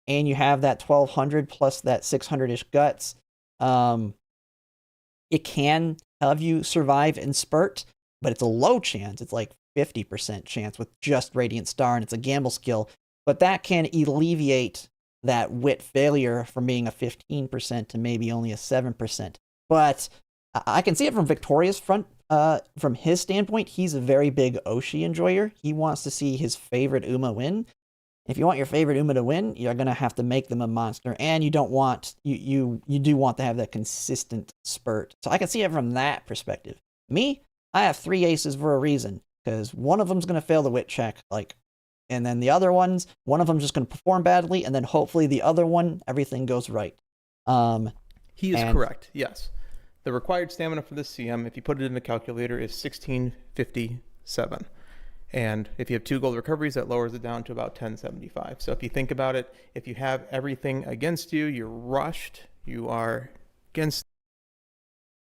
and you have that 1200 plus that 600-ish guts, it can have you survive and spurt, but it's a low chance. It's like 50% chance with just Radiant Star, and it's a gamble skill. But that can alleviate that wit failure from being a 15% to maybe only a 7%. But I can see it from Victoria's front. From his standpoint, he's a very big Oshi enjoyer. He wants to see his favorite Uma win. If you want your favorite Uma to win, you're gonna have to make them a monster, and you don't want you do want to have that consistent spurt. So I can see it from that perspective. Me, I have 3 aces for a reason, because one of them's gonna fail the wit check, and then the other ones, one of them's just gonna perform badly, and then hopefully the other one, everything goes right. He is correct. Yes, the required stamina for this CM, if you put it in the calculator, is 1657. And if you have 2 gold recoveries, that lowers it down to about 1075. So if you think about it, if you have everything against you, you're rushed, you are against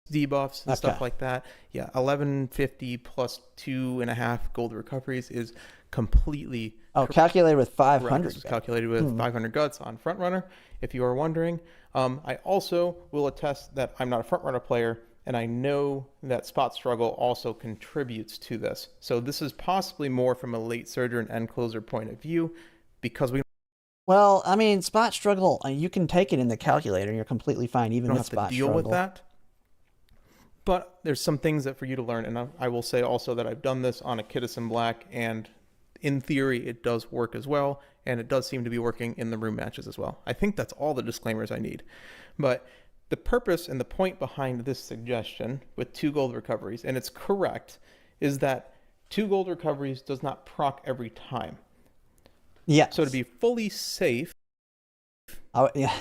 debuffs and stuff like that. Yeah, 1150 plus 2.5 gold recoveries is completely... calculated with 500. This is calculated with 500 guts on Frontrunner, if you are wondering. I also will attest that I'm not a Frontrunner player, and I know that Spot Struggle also contributes to this. So this is possibly more from a late surger and end closer point of view, because we... Well, I mean, Spot Struggle, you can take it in the calculator, and you're completely fine, even with Spot Struggle. You don't have to deal with that. But there's some things that for you to learn, and I will say also that I've done this on a Kidison Black, and in theory, it does work as well, and it does seem to be working in the room matches as well. I think that's all the disclaimers I need. But the purpose and the point behind this suggestion with 2 gold recoveries, and it's correct, is that 2 gold recoveries does not proc every time. Yeah. So to be fully safe... Oh, yeah.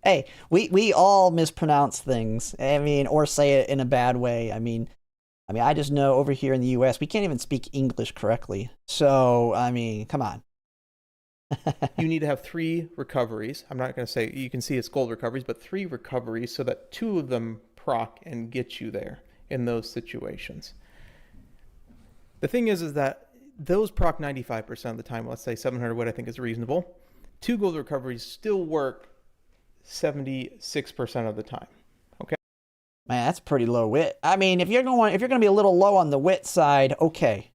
Hey, we all mispronounce things. I mean, or say it in a bad way. I mean, I just know over here in the U.S., we can't even speak English correctly. So, I mean, come on. You need to have 3 recoveries. I'm not going to say, you can see it's gold recoveries, but 3 recoveries so that 2 of them proc and get you there in those situations. The thing is that those proc 95% of the time. Let's say 700 wit I think is reasonable. 2 gold recoveries still work 76% of the time. Okay. Man, that's pretty low wit. I mean, if you're going to be a little low on the wit side, okay.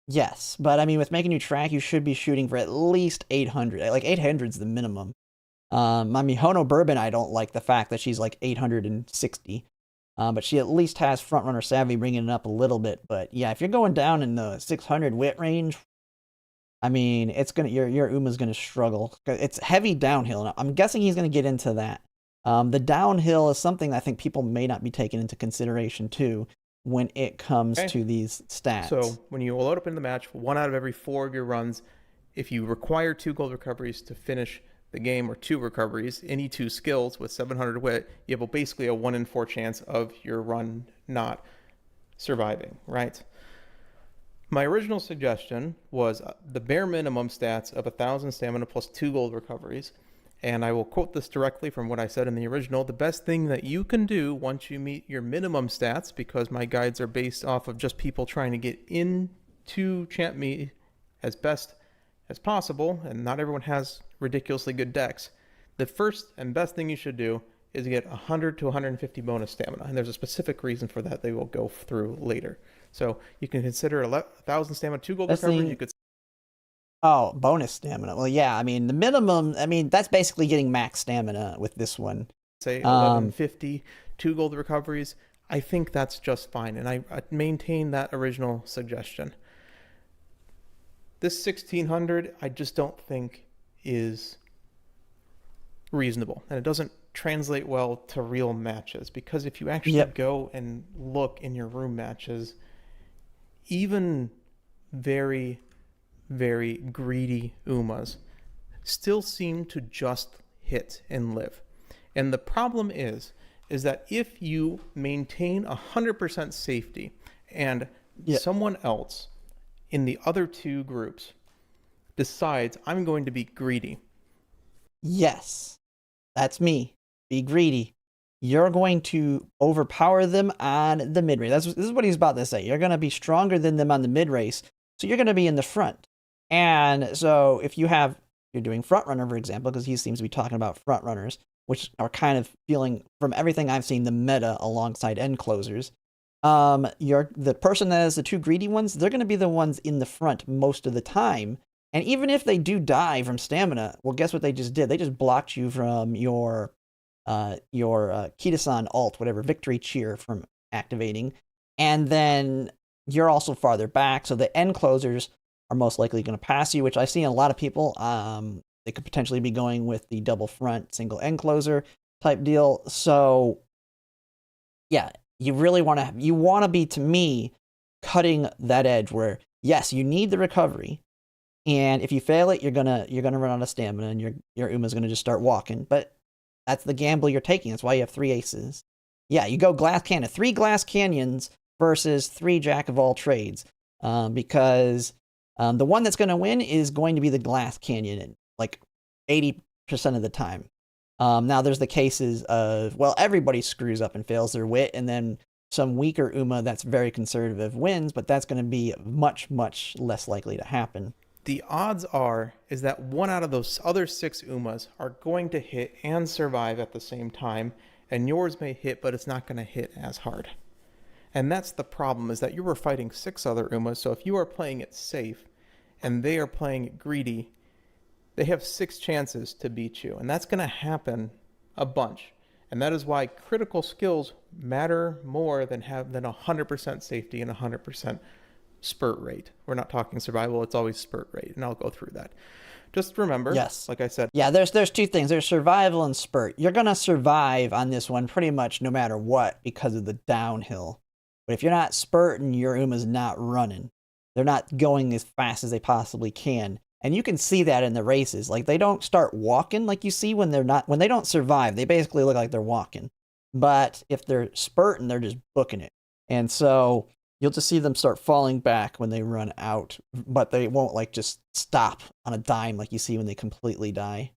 Yes, but I mean, with making you track, you should be shooting for at least 800. Like 800 is the minimum. My Mihono Bourbon, I don't like the fact that she's like 860. But she at least has Frontrunner Savvy bringing it up a little bit. But yeah, if you're going down in the 600 wit range, I mean, it's gonna your Uma's gonna struggle. It's heavy downhill. And I'm guessing he's gonna get into that. The downhill is something I think people may not be taking into consideration too when it comes Okay. to these stats. So when you load up in the match, 1 out of every 4 of your runs, if you require 2 gold recoveries to finish the game, or 2 recoveries, any 2 skills with 700 wit, you have basically a 1 in 4 chance of your run not surviving, right? My original suggestion was the bare minimum stats of 1,000 stamina plus 2 gold recoveries. And I will quote this directly from what I said in the original. The best thing that you can do once you meet your minimum stats, because my guides are based off of just people trying to get into Champ Me as best as possible, and not everyone has ridiculously good decks. The first and best thing you should do is get 100 to 150 bonus stamina. And there's a specific reason for that they will go through later. So you can consider 1,000 stamina, 2 gold recovery. You could Oh, bonus stamina. Well, yeah, I mean, the minimum, I mean, that's basically getting max stamina with this one. say 1150, 2 gold recoveries. I think that's just fine, and I maintain that original suggestion. This 1600, I just don't think is reasonable, and it doesn't translate well to real matches, because if you actually go and look in your room matches, even very, very greedy Umas still seem to just hit and live. And the problem is that if you maintain 100% safety and someone else in the other 2 groups decides, I'm going to be greedy. Yes, that's me. Be greedy. You're going to overpower them on the mid race. This is what he's about to say. You're going to be stronger than them on the mid race, so you're going to be in the front. And so if you're doing front runner, for example, because he seems to be talking about front runners, which are kind of feeling, from everything I've seen, the meta alongside end closers. The person that has the 2 greedy ones, they're going to be the ones in the front most of the time. And even if they do die from stamina, well, guess what they just did? They just blocked you from your Kitasan ult, whatever, victory cheer from activating. And then you're also farther back, so the end closers are most likely going to pass you, which I see in a lot of people. They could potentially be going with the double front, single end closer type deal. So, yeah, you really want to be, to me, cutting that edge where, yes, you need the recovery, and if you fail it, you're gonna run out of stamina, and your Uma's gonna just start walking. But that's the gamble you're taking. That's why you have 3 aces. Yeah, you go glass cannon, 3 glass canyons versus 3 jack of all trades, because the one that's going to win is going to be the glass canyon, like 80% of the time. Now there's the cases of, well, everybody screws up and fails their wit, and then some weaker Uma that's very conservative wins, but that's going to be much, much less likely to happen. The odds is that 1 out of those other 6 Umas are going to hit and survive at the same time, and yours may hit, but it's not going to hit as hard. And that's the problem, is that you were fighting 6 other Umas, so if you are playing it safe and they are playing it greedy, they have 6 chances to beat you, and that's going to happen a bunch. And that is why critical skills matter more than 100% safety and 100% spurt rate. We're not talking survival, it's always spurt rate, and I'll go through that. Just remember, yes, like I said. Yeah, there's 2 things. There's survival and spurt. You're going to survive on this one pretty much no matter what because of the downhill. But if you're not spurting, your Uma's not running. They're not going as fast as they possibly can. And you can see that in the races. Like, they don't start walking like you see when they don't survive. They basically look like they're walking. But if they're spurting, they're just booking it. And so you'll just see them start falling back when they run out, but they won't like just stop on a dime like you see when they completely die.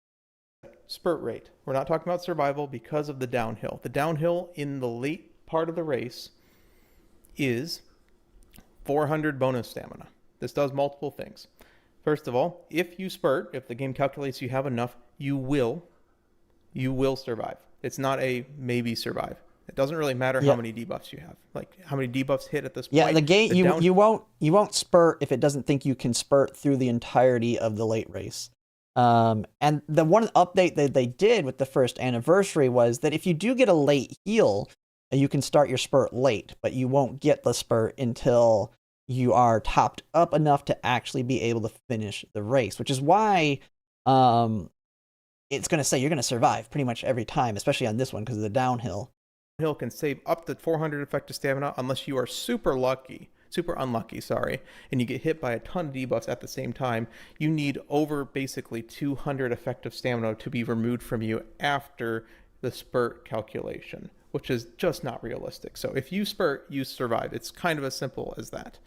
Spurt rate. We're not talking about survival because of the downhill. The downhill in the late part of the race is 400 bonus stamina. This does multiple things. First of all, if you spurt, if the game calculates you have enough, you will survive. It's not a maybe survive. It doesn't really matter how many debuffs you have, like how many debuffs hit at this point. Yeah, the game you won't spurt if it doesn't think you can spurt through the entirety of the late race. And the one update that they did with the first anniversary was that if you do get a late heal, you can start your spurt late, but you won't get the spurt until you are topped up enough to actually be able to finish the race, which is why it's going to say you're going to survive pretty much every time, especially on this one because of the downhill. Hill can save up to 400 effective stamina unless you are super unlucky, sorry, and you get hit by a ton of debuffs at the same time. You need over basically 200 effective stamina to be removed from you after the spurt calculation, which is just not realistic. So if you spurt, you survive. It's kind of as simple as that.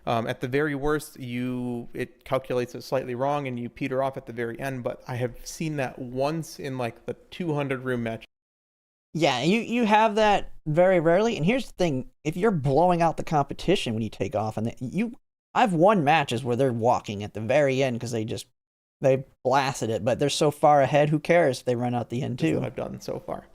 At the very worst, it calculates it slightly wrong and you peter off at the very end, but I have seen that once in like the 200 room match. Yeah, you have that very rarely. And here's the thing: if you're blowing out the competition when you take off, and I've won matches where they're walking at the very end because they blasted it, but they're so far ahead. Who cares if they run out the end too? That's what I've done so far.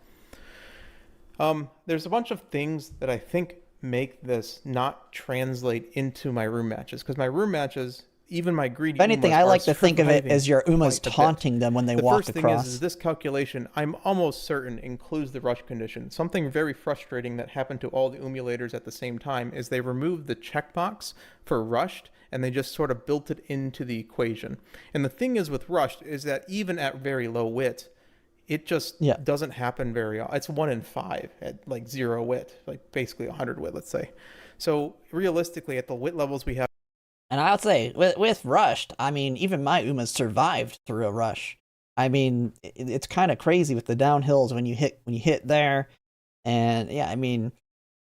There's a bunch of things that I think make this not translate into my room matches, because my room matches, even my greedy. If anything, I like to think of it as your Umas taunting them when they walk across. The first thing is this calculation, I'm almost certain, includes the rush condition. Something very frustrating that happened to all the emulators at the same time is they removed the checkbox for rushed, and they just sort of built it into the equation. And the thing is with rushed is that even at very low wit, it just doesn't happen very often. It's 1 in 5 at like 0 wit, like basically 100 wit, let's say. So realistically, at the wit levels we have. And I would say with rushed, I mean, even my Umas survived through a rush. I mean, it's kind of crazy with the downhills when you hit there. And yeah, I mean,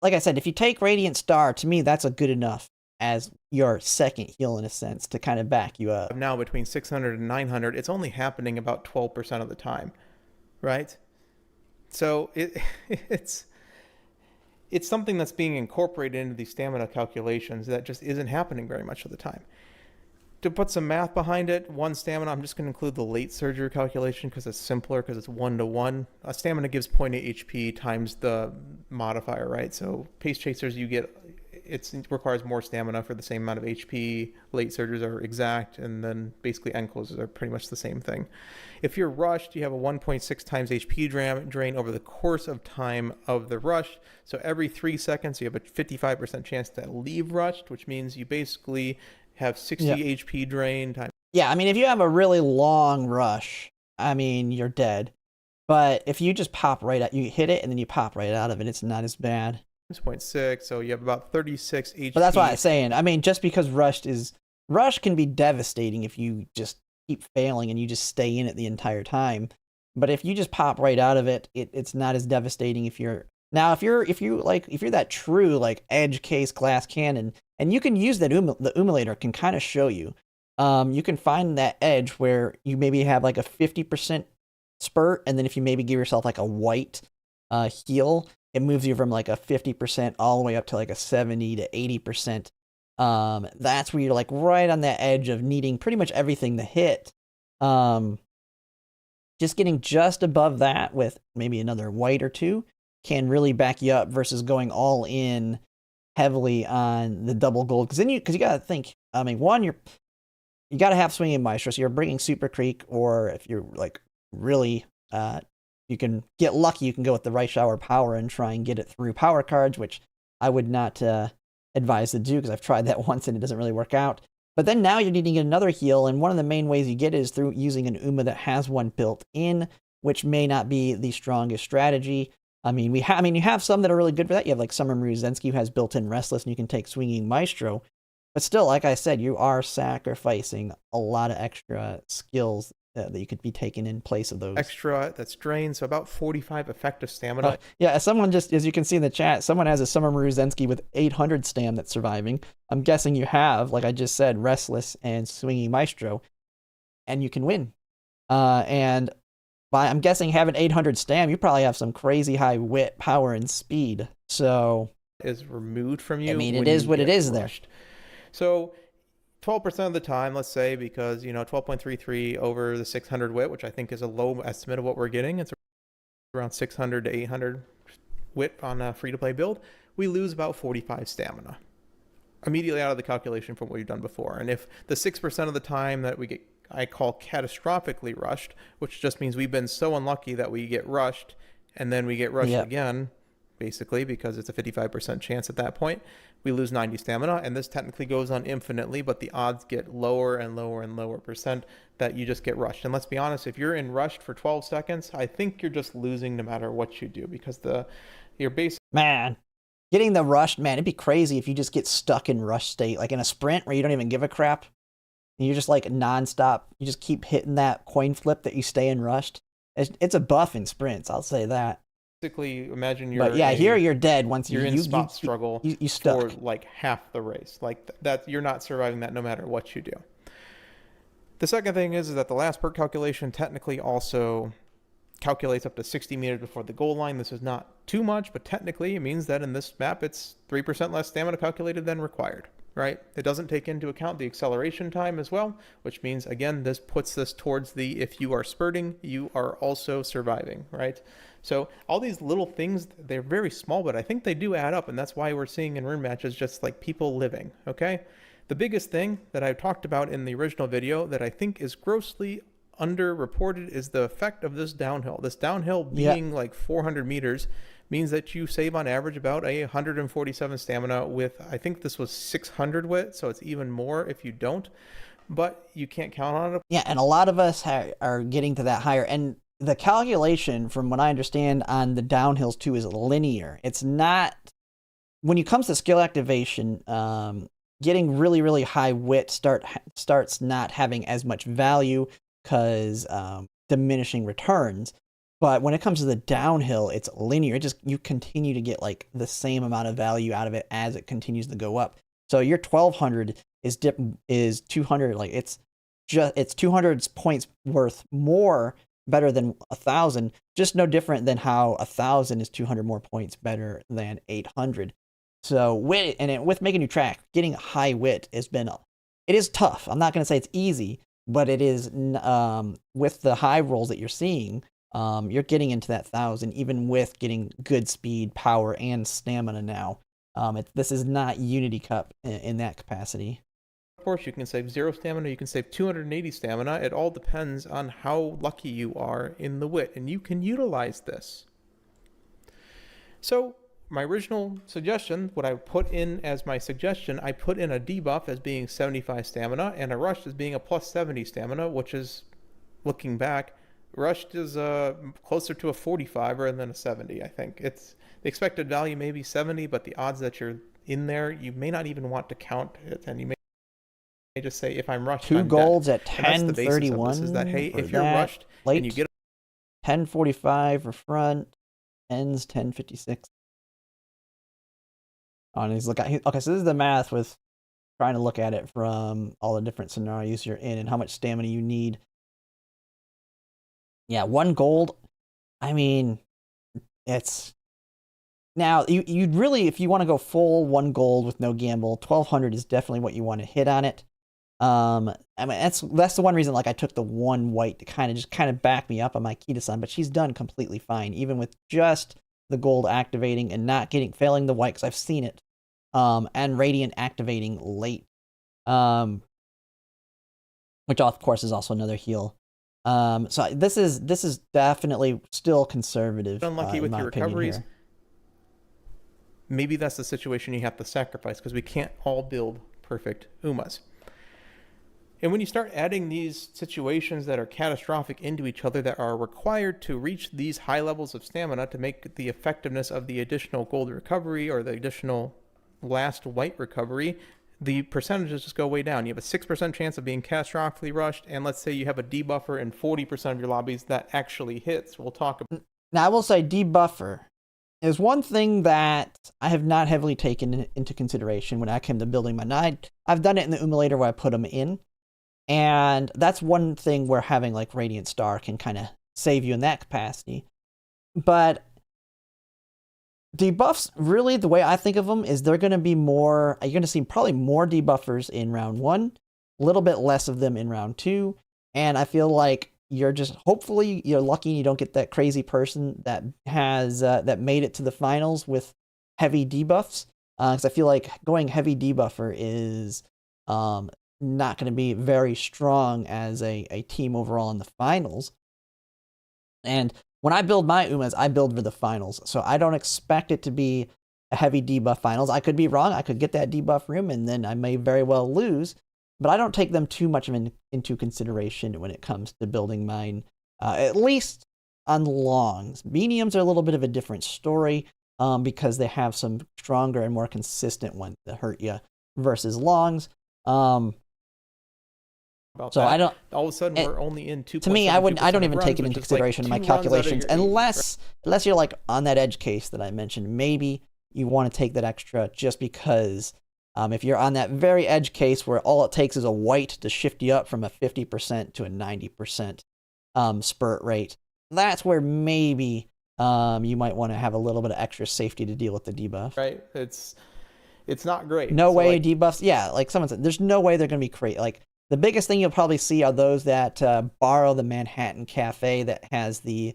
like I said, if you take Radiant Star, to me, that's a good enough as your second heal in a sense to kind of back you up. Now between 600 and 900, it's only happening about 12% of the time. Right? So it's something that's being incorporated into these stamina calculations that just isn't happening very much of the time. To put some math behind it, 1 stamina, I'm just going to include the late surgery calculation because it's simpler, because it's 1-to-1. A stamina gives 0.8 HP times the modifier, right? So pace chasers, it requires more stamina for the same amount of HP. Late surgers are exact, and then basically end closes are pretty much the same thing. If you're rushed, you have a 1.6 times HP drain over the course of time of the rush. So every 3 seconds, you have a 55% chance to leave rushed, which means you basically have 60 HP drain time. Yeah, I mean, if you have a really long rush, I mean, you're dead. But if you just pop right out, you hit it and then you pop right out of it, it's not as bad. 0.6, so you have about 36 HP. But that's what I'm saying. I mean, just because rush can be devastating if you just keep failing and you just stay in it the entire time. But if you just pop right out of it, it's not as devastating if you're that true like edge case glass cannon, and you can use that the emulator can kind of show you. You can find that edge where you maybe have like a 50% spurt, and then if you maybe give yourself like a white heal, it moves you from like a 50% all the way up to like a 70 to 80%. That's where you're like right on that edge of needing pretty much everything to hit. Just getting just above that with maybe another white or two can really back you up versus going all in heavily on the double gold. Because you got to think, I mean, one, you got to have Swinging Maestro, so you're bringing Super Creek, or if you're like really you can get lucky, you can go with the Right Shower Power and try and get it through power cards, which I would not advise to do because I've tried that once and it doesn't really work out. But then now you're needing another heal, and one of the main ways you get it is through using an Uma that has one built in, which may not be the strongest strategy. I mean, you have some that are really good for that. You have like Summer Muruzensky, who has built-in Restless, and you can take Swinging Maestro. But still, like I said, you are sacrificing a lot of extra skills that you could be taking in place of those. Extra, that's drained, so about 45 effective stamina. Yeah, someone just, as you can see in the chat, someone has a Summer Muruzensky with 800 stam that's surviving. I'm guessing you have, like I just said, Restless and Swinging Maestro, and you can win. And I'm guessing having 800 stam, you probably have some crazy high wit, power, and speed. So is removed from you. I mean, it is what it is there. So 12% of the time, let's say, because 12.33 over the 600 wit, which I think is a low estimate of what we're getting. It's around 600 to 800 wit on a free-to-play build. We lose about 45 stamina immediately out of the calculation from what we've done before. And if the 6% of the time that we get, I call catastrophically rushed, which just means we've been so unlucky that we get rushed and then we get rushed again, basically, because it's a 55% chance at that point. We lose 90 stamina, and this technically goes on infinitely, but the odds get lower and lower and lower percent that you just get rushed. And let's be honest, if you're in rushed for 12 seconds, I think you're just losing no matter what you do, because your base... Man, getting the rushed, man, it'd be crazy if you just get stuck in rush state, like in a sprint where you don't even give a crap. And you're just like nonstop. You just keep hitting that coin flip that you stay in rushed. It's a buff in sprints, I'll say that. Basically, imagine you're... But yeah, here you're dead once you're in spot struggle you stuck. for like half the race. Like that, you're not surviving that no matter what you do. The second thing is that the last perk calculation technically also calculates up to 60 meters before the goal line. This is not too much, but technically it means that in this map it's 3% less stamina calculated than required, right? It doesn't take into account the acceleration time as well, which means, again, this puts this towards the, if you are spurting, you are also surviving, right? So all these little things, they're very small, but I think they do add up, and that's why we're seeing in rune matches just like people living, okay? The biggest thing that I talked about in the original video that I think is grossly underreported is the effect of this downhill. This downhill being like 400 meters means that you save on average about 147 stamina with, I think this was 600 wit, so it's even more if you don't, but you can't count on it. Yeah, and a lot of us are getting to that higher, and the calculation, from what I understand, on the downhills too is linear. It's not, when it comes to skill activation, getting really, really high wit starts not having as much value because diminishing returns. But when it comes to the downhill, it's linear. You continue to get like the same amount of value out of it as it continues to go up. So your 1200 is 200, like it's 200 points worth more better than 1,000, just no different than how 1,000 is 200 more points better than 800. So with making new track, getting high wit it is tough. I'm not going to say it's easy, but it is, with the high rolls that you're seeing, you're getting into that 1,000, even with getting good speed, power, and stamina now. This is not Unity Cup in that capacity. Of course, you can save 0 stamina, you can save 280 stamina. It all depends on how lucky you are in the wit, and you can utilize this. So my original suggestion, what I put in as my suggestion, I put in a debuff as being 75 stamina and a rushed as being a plus 70 stamina, which is, looking back, rushed is closer to a 45 rather than a 70, I think. It's the expected value may be 70, but the odds that you're in there, you may not even want to count it, and you may just say, if I'm rushed, 2 I'm golds dead. at 10:31. Is that, hey, if you're rushed late, and you get 10:45 for front, ends 10:56. On his look at, okay, so this is the math with trying to look at it from all the different scenarios you're in and how much stamina you need. Yeah, 1 gold. I mean, it's now you'd really, if you want to go full 1 gold with no gamble, 1,200 is definitely what you want to hit on it. I mean, that's the one reason, like, I took the 1 white to kind of back me up on my Kita-san, but she's done completely fine, even with just the gold activating and not failing the white, because I've seen it, and radiant activating late, which of course is also another heal. So this is definitely still conservative. Unlucky with your recoveries. Here. Maybe that's the situation you have to sacrifice, because we can't all build perfect Umas. And when you start adding these situations that are catastrophic into each other, that are required to reach these high levels of stamina to make the effectiveness of the additional gold recovery or the additional last white recovery, the percentages just go way down. You have a 6% chance of being catastrophically rushed, and let's say you have a debuffer in 40% of your lobbies that actually hits. We'll talk about. Now, I will say debuffer is one thing that I have not heavily taken into consideration when I came to building my knight. I've done it in the Umulator where I put them in, and that's one thing where having like Radiant Star can kind of save you in that capacity. But debuffs, really, the way I think of them is they're going to be more, you're going to see probably more debuffers in round 1, a little bit less of them in round 2, and I feel like hopefully you're lucky and you don't get that crazy person that has, that made it to the finals with heavy debuffs, because I feel like going heavy debuffer is not going to be very strong as a team overall in the finals. And when I build my Umas, I build for the finals. So I don't expect it to be a heavy debuff finals. I could be wrong. I could get that debuff room and then I may very well lose. But I don't take them too much into consideration when it comes to building mine, at least on longs. Mediums are a little bit of a different story because they have some stronger and more consistent ones that hurt you versus longs. So that. I don't. All of a sudden, we're only in 2. To me, I don't even take it into consideration in my calculations unless you're like on that edge case that I mentioned. Maybe you want to take that extra just because. If you're on that very edge case where all it takes is a white to shift you up from a 50% to a 90% spurt rate, that's where maybe you might want to have a little bit of extra safety to deal with the debuff. Right. It's not great. No way debuffs. Yeah, like someone said, there's no way they're going to be great. Like the biggest thing you'll probably see are those that borrow the Manhattan Cafe that has the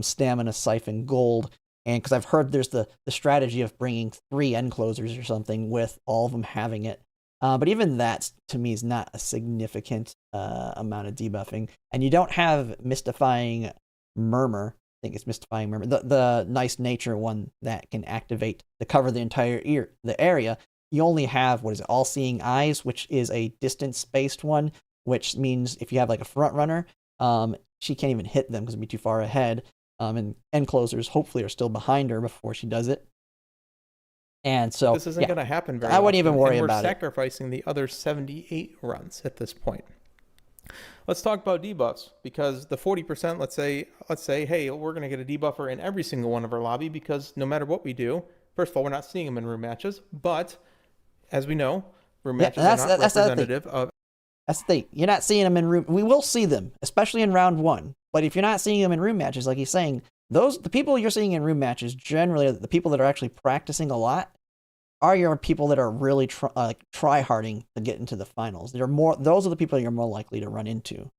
stamina siphon gold. And because I've heard there's the strategy of bringing 3 end closers or something with all of them having it. But even that, to me, is not a significant amount of debuffing. And you don't have Mystifying Murmur. I think it's Mystifying Murmur. The nice nature one that can activate to cover the entire the area. You only have, All-Seeing Eyes, which is a distance-based one, which means if you have like a front runner, she can't even hit them because it'd be too far ahead. And end closers hopefully are still behind her before she does it. And so this isn't going to happen very I wouldn't often, even worry and about we're sacrificing the other 78 runs at this point. Let's talk about debuffs, because the 40%, let's say, hey, we're going to get a debuffer in every single one of our lobby, because no matter what we do, first of all, we're not seeing them in room matches, but as we know, room matches are not representative of. That's the thing. You're not seeing them in room. We will see them, especially in round 1. But if you're not seeing them in room matches, like he's saying, the people you're seeing in room matches, generally the people that are actually practicing a lot, are your people that are really try-harding to get into the finals. Those are the people you're more likely to run into.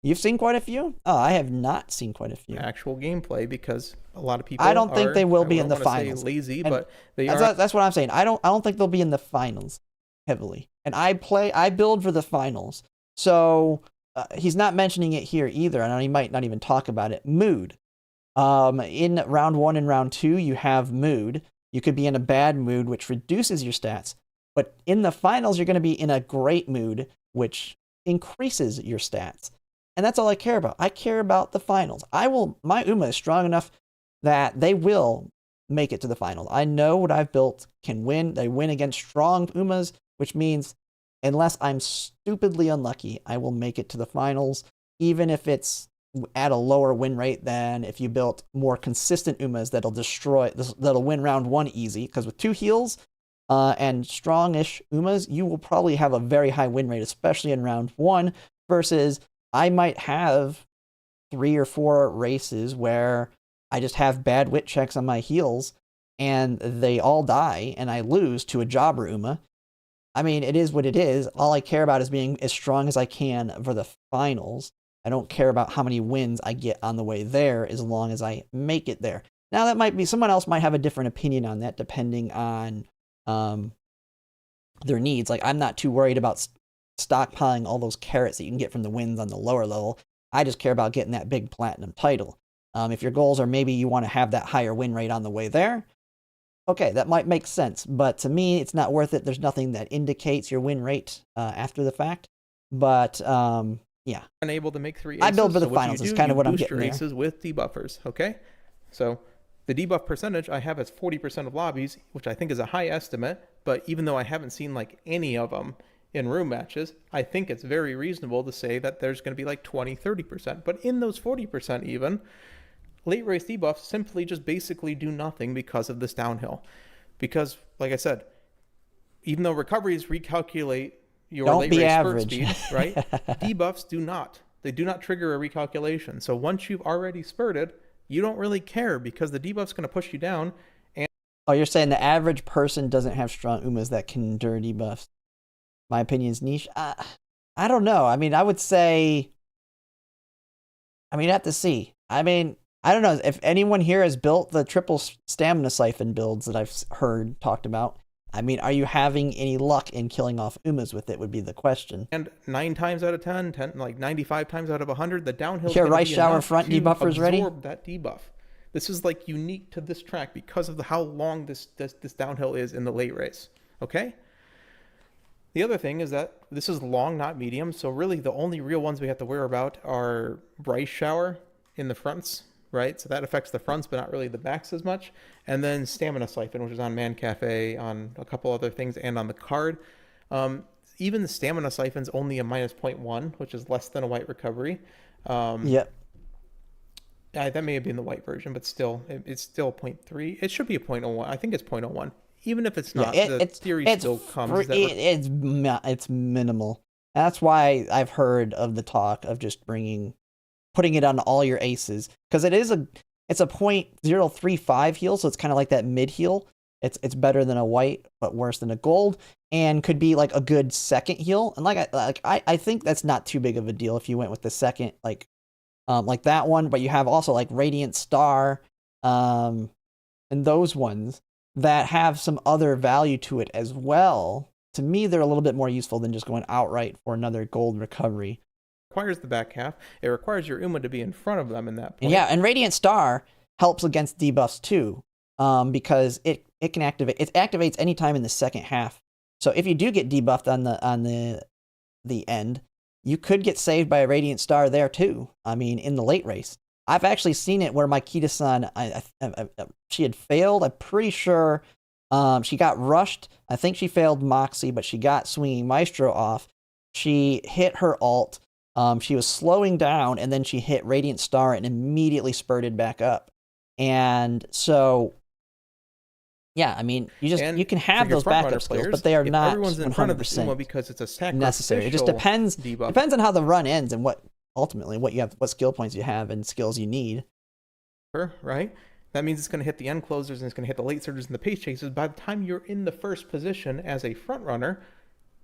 You've seen quite a few? Oh, I have not seen quite a few. Actual gameplay, because a lot of people I don't think they will be in the finals. Lazy, and but they are. That's what I'm saying. I don't think they'll be in the finals heavily. And I build for the finals. So he's not mentioning it here either, and he might not even talk about it. Mood. In round 1 and round 2, you have mood. You could be in a bad mood, which reduces your stats. But in the finals, you're going to be in a great mood, which increases your stats. And that's all I care about. I care about the finals. My Uma is strong enough that they will make it to the finals. I know what I've built can win. They win against strong Umas, which means unless I'm stupidly unlucky, I will make it to the finals, even if it's at a lower win rate than if you built more consistent Umas that'll win round 1 easy. Because with 2 heals and strongish Umas, you will probably have a very high win rate, especially in round 1, versus I might have 3 or 4 races where I just have bad wit checks on my heals and they all die and I lose to a jobber Uma. I mean, it is what it is. All I care about is being as strong as I can for the finals. I don't care about how many wins I get on the way there as long as I make it there. Now, that might be someone else might have a different opinion on that depending on their needs. Like, I'm not too worried about stockpiling all those carrots that you can get from the wins on the lower level. I just care about getting that big platinum title. If your goals are maybe you want to have that higher win rate on the way there, okay, that might make sense. But to me, it's not worth it. There's nothing that indicates your win rate after the fact. But yeah, unable to make 3 aces. I build for the finals. It's kind of what I'm getting there. Aces with debuffers. Okay, so the debuff percentage I have as 40% of lobbies, which I think is a high estimate. But even though I haven't seen like any of them in room matches, I think it's very reasonable to say that there's going to be like 20-30%. But in those 40% even, late race debuffs simply just basically do nothing because of this downhill. Because, like I said, even though recoveries recalculate your late race spurt speed, right? Debuffs do not. They do not trigger a recalculation. So once you've already spurted, you don't really care because the debuff's going to push you down. And oh, you're saying the average person doesn't have strong Umas that can endure debuffs? My opinion is niche. I don't know. I mean, I would say, I have to see. I mean, I don't know if anyone here has built the triple stamina siphon builds that I've heard talked about. I mean, are you having any luck in killing off Umas with it would be the question. And 9 times out of 10, like 95 times out of 100, the downhill Your is Rice Shower front to debuffers ready? absorb that debuff. This is like unique to this track because of how long this downhill is in the late race. Okay? The other thing is that this is long, not medium. So really the only real ones we have to worry about are Rice Shower in the fronts, right? So that affects the fronts, but not really the backs as much. And then Stamina Siphon, which is on Man Cafe, on a couple other things, and on the card. Even the Stamina Siphon's only a -0.1, which is less than a white recovery. Yep. That may have been the white version, but still, it's still 0.3. It should be a 0.01. I think it's 0.01. Even if it's not, the theory still comes. It's minimal. That's why I've heard of the talk of just putting it on all your aces, because it's a 0.035 heal, so it's kind of like that mid heal. It's better than a white, but worse than a gold, and could be like a good second heal. And I think that's not too big of a deal if you went with the second like that one. But you have also like Radiant Star, and those ones that have some other value to it as well. To me, they're a little bit more useful than just going outright for another gold recovery. Requires the back half. It requires your Uma to be in front of them in that point. Yeah, and Radiant Star helps against debuffs too, because it can activate. It activates anytime in the second half. So if you do get debuffed on the end, you could get saved by a Radiant Star there too. I mean, in the late race, I've actually seen it where my Kita-san, she had failed. I'm pretty sure she got rushed. I think she failed Moxie, but she got Swinging Maestro off. She hit her ult. She was slowing down, and then she hit Radiant Star and immediately spurted back up. And so, yeah, I mean, you can have those backup skills, but they are not everyone's in front of the Uma 100% because it's a sacrificial necessary. It just depends on how the run ends and what skill points you have and skills you need. Right? That means it's going to hit the end closers and it's going to hit the late surgers and the pace chasers. By the time you're in the first position as a front runner,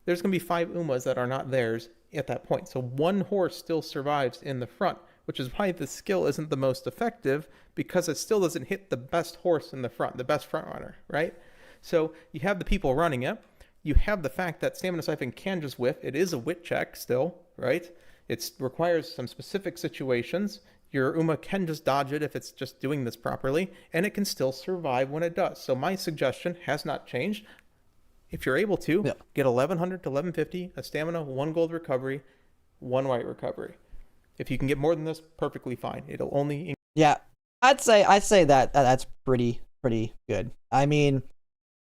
there's going to be 5 Umas that are not theirs at that point. So one horse still survives in the front, which is why the skill isn't the most effective, because it still doesn't hit the best horse in the front, the best front runner, right? So you have the people running it. You have the fact that Stamina Siphon can just whiff. It is a wit check still, right? It requires some specific situations. Your Uma can just dodge it if it's just doing this properly, and it can still survive when it does. So my suggestion has not changed. If you're able to, get 1100 to 1150, a stamina, 1 gold recovery, 1 white recovery. If you can get more than this, perfectly fine. It'll only... Yeah, I'd say that's pretty good. I mean,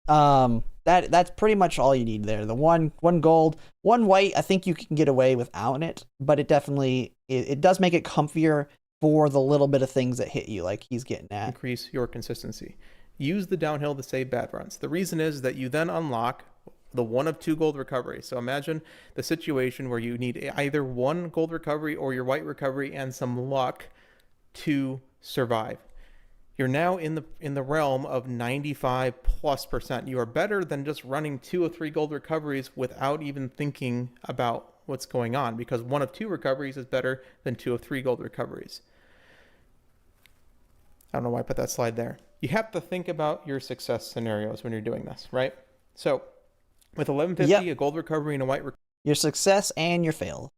that's pretty much all you need there. The one gold, 1 white, I think you can get away without it, but it definitely it does make it comfier for the little bit of things that hit you, like he's getting at. Increase your consistency. Use the downhill to save bad runs. The reason is that you then unlock the 1 of 2 gold recovery. So imagine the situation where you need either 1 gold recovery or your white recovery and some luck to survive. You're now in the realm of 95+%. You are better than just running 2 of 3 gold recoveries without even thinking about what's going on, because 1 of 2 recoveries is better than 2 of 3 gold recoveries. I don't know why I put that slide there. You have to think about your success scenarios when you're doing this, right? So with 1150, a gold recovery and a white recovery. Your success and your fail.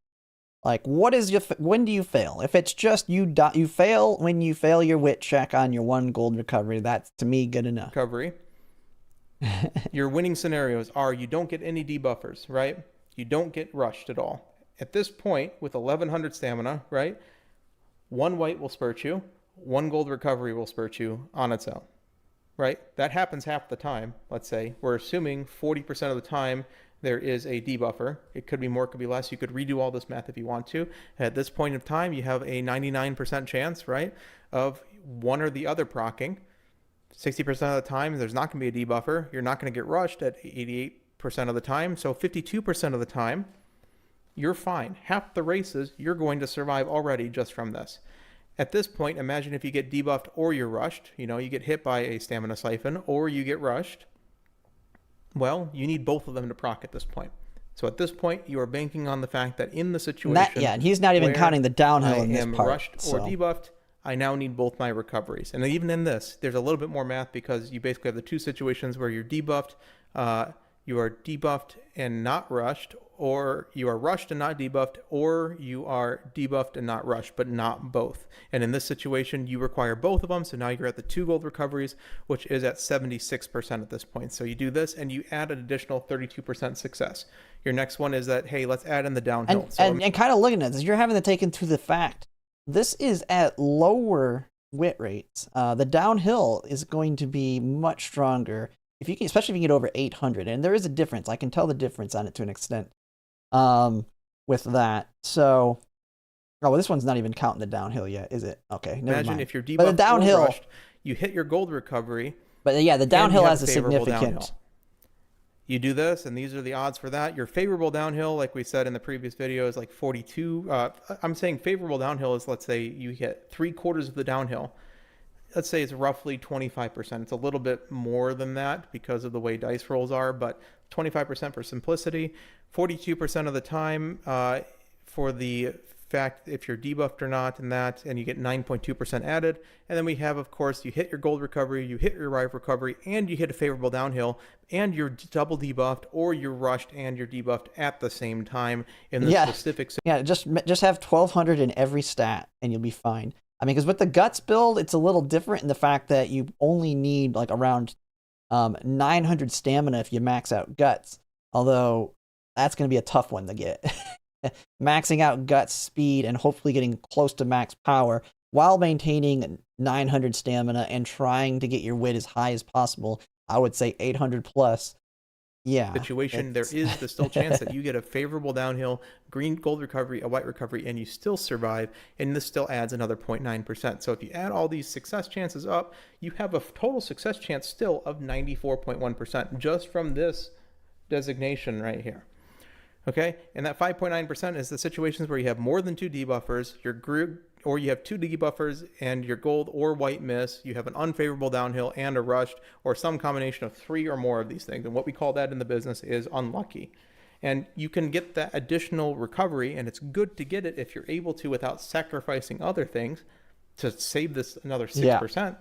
Like, when do you fail? If it's just you fail when you fail your wit check on your 1 gold recovery, that's to me good enough. Recovery. Your winning scenarios are you don't get any debuffers, right? You don't get rushed at all. At this point, with 1100 stamina, right? 1 white will spurt you. 1 gold recovery will spurt you on its own, right? That happens half the time, let's say. We're assuming 40% of the time there is a debuffer. It could be more, could be less. You could redo all this math if you want to. At this point of time, you have a 99% chance, right, of one or the other proccing. 60% of the time, there's not going to be a debuffer. You're not going to get rushed at 88% of the time. So 52% of the time, you're fine. Half the races, you're going to survive already just from this. At this point, imagine if you get debuffed or you're rushed. You know, you get hit by a Stamina Siphon or you get rushed. Well, you need both of them to proc at this point. So at this point, you are banking on the fact that in the situation... and he's not even counting the downhill in this part. rushed or debuffed, I now need both my recoveries. And even in this, there's a little bit more math because you basically have the two situations where you're debuffed, you are debuffed and not rushed, or you are rushed and not debuffed, or you are debuffed and not rushed, but not both. And in this situation, you require both of them. So now you're at the 2 gold recoveries, which is at 76% at this point. So you do this and you add an additional 32% success. Your next one is that, hey, let's add in the downhill. And kind of looking at this, you're having to take into the fact this is at lower wit rates. The downhill is going to be much stronger if you can, especially if you can get over 800. And there is a difference. I can tell the difference on it to an extent with that. So, well, this one's not even counting the downhill yet, is it? Okay, never Imagine mind. if you're debuffed but the downhill, or rushed, you hit your gold recovery. But yeah, the downhill has a favorable significant. Downhill. You do this, and these are the odds for that. Your favorable downhill, like we said in the previous video, is like 42. I'm saying favorable downhill is, let's say you hit 3/4 of the downhill. Let's say it's roughly 25%. It's a little bit more than that because of the way dice rolls are, but 25% for simplicity. 42% of the time for the fact if you're debuffed or not, and you get 9.2% added. And then we have, of course, you hit your gold recovery, you hit your rive recovery, and you hit a favorable downhill, and you're double debuffed, or you're rushed and you're debuffed at the same time in the specific. Yeah, just have 1200 in every stat, and you'll be fine. I mean, because with the guts build, it's a little different in the fact that you only need like around 900 stamina if you max out guts. Although that's going to be a tough one to get. Maxing out guts, speed, and hopefully getting close to max power while maintaining 900 stamina and trying to get your wit as high as possible. I would say 800 plus. Yeah. Situation, there is the still chance that you get a favorable downhill, green gold recovery, a white recovery, and you still survive, and this still adds another 0.9%. So if you add all these success chances up, you have a total success chance still of 94.1% just from this designation right here. Okay, and that 5.9% is the situations where you have more than 2 debuffers, or you have 2 debuffers and your gold or white miss, you have an unfavorable downhill and a rushed, or some combination of 3 or more of these things. And what we call that in the business is unlucky. And you can get that additional recovery, and it's good to get it if you're able to without sacrificing other things to save this another 6%. Yeah.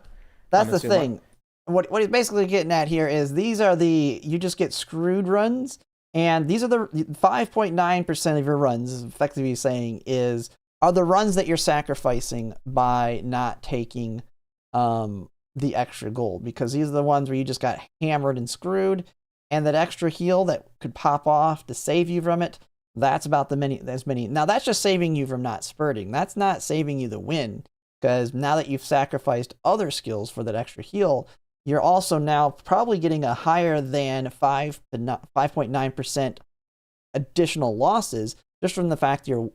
That's the thing. What he's basically getting at here is these are you just get screwed runs. And these are the 5.9% of your runs, effectively saying, are the runs that you're sacrificing by not taking the extra gold. Because these are the ones where you just got hammered and screwed. And that extra heal that could pop off to save you from it, that's about as many. Now, that's just saving you from not spurting. That's not saving you the win. Because now that you've sacrificed other skills for that extra heal, you're also now probably getting a higher than 5.9% additional losses just from the fact your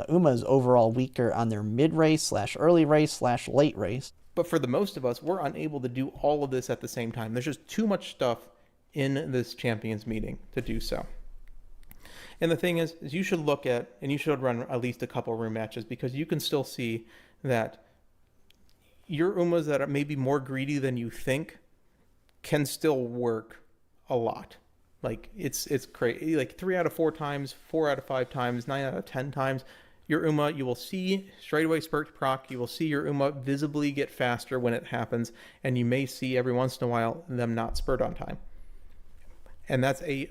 Uma is overall weaker on their mid-race / early race / late race. But for the most of us, we're unable to do all of this at the same time. There's just too much stuff in this champions meeting to do so. And the thing is you should look at, and you should run at least a couple room matches, because you can still see that your Umas that are maybe more greedy than you think can still work a lot. Like it's crazy. Like 3 out of 4 times, 4 out of 5 times, 9 out of 10 times, your Uma, you will see straight away spurt proc. You will see your Uma visibly get faster when it happens, and you may see every once in a while them not spurt on time. And that's a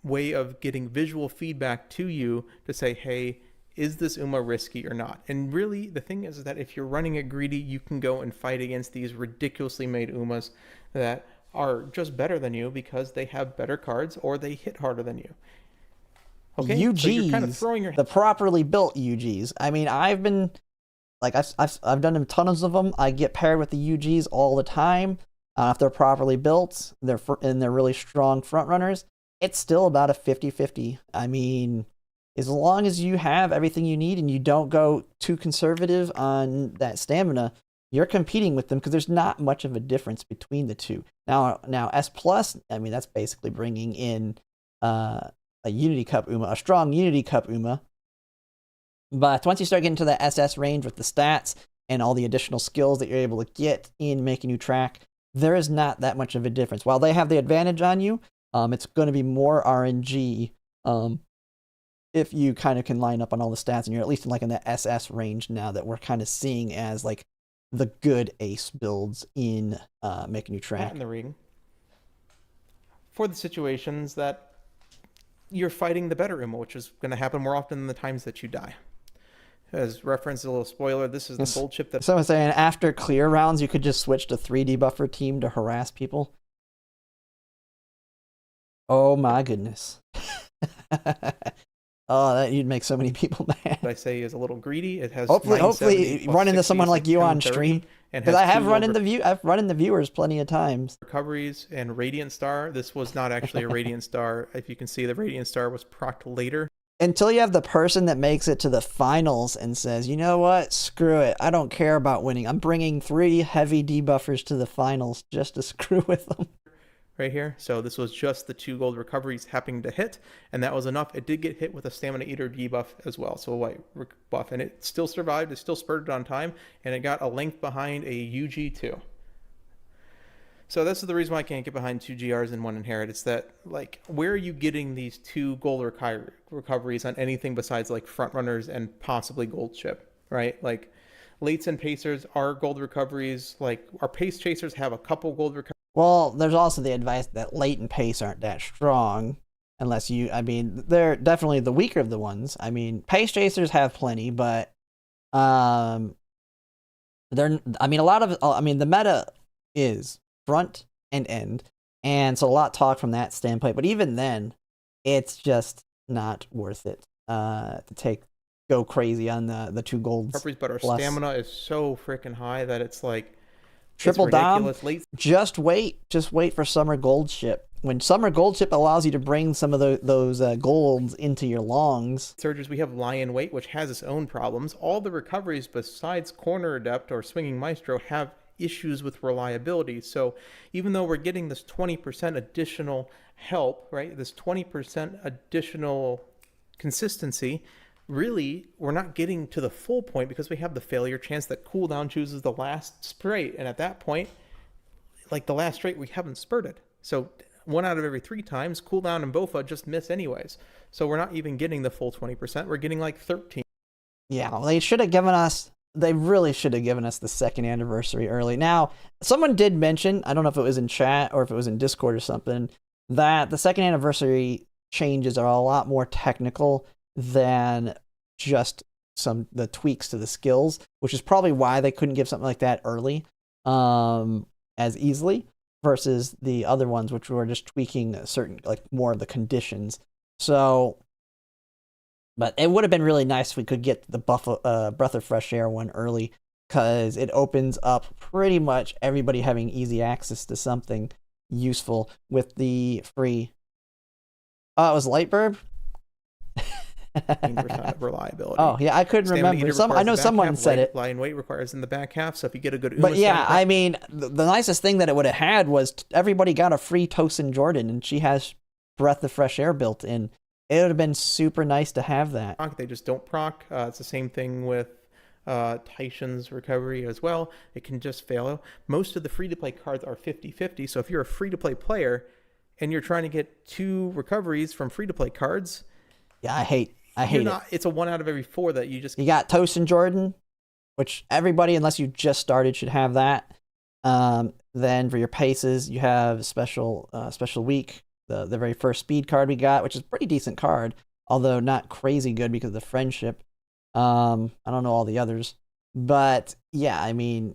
way of getting visual feedback to you to say, hey, is this Uma risky or not? And really, the thing is that if you're running it greedy, you can go and fight against these ridiculously made Umas that are just better than you because they have better cards or they hit harder than you. Okay, UGs, so you're kind of throwing your... the properly built UGs. I mean, I've been, like, I've done tons of them. I get paired with the UGs all the time. If they're properly built, they're really strong front runners. It's still about a 50-50. I mean, as long as you have everything you need and you don't go too conservative on that stamina, you're competing with them because there's not much of a difference between the two. Now S+, I mean, that's basically bringing in a Unity Cup Uma, a strong Unity Cup Uma. But once you start getting to the SS range with the stats and all the additional skills that you're able to get in making you track, there is not that much of a difference. While they have the advantage on you, it's going to be more RNG if you kind of can line up on all the stats and you're at least in the SS range now that we're kind of seeing as like the good ace builds in Make a New That Track. in the ring for the situations that you're fighting the better Uma, which is going to happen more often than the times that you die. As reference, a little spoiler, this is the gold chip that... Someone's saying after clear rounds, you could just switch to 3D buffer team to harass people. Oh my goodness. Oh, that you'd make so many people mad. I say is a little greedy. It has hopefully run into someone like you on stream, because I have run into I've run into viewers plenty of times. Recoveries and Radiant Star. This was not actually a Radiant Star. If you can see, the Radiant Star was procced later. Until you have the person that makes it to the finals and says, you know what, screw it, I don't care about winning. I'm bringing 3 heavy debuffers to the finals just to screw with them. Right here. So this was just the 2 gold recoveries happening to hit, and that was enough. It did get hit with a Stamina Eater debuff as well, so a white buff, and it still survived. It still spurted on time, and it got a length behind a UG2. So this is the reason why I can't get behind 2 GRs and 1 Inherit. It's that, like, where are you getting these 2 gold recoveries on anything besides, like, front runners and possibly gold chip, right? Like, Lates and Pacers are gold recoveries. Like, our Pace Chasers have a couple gold recoveries. Well, there's also the advice that late and pace aren't that strong unless you, I mean, they're definitely the weaker of the ones. I mean, pace chasers have plenty, but the meta is front and end, and so a lot talk from that standpoint, but even then, it's just not worth it to go crazy on the 2 golds. But our stamina is so freaking high that it's like, triple dom. Just wait for Summer Gold Ship. When Summer Gold Ship allows you to bring some of those golds into your longs. Surges, we have Lion Weight, which has its own problems. All the recoveries besides Corner Adept or Swinging Maestro have issues with reliability. So even though we're getting this 20% additional help, right, this 20% additional consistency, really, we're not getting to the full point because we have the failure chance that cooldown chooses the last straight. And at that point, like the last straight, we haven't spurted. So 1 out of every 3 times, cooldown and Bofa just miss anyways. So we're not even getting the full 20%. We're getting like 13. Yeah, well, they really should have given us the 2nd anniversary early. Now, someone did mention, I don't know if it was in chat or if it was in Discord or something, that the 2nd anniversary changes are a lot more technical than just the tweaks to the skills, which is probably why they couldn't give something like that early as easily versus the other ones, which were just tweaking certain, like, more of the conditions. So, but it would have been really nice if we could get the Breath of Fresh Air one early, because it opens up pretty much everybody having easy access to something useful with the free. Oh, it was Lightburb? 15% of reliability. Oh yeah, I couldn't remember. I know someone said it. Lion Weight requires in the back half, so if you get a good But yeah, I mean, the nicest thing that it would have had was everybody got a free Tosin Jordan, and she has Breath of Fresh Air built in. It would have been super nice to have that. They just don't proc. It's the same thing with Taishan's recovery as well. It can just fail. Most of the free-to-play cards are 50-50, so if you're a free-to-play player and you're trying to get 2 recoveries from free-to-play cards... Yeah, I hate it. It's a 1 out of every 4 that you just... You got Tosin Jordan, which everybody, unless you just started, should have that. Then for your paces, you have special week, the very first speed card we got, which is a pretty decent card, although not crazy good because of the friendship. I don't know all the others, but yeah, I mean,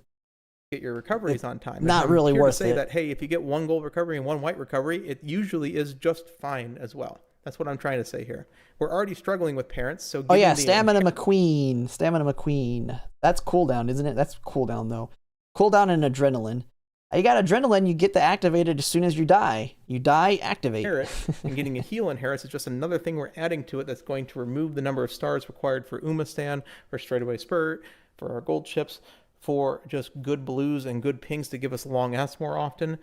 get your recoveries on time. Not really worth it. Say that, hey, if you get 1 gold recovery and 1 white recovery, it usually is just fine as well. That's what I'm trying to say here. We're already struggling with parents, so... Oh yeah, Stamina McQueen. That's cooldown, isn't it? That's cooldown, though. Cooldown and Adrenaline. You got Adrenaline, you get the activated as soon as you die. You die, activate. And getting a heal inherits is just another thing we're adding to it that's going to remove the number of stars required for Umastan, for Straightaway Spurt, for our gold chips, for just good blues and good pings to give us long S more often.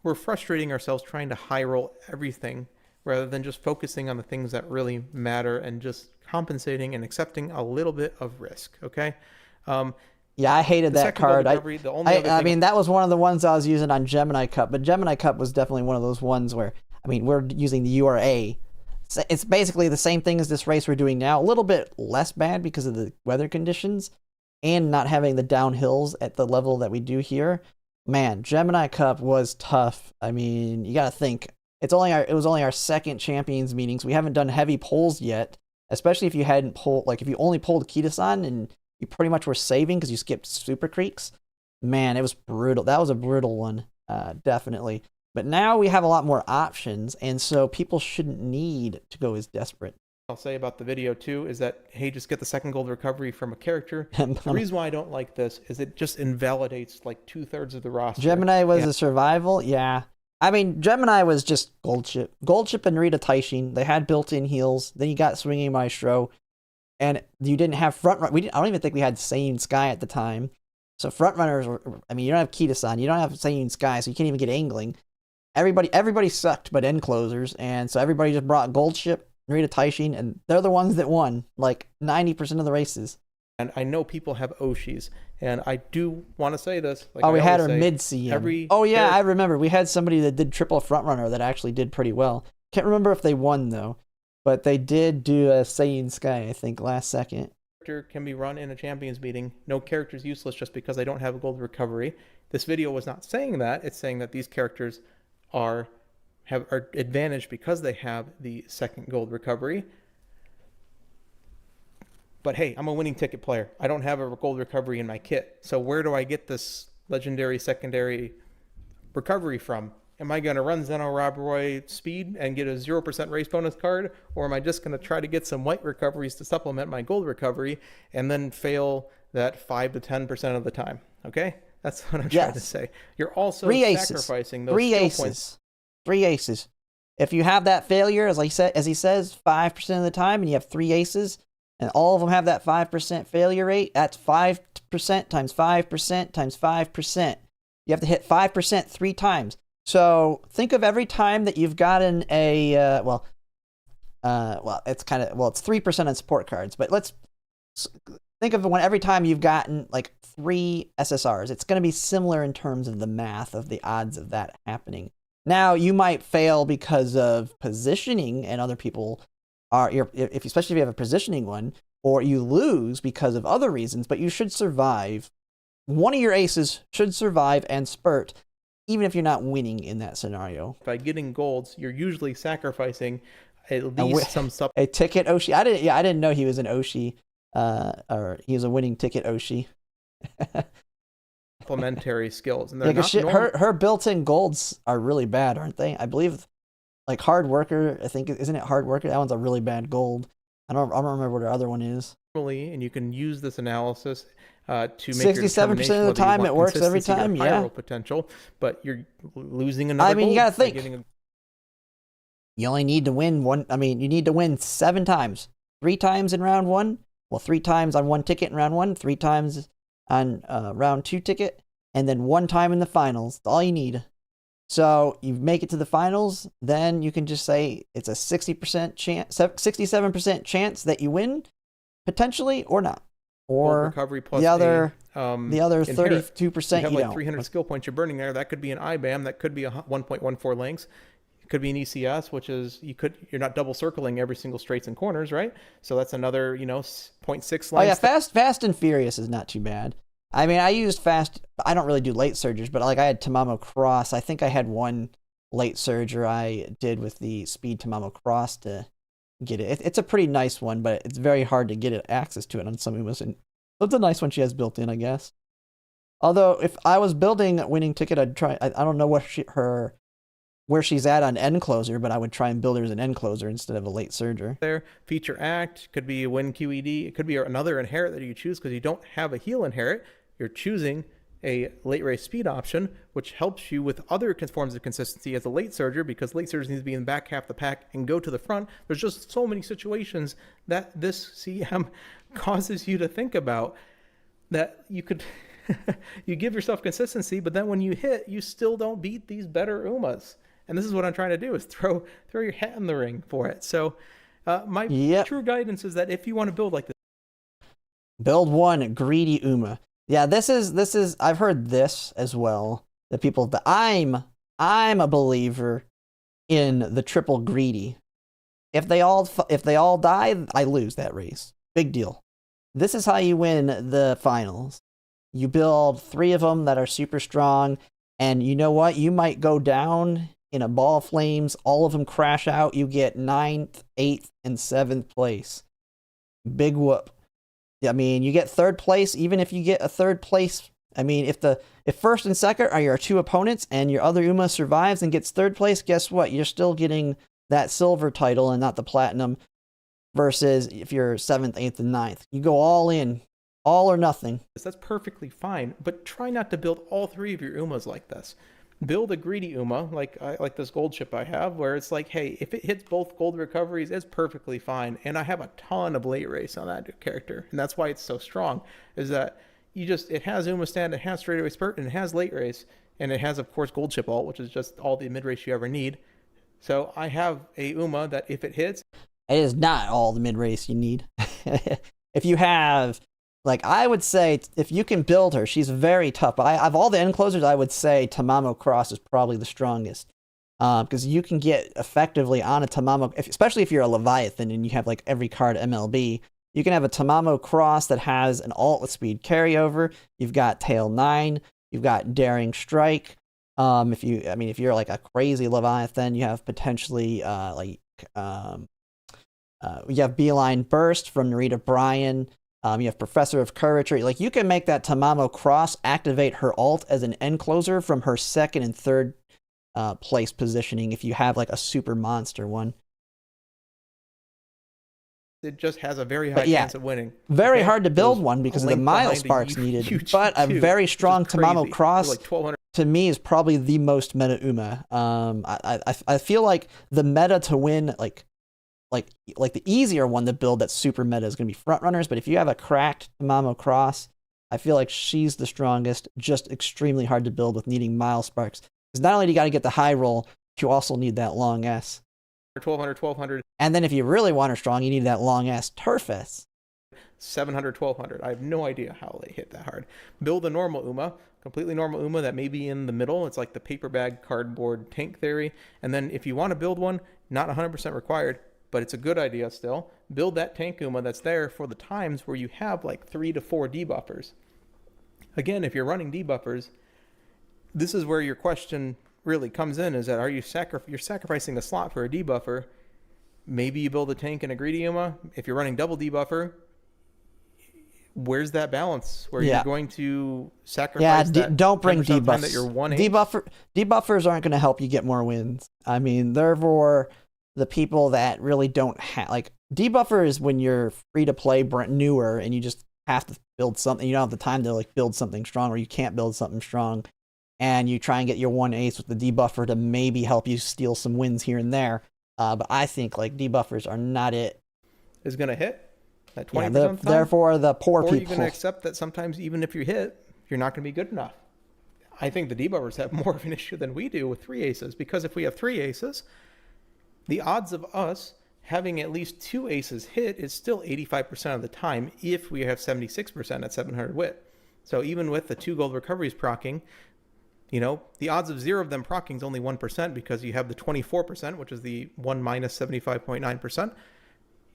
We're frustrating ourselves trying to high roll everything rather than just focusing on the things that really matter and just compensating and accepting a little bit of risk, okay? Yeah, I hated that card. I mean, that was one of the ones I was using on Gemini Cup, but Gemini Cup was definitely one of those ones where, I mean, we're using the URA. It's basically the same thing as this race we're doing now, a little bit less bad because of the weather conditions, and not having the downhills at the level that we do here, man, Gemini Cup was tough. I mean, you got to think it was only our second champions meetings. We haven't done heavy pulls yet, especially if you hadn't pulled, like if you only pulled Kita-san and you pretty much were saving because you skipped Super Creeks. Man, it was brutal. That was a brutal one, definitely. But now we have a lot more options, and so people shouldn't need to go as desperate. I'll say about the video too is that, hey, just get the second gold recovery from a character. The reason why I don't like this is it just invalidates like 2/3 of the roster. Gemini was a survival, yeah. I mean, Gemini was just Gold Chip and Rita Taishin. They had built-in heals. Then you got Swinging Maestro, and you didn't have front run. I don't even think we had Sane Sky at the time. So front runners were, I mean, you don't have Kita-san, you don't have Sane Sky, so you can't even get angling. Everybody sucked but end closers, and so everybody just brought Gold Chip, Rita Taishin, and they're the ones that won like 90% of the races. And I know people have Oshis, and I do want to say this. Like we had our mid-CM. I remember. We had somebody that did triple front runner that actually did pretty well. Can't remember if they won, though. But they did do a Saiyan Sky, I think, last second. Character can be run in a champions meeting. No character is useless just because they don't have a gold recovery. This video was not saying that. It's saying that these characters are advantaged because they have the second gold recovery. But hey, I'm a winning ticket player. I don't have a gold recovery in my kit. So where do I get this legendary secondary recovery from? Am I going to run Zeno Rob Roy speed and get a 0% race bonus card? Or am I just going to try to get some white recoveries to supplement my gold recovery and then fail that 5 to 10% of the time? Okay? That's what I'm trying to say. You're also sacrificing those skill points. 3 aces. If you have that failure, as he says, 5% of the time, and you have 3 aces, and all of them have that 5% failure rate, that's 5% times 5% times 5%. You have to hit 5% 3 times. So think of every time that you've gotten a, it's 3% on support cards, but let's think of every time you've gotten like 3 SSRs. It's going to be similar in terms of the math of the odds of that happening. Now, you might fail because of positioning, and other people especially if you have a positioning one, or you lose because of other reasons, but you should survive. One of your aces should survive and spurt, even if you're not winning in that scenario. By getting golds, you're usually sacrificing at least some stuff. A ticket Oshi. I didn't know he was an Oshi, or he was a winning ticket Oshi. Supplementary skills, and they're not her built-in golds are really bad, aren't they? I believe, like Hard Worker. I think, isn't it Hard Worker? That one's a really bad gold. I don't remember what the other one is. And you can use this analysis to make 67% of the time it works every time. Yeah, potential, but you're losing another. I mean, you gotta think. You only need to win one. I mean, you need to win 7 times. 3 times in round 1. Well, 3 times on 1 ticket in round 1. 3 times on round 2 ticket, and then 1 time in the finals. That's all you need. So you make it to the finals, then you can just say it's a 60% chance, 67% chance that you win, potentially, or not. Or recovery plus the other 32%. You have like 300 skill points you're burning there. That could be an IBAM. That could be a 1.14 lengths. It could be an ECS, which is you're not double circling every single straights and corners, right? So that's another 0.6 lengths. Oh yeah, fast and furious is not too bad. I mean, I used fast. I don't really do late surges, but like I had Tamamo Cross. I think I had one late surger I did with the speed Tamamo Cross to get it. It's a pretty nice one, but it's very hard to get access to it on some Umamusume. It's a nice one she has built in, I guess. Although if I was building a winning ticket, I'd try. I don't know where she's at on end closer, but I would try and build her as an end closer instead of a late surger. There, feature act could be a win QED. It could be another inherit that you choose because you don't have a heal inherit. You're choosing a late race speed option, which helps you with other forms of consistency as a late surger, because late surgers need to be in the back half of the pack and go to the front. There's just so many situations that this CM causes you to think about that you could you give yourself consistency, but then when you hit, you still don't beat these better Umas. And this is what I'm trying to do, is throw your hat in the ring for it. So my true guidance is that if you want to build like this, build one greedy Uma. Yeah, this is I've heard this as well. I'm a believer in the triple greedy. If they all die, I lose that race. Big deal. this is how you win the finals. You build 3 of them that are super strong, and you know what? You might go down in a ball of flames. All of them crash out. You get 9th, 8th, and 7th place. Big whoop. I mean, you get 3rd place. Even if you get a 3rd place, I mean, if 1st and 2nd are your 2 opponents, and your other Uma survives and gets 3rd place, guess what? You're still getting that silver title and not the platinum. Versus if you're 7th, 8th, and 9th, you go all in, all or nothing. That's perfectly fine, but try not to build all 3 of your Umas like this. Build a greedy Uma, like this gold ship I have, where it's like, hey, if it hits both gold recoveries, it's perfectly fine. And I have a ton of late race on that character, and that's why it's so strong, is that it has Uma stand, it has straightaway spurt, and it has late race, and it has, of course, gold ship ult, which is just all the mid race you ever need. So I have a Uma that if it hits, it is not all the mid race you need. If you have, like, I would say, if you can build her, she's very tough. But of all the end closers, I would say Tamamo Cross is probably the strongest. Because you can get effectively on a Tamamo, especially if you're a Leviathan and you have like every card MLB. You can have a Tamamo Cross that has an ult with speed carryover. You've got Tail 9. You've got Daring Strike. If you're like a crazy Leviathan, you have potentially you have Beeline Burst from Narita Bryan. You have Professor of Courage. Like, you can make that Tamamo Cross activate her ult as an end closer from her 2nd and 3rd place positioning if you have like a super monster one. it just has a very high chance of winning. Very hard to build one because of the mile sparks needed. But a very strong Tamamo Cross, like to me, is probably the most meta Uma. I feel like the meta to win, like the easier one to build that's super meta is going to be front runners. But if you have a cracked Tamamo Cross, I feel like she's the strongest. Just extremely hard to build with needing mile sparks. Because not only do you got to get the high roll, you also need that long S. 1200. And then if you really want her strong, you need that long ass Turf S. 700, 1200. I have no idea how they hit that hard. Build a normal Uma, completely normal Uma that may be in the middle. It's like the paper bag cardboard tank theory. And then if you want to build one, not 100% required, but it's a good idea still. Build that tank Uma that's there for the times where you have like 3 to 4 debuffers. Again, if you're running debuffers, this is where your question really comes in, is that are you you're sacrificing a slot for a debuffer? Maybe you build a tank and a greedy Uma. If you're running double debuffer, where's that balance where you're going to sacrifice don't bring debuffs that you're 1/8? Debuffers aren't going to help you get more wins. I mean, they're for the people that really don't have, like, debuffer is when you're free to play newer and you just have to build something. You don't have the time to like build something strong, or you can't build something strong, and you try and get your 1/8 with the debuffer to maybe help you steal some wins here and there. But I think like debuffers are not it. Is going to hit at 20%. Therefore, the poor people. Or you're going to accept that sometimes even if you hit, you're not going to be good enough. I think the debuffers have more of an issue than we do with 3 aces, because if we have 3 aces, the odds of us having at least 2 aces hit is still 85% of the time if we have 76% at 700 wit. So even with the 2 gold recoveries proccing, you know, the odds of 0 of them proccing is only 1%, because you have the 24%, which is the 1 minus 75.9%.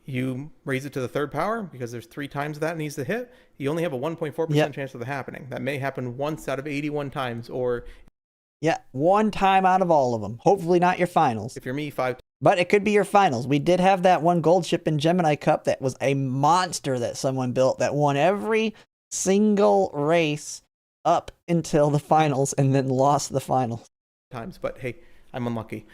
You raise it to the 3rd power, because there's 3 times that needs to hit. You only have a 1.4% chance of it happening. That may happen once out of 81 times, or... Yeah, 1 time out of all of them. Hopefully not your finals. If you're me, 5 times. But it could be your finals. We did have that one gold ship in Gemini Cup that was a monster that someone built that won every single race up until the finals and then lost the finals. But hey, I'm unlucky.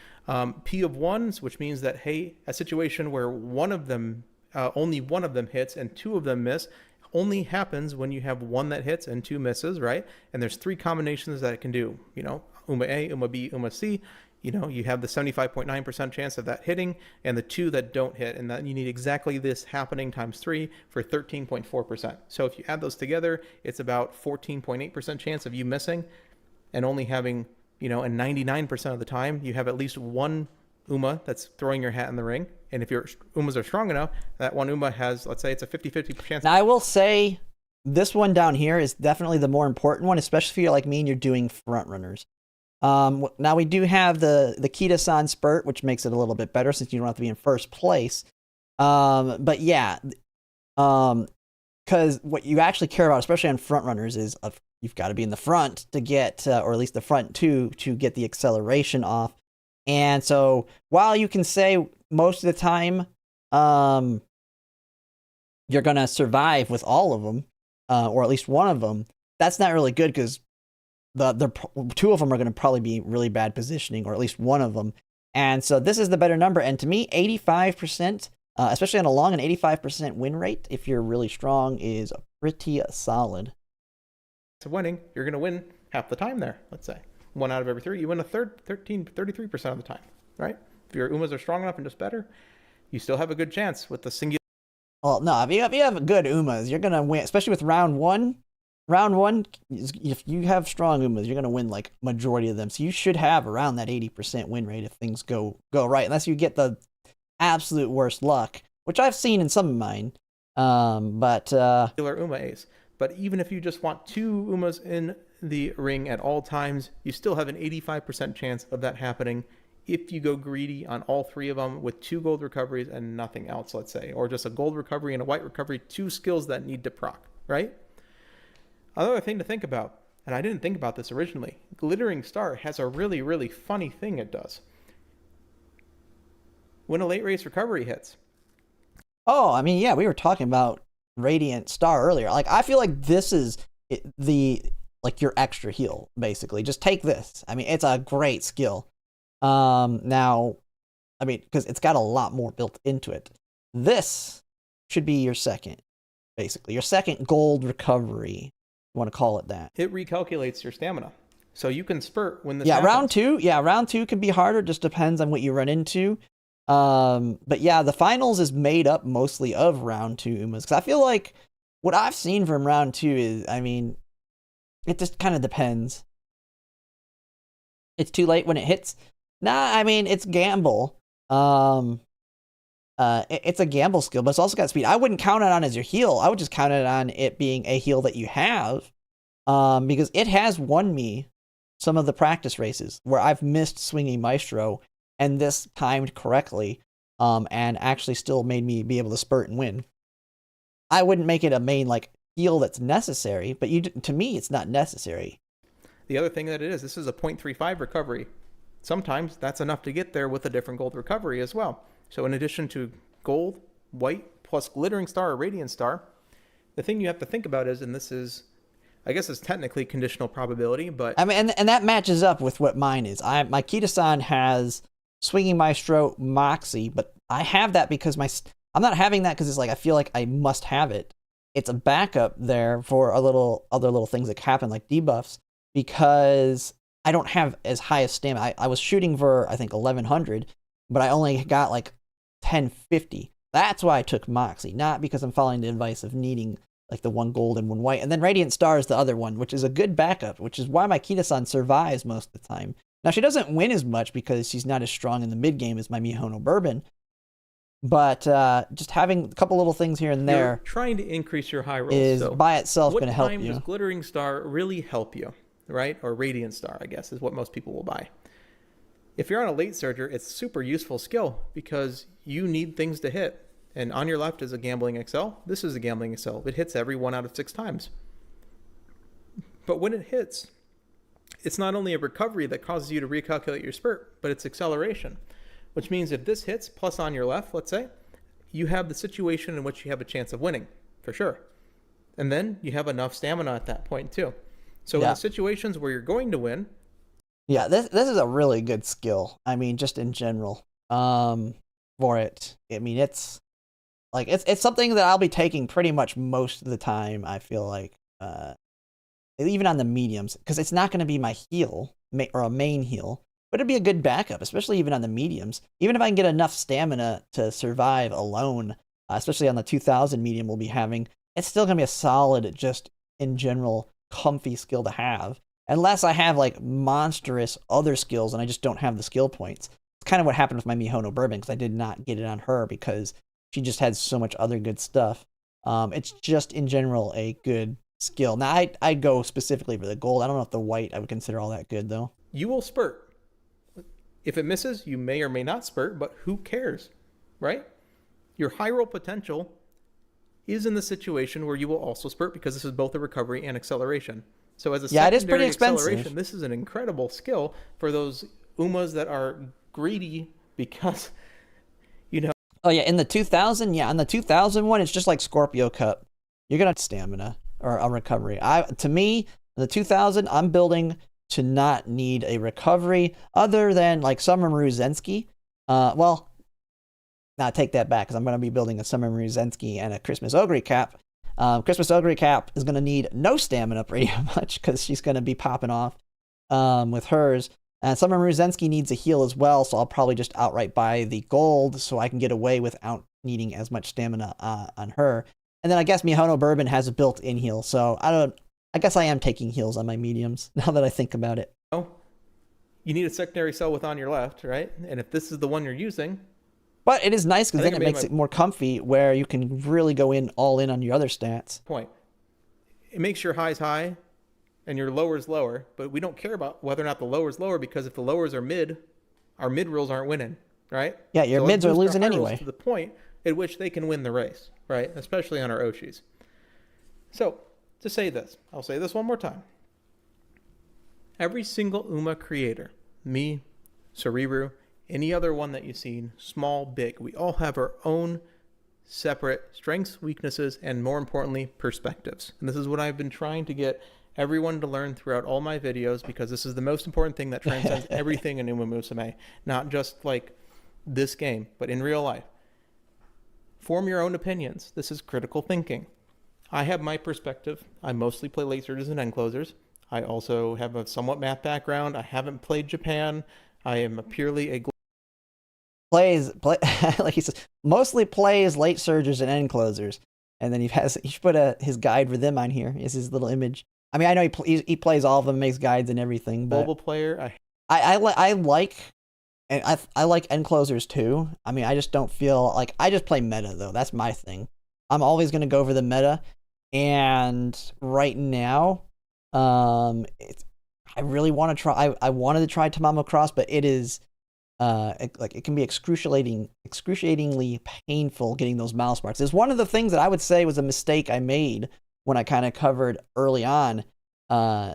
P of 1s, which means that, hey, a situation where one of them, only one of them hits and 2 of them miss, only happens when you have 1 that hits and 2 misses, right? And there's 3 combinations that it can do. You know, Uma A, Uma B, Uma C. You know, you have the 75.9% chance of that hitting and the 2 that don't hit, and that you need exactly this happening times 3 for 13.4%. So if you add those together, it's about 14.8% chance of you missing, and only having, you know, and 99% of the time you have at least 1 Uma that's throwing your hat in the ring. And if your Umas are strong enough, that 1 Uma has, let's say it's a 50-50 chance. Now I will say this one down here is definitely the more important one, especially if you're like me and you're doing front runners. Now we do have the Kita-san spurt, which makes it a little bit better since you don't have to be in first place. But yeah, because because what you actually care about, especially on front runners, is you've got to be in the front to get, or at least the front two, to get the acceleration off. And so while you can say most of the time you're going to survive with all of them, or at least one of them, that's not really good because the two of them are going to probably be really bad positioning, or at least one of them. And so this is the better number. And to me, 85%, especially on a long, an 85% win rate, if you're really strong, is pretty solid. So winning, you're going to win half the time there, let's say. 1 out of every 3, you win a third, 33% of the time, right? If your Umas are strong enough and just better, you still have a good chance with the singular. Well, no, if you have good Umas, you're going to win, especially with round one. Round one, if you have strong Umas, you're going to win like majority of them. So you should have around that 80% win rate if things go right, unless you get the absolute worst luck, which I've seen in some of mine. Uma ace. But even if you just want 2 Umas in the ring at all times, you still have an 85% chance of that happening if you go greedy on all 3 of them with 2 gold recoveries and nothing else, let's say, or just a gold recovery and a white recovery, 2 skills that need to proc, right? Another thing to think about, and I didn't think about this originally, Glittering Star has a really, really funny thing it does. When a late race recovery hits. Oh, I mean, yeah, we were talking about Radiant Star earlier. Like, I feel like this is your extra heal, basically. Just take this. I mean, it's a great skill. Now, I mean, because it's got a lot more built into it. This should be your second, basically. Your second gold recovery. You want to call it that. It recalculates your stamina. So you can spurt when this happens. Round two can be harder. Just depends on what you run into. But yeah, the finals is made up mostly of round 2 Umas. Because I feel like what I've seen from round 2 is, I mean, it just kind of depends. It's too late when it hits. Nah, I mean, it's gamble. It's a gamble skill, but it's also got speed. I wouldn't count it on as your heal. I would just count it on it being a heal that you have, because it has won me some of the practice races where I've missed Swinging Maestro, and this timed correctly, and actually still made me be able to spurt and win. I wouldn't make it a main heal that's necessary, but to me, it's not necessary. The other thing that it is, this is a 0.35 recovery. Sometimes that's enough to get there with a different gold recovery as well. So in addition to gold, white, plus Glittering Star or Radiant Star, the thing you have to think about is, and this is, I guess it's technically conditional probability, but... I mean, and that matches up with what mine is. My Kita-san has Swinging Maestro, Moxie, but I have that because I'm not having that because it's I feel like I must have it. It's a backup there for other little things that happen, like debuffs, because I don't have as high a stamina. I was shooting for, I think, 1100, but I only got 1050. That's why I took Moxie, not because I'm following the advice of needing the 1 gold and 1 white. And then Radiant Star is the other one, which is a good backup, which is why my Kita-san survives most of the time. Now, she doesn't win as much because she's not as strong in the mid game as my Mihono Bourbon. But just having a couple little things here and there, you're trying to increase your high rolls, is by itself going to help you. What time does Glittering Star really help you, right? Or Radiant Star, I guess, is what most people will buy. If you're on a late surger, it's a super useful skill because you need things to hit. And on your left is a Gambling Excel. This is a Gambling Excel. It hits every 1 out of 6 times. But when it hits, it's not only a recovery that causes you to recalculate your spurt, but it's acceleration. Which means if this hits plus on your left, let's say, you have the situation in which you have a chance of winning, for sure. And then you have enough stamina at that point too. So in the situations where you're going to win, yeah, this is a really good skill. I mean, just in general, for it. I mean, it's something that I'll be taking pretty much most of the time. I feel like, even on the mediums, because it's not going to be my heal or a main heal, but it'd be a good backup, especially even on the mediums. Even if I can get enough stamina to survive alone, especially on the 2000 medium we'll be having, it's still going to be a solid, just in general, comfy skill to have. Unless I have monstrous other skills and I just don't have the skill points. It's kind of what happened with my Mihono Bourbon, because I did not get it on her because she just had so much other good stuff. It's just in general a good skill. Now I'd go specifically for the gold. I don't know if the white I would consider all that good though. You will spurt. If it misses, you may or may not spurt, but who cares, right? Your high roll potential is in the situation where you will also spurt, because this is both a recovery and acceleration. So as a Yeah, it is pretty secondary expensive. acceleration, this is an incredible skill for those Umas that are greedy because, you know. Oh yeah, in the 2000, yeah, in the 2000 one, it's just like Scorpio Cup. You're gonna have stamina or a recovery. To me, the 2000, I'm building to not need a recovery other than like Summer Maruzensky. Well, now take that back because I'm gonna be building a Summer Maruzensky and a Christmas Ogre Cap. Christmas Ogre Cap is gonna need no stamina pretty much because she's gonna be popping off with hers. And Summer Maruzensky needs a heal as well, so I'll probably just outright buy the gold so I can get away without needing as much stamina on her. And then I guess Mihono Bourbon has a built-in heal, so I guess I am taking heals on my mediums now that I think about it. Oh, you need a secondary cell with on your left, right? And if this is the one you're using. But it is nice because then it makes it more comfy where you can really go all in on your other stats. Point. It makes your highs high and your lowers lower, but we don't care about whether or not the lowers lower, because if the lowers are mid, our mid rolls aren't winning, right? Yeah, your mids are losing anyway. To the point at which they can win the race, right? Especially on our Oshis. So, to say this, I'll say this one more time. Every single Uma creator, me, Sariru, any other one that you've seen, small, big, we all have our own separate strengths, weaknesses, and more importantly, perspectives. And this is what I've been trying to get everyone to learn throughout all my videos, because this is the most important thing that transcends everything in Umamusume, not just like this game, but in real life. Form your own opinions. This is critical thinking. I have my perspective. I mostly play late surges and end closers. I also have a somewhat math background. I haven't played Japan. I am purely a plays like he says, mostly plays late surges and end closers. And then he should put his guide for them on here. Is his little image. I mean, I know he plays all of them, makes guides and everything. But mobile player. I like end closers too. I mean, I just don't feel like I just play meta though. That's my thing. I'm always gonna go for the meta. And right now, I really want to try. I wanted to try Tamamo Cross, but it is it can be excruciatingly painful getting those mouse marks. It's one of the things that I would say was a mistake I made when I kind of covered early on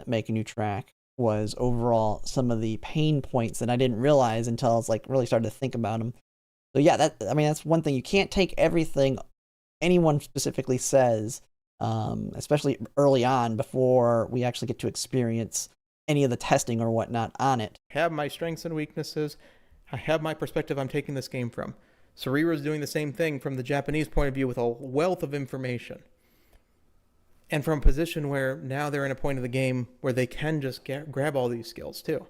Make a New Track, was overall some of the pain points that I didn't realize until I was like really started to think about them. So yeah, that's one thing. You can't take everything anyone specifically says, especially early on before we actually get to experience any of the testing or whatnot on it. I have my strengths and weaknesses. I have my perspective I'm taking this game from. Sariru is doing the same thing from the Japanese point of view with a wealth of information. And from a position where now they're in a point of the game where they can just grab all these skills too.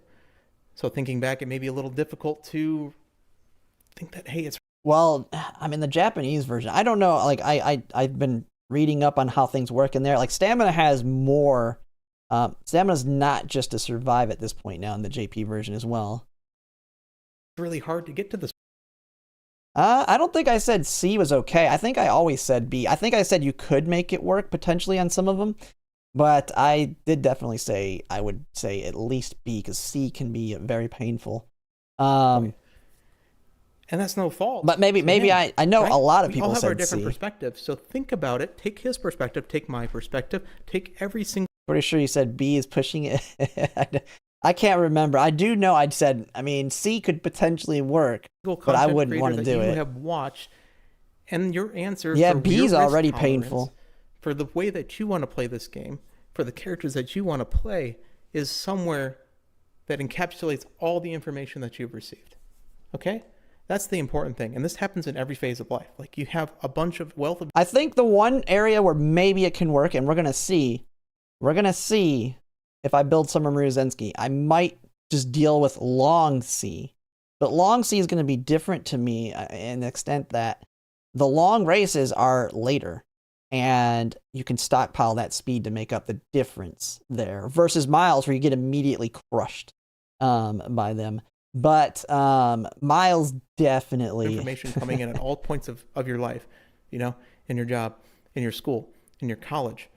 So thinking back, it may be a little difficult to think that, hey, it's... Well, I mean, the Japanese version, I don't know, like, I've been reading up on how things work in there. Like, stamina has more... stamina's not just to survive at this point now in the JP version as well. It's really hard to get to this. I don't think I said C was okay. I think I always said B. I think I said you could make it work potentially on some of them, but I did definitely say I would say at least B, because C can be very painful. And that's no fault. But maybe I know right? A lot of people all have said our different C. Perspectives. So think about it. Take his perspective. Take my perspective. Take every single... Pretty sure you said B is pushing it. I can't remember. I do know I said, I mean, C could potentially work, but I wouldn't want to do it. You have watched, and your answer... Yeah, B is already painful. For the way that you want to play this game, for the characters that you want to play, is somewhere that encapsulates all the information that you've received. Okay? That's the important thing. And this happens in every phase of life. Like, you have a bunch of wealth of... I think the one area where maybe it can work, and we're going to see if I build Summer Maruzensky, I might just deal with long C. But long C is going to be different to me in the extent that the long races are later, and you can stockpile that speed to make up the difference there, versus Miles where you get immediately crushed by them. But Miles definitely... Information coming in at all points of your life, you know, in your job, in your school, in your college.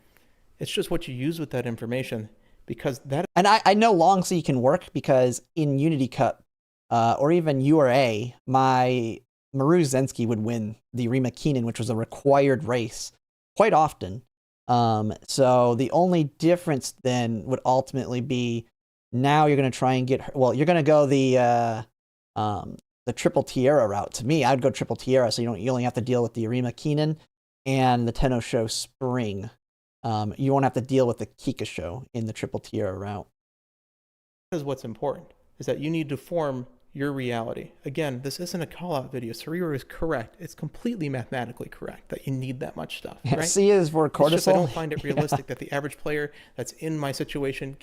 It's just what you use with that information. Because that... And I know long C can work because in Unity Cup, or even URA, my Maruzensky would win the Rima Keenan, which was a required race quite often. So the only difference then would ultimately be now you're going to try and get her. Well, you're going to go the triple tiara route. To me, I'd go triple tiara, so you only have to deal with the Arima Keenan and the Tenno Show Spring. You won't have to deal with the Kika Show in the triple tiara route. Because what's important is that you need to form your reality. Again, this isn't a call-out video. Sariro is correct. It's completely mathematically correct that you need that much stuff. Right? C is for cortisol. It's just I don't find it realistic that the average player that's in my situation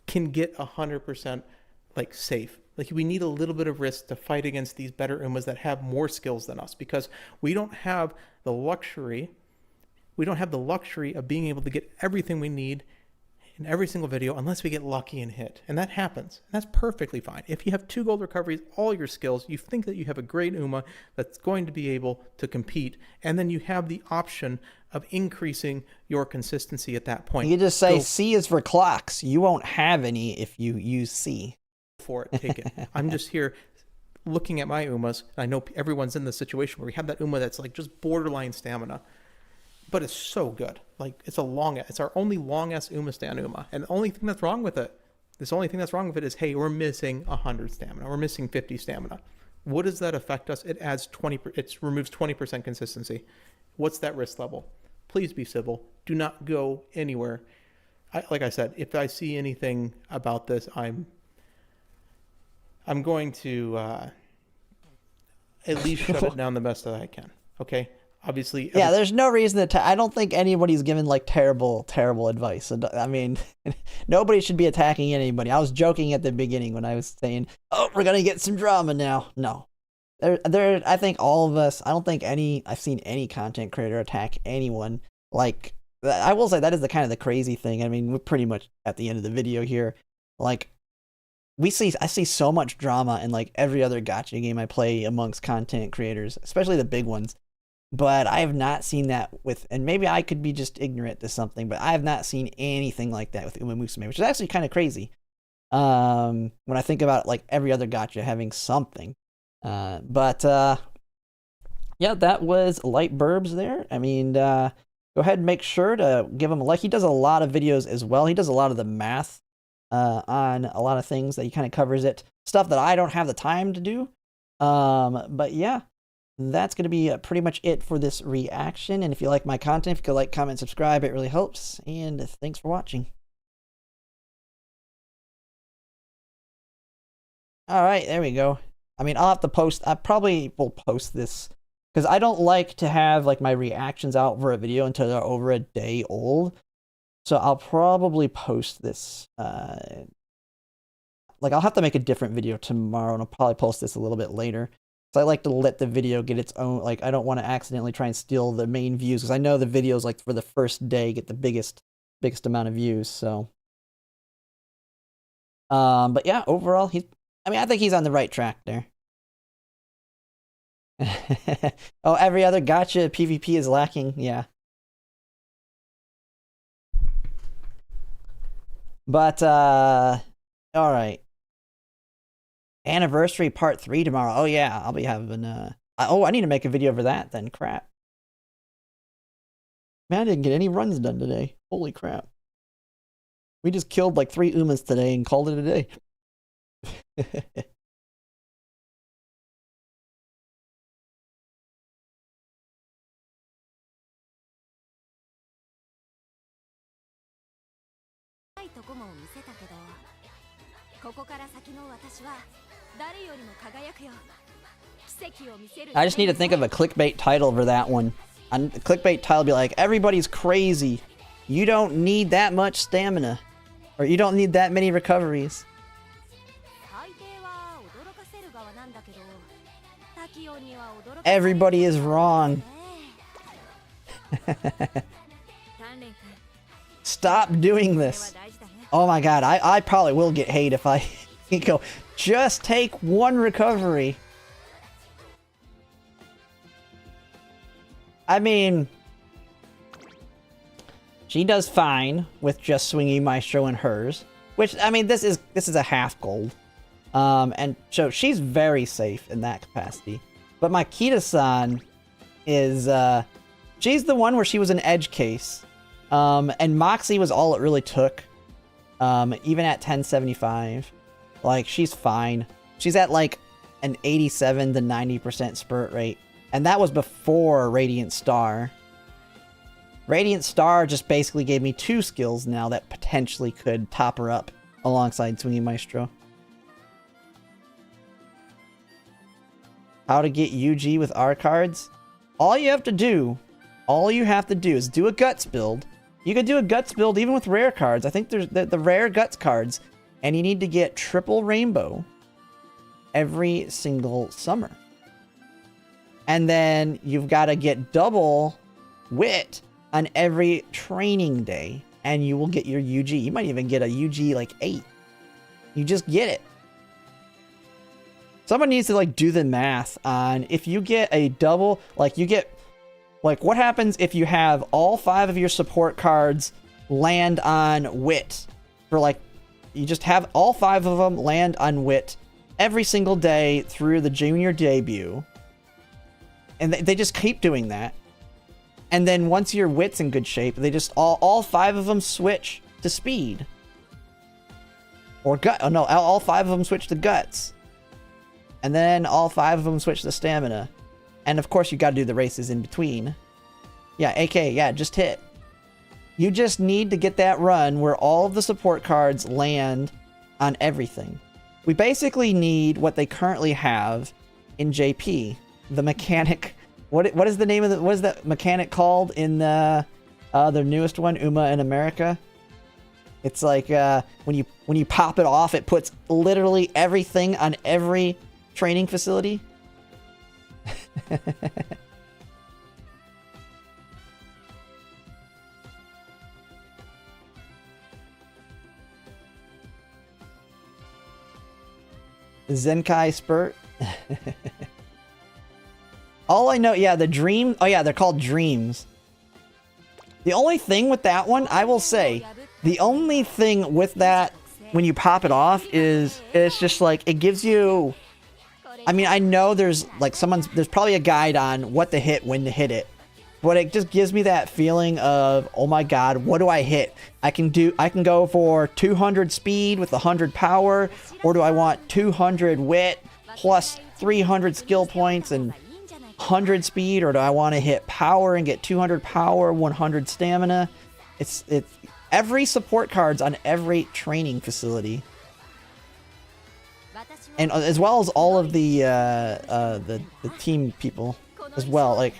can get 100% like safe. Like we need a little bit of risk to fight against these better Umas that have more skills than us, because we don't have the luxury. We don't have the luxury of being able to get everything we need in every single video unless we get lucky and hit. And that happens. That's perfectly fine. If you have 2 gold recoveries, all your skills, you think that you have a great Uma that's going to be able to compete, and then you have the option of increasing your consistency at that point. You just say C is for clocks. You won't have any if you use C. For it, take it. I'm just here looking at my Umas, and I know everyone's in the situation where we have that Uma that's like just borderline stamina. But it's so good. Like it's our only long-ass Uma Stan Uma. And the only thing that's wrong with it, is, hey, we're missing 100 stamina. We're missing 50 stamina. What does that affect us? It adds it removes 20% consistency. What's that risk level? Please be civil. Do not go anywhere. Like I said, if I see anything about this, I'm going to at least shut it down the best that I can. Okay? Obviously, yeah, there's no reason to. I don't think anybody's given like terrible advice. I mean, nobody should be attacking anybody. I was joking at the beginning when I was saying, "Oh, we're gonna get some drama now." No, I think all of us. I don't think I've seen any content creator attack anyone. Like, I will say that is the kind of the crazy thing. I mean, we're pretty much at the end of the video here. Like, I see so much drama in like every other gacha game I play amongst content creators, especially the big ones. But I have not seen that and maybe I could be just ignorant to something, but I have not seen anything like that with Umamusume, which is actually kind of crazy. When I think about like every other gacha having something. Yeah, that was Light Burbs there. I mean, go ahead and make sure to give him a like. He does a lot of videos as well. He does a lot of the math on a lot of things that he kind of covers it. Stuff that I don't have the time to do. But yeah. That's going to be pretty much it for this reaction. And if you like my content, if you could like, comment, subscribe, it really helps. And thanks for watching. All right, there we go. I mean, I'll have to post. I probably will post this because I don't like to have like my reactions out for a video until they're over a day old. So I'll probably post this. Like I'll have to make a different video tomorrow, and I'll probably post this a little bit later. So I like to let the video get its own, like, I don't want to accidentally try and steal the main views, because I know the videos, like, for the first day get the biggest amount of views, so. But yeah, overall, I think he's on the right track there. Oh, every other gacha PvP is lacking, yeah. But, alright. Anniversary part 3 tomorrow. Oh yeah, I'll be having I need to make a video for that then. Crap. Man, I didn't get any runs done today. Holy crap. We just killed like 3 Umas today and called it a day. I just need to think of a clickbait title for that one. The clickbait title will be like, everybody's crazy. You don't need that much stamina. Or you don't need that many recoveries. Everybody is wrong. Stop doing this. Oh my god, I probably will get hate if I go, just take 1 recovery. I mean, she does fine with just swinging Maestro and hers, which, I mean, this is a half gold. And so she's very safe in that capacity. But my Kita-san is, She's the one where she was an edge case. And Moxie was all it really took. Even at 1075. Like, she's fine. She's at like an 87 to 90% spurt rate. And that was before Radiant Star. Radiant Star just basically gave me 2 skills now that potentially could top her up alongside Swinging Maestro. How to get UG with R cards? All you have to do is do a Guts build. You could do a Guts build even with rare cards. I think there's the rare Guts cards. And you need to get triple Rainbow every single summer. And then you've got to get double Wit on every training day. And you will get your UG. You might even get a UG like 8. You just get it. Someone needs to like do the math on if you get a double, like you get, like what happens if you have all 5 of your support cards land on Wit for like, you just have all 5 of them land on Wit every single day through the junior debut. And they just keep doing that. And then once your Wit's in good shape, they just all 5 of them switch to speed. Or gut. Oh no, all 5 of them switch to guts. And then all 5 of them switch to stamina. And of course you gotta do the races in between. Yeah, AK, yeah, just hit. You just need to get that run where all of the support cards land on everything. We basically need what they currently have in JP. The mechanic. What is the name of the, what is that mechanic called in the newest one, Uma in America? It's like when you pop it off, it puts literally everything on every training facility. Zenkai Spurt. All I know, yeah, the dream. Oh yeah, they're called dreams. The only thing with that one, I will say, the only thing with that when you pop it off is it's just like it gives you. I mean, I know there's like there's probably a guide on what to hit, when to hit it, but it just gives me that feeling of, oh my god, what do I hit? I can go for 200 speed with 100 power, or do I want 200 wit plus 300 skill points and 100 speed, or do I want to hit power and get 200 power, 100 stamina? It's every support card's on every training facility. And as well as all of the team people as well, like.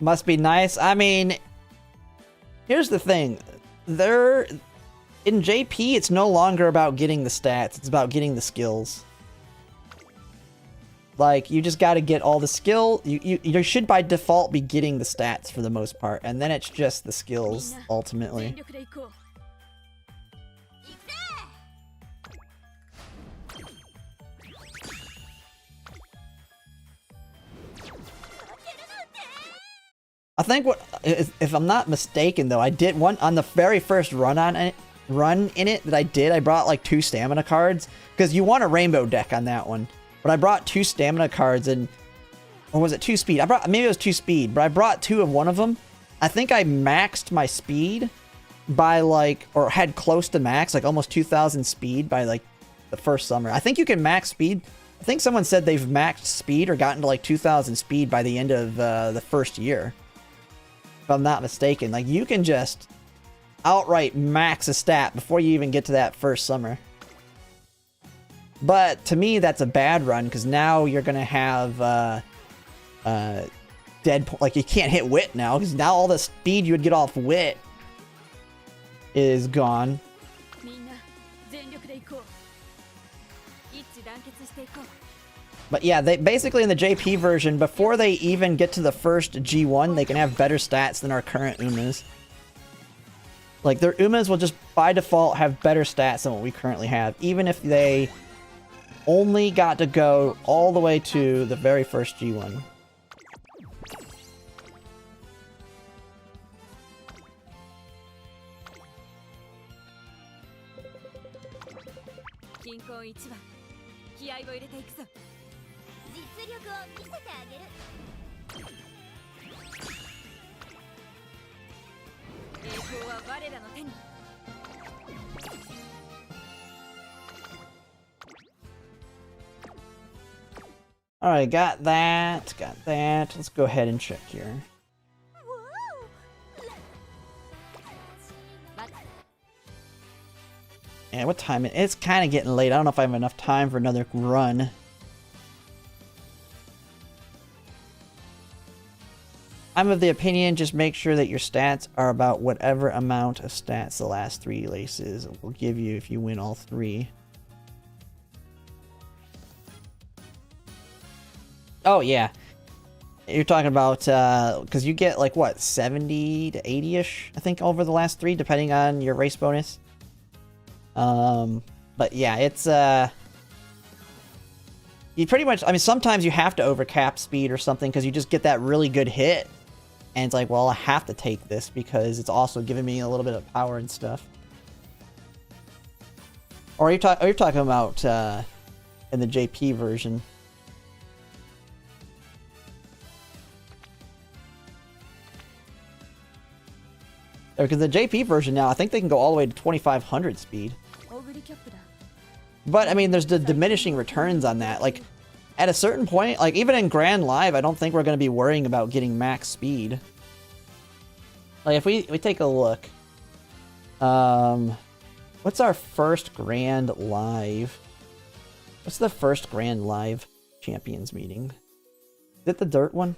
Must be nice. I mean, here's the thing. In JP, it's no longer about getting the stats. It's about getting the skills. Like, you just gotta get all the skill. You should by default be getting the stats for the most part. And then it's just the skills, ultimately. I think if I'm not mistaken though, I did one on the very first run in it that I did. I brought like 2 stamina cards because you want a rainbow deck on that one. But I brought 2 stamina cards and, or was it 2 speed? Maybe it was 2 speed, but I brought 2 of one of them. I think I maxed my speed by like, or had close to max, like almost 2,000 speed by like the first summer. I think you can max speed. I think someone said they've maxed speed or gotten to like 2,000 speed by the end of the first year. If I'm not mistaken, like you can just outright max a stat before you even get to that first summer. But to me, that's a bad run because now you're gonna have like you can't hit wit now because now all the speed you would get off wit is gone. But yeah, they basically in the JP version, before they even get to the first G1, they can have better stats than our current Umas. Like, their Umas will just, by default, have better stats than what we currently have, even if they only got to go all the way to the very first G1. コン一番気合を入れていくぞ。実力を見せてあげる。栄光は我らの手に。Alright, got that. Got that. Let's go ahead and check here. Yeah, what time? It's kind of getting late. I don't know if I have enough time for another run. I'm of the opinion, just make sure that your stats are about whatever amount of stats the last 3 laces will give you if you win all 3. Oh, yeah. You're talking about, because you get, like, what, 70 to 80-ish, I think, over the last 3, depending on your race bonus. But yeah, it's, you pretty much, I mean, sometimes you have to overcap speed or something, because you just get that really good hit. And it's like, well, I have to take this, because it's also giving me a little bit of power and stuff. Or you're talking about, in the JP version. Because the JP version now, I think they can go all the way to 2500 speed. But, I mean, there's the diminishing returns on that. Like, at a certain point, like, even in Grand Live, I don't think we're going to be worrying about getting max speed. Like, if we take a look. What's our first Grand Live? What's the first Grand Live Champions meeting? Is it the dirt one?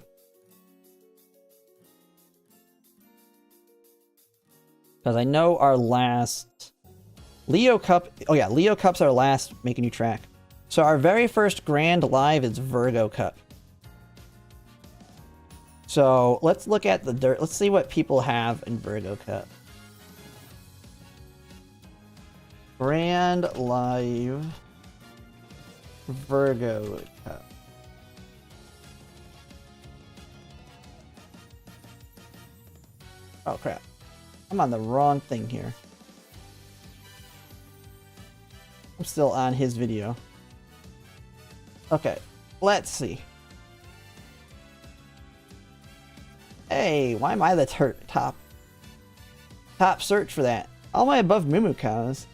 Because I know our last Leo Cup. Oh yeah, Leo Cup's our last Make a New Track. So our very first Grand Live is Virgo Cup. So let's look at the dirt. Let's see what people have in Virgo Cup. Grand Live Virgo Cup. Oh crap. I'm on the wrong thing here. I'm still on his video. Okay, let's see. Hey, why am I the top search for that? How am I above Mumu cows?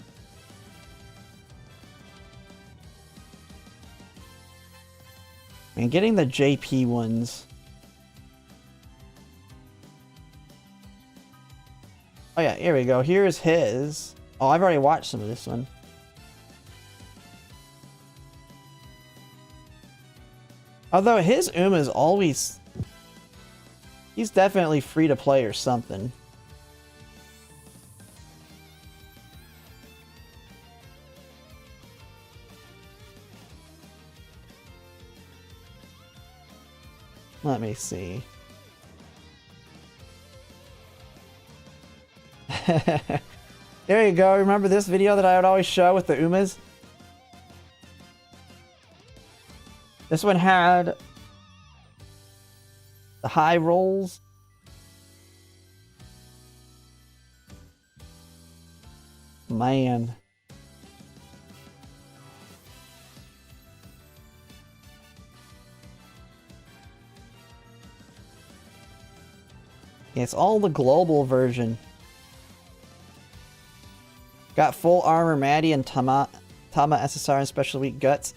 Man, getting the JP ones. Oh yeah, here we go. Here's his. Oh, I've already watched some of this one. Although his is always... He's definitely free to play or something. Let me see. There you go. Remember this video that I would always show with the Umas? This one had the high rolls. Man. Yeah, it's all the global version. Got full armor Maddie and Tama SSR and special weak guts.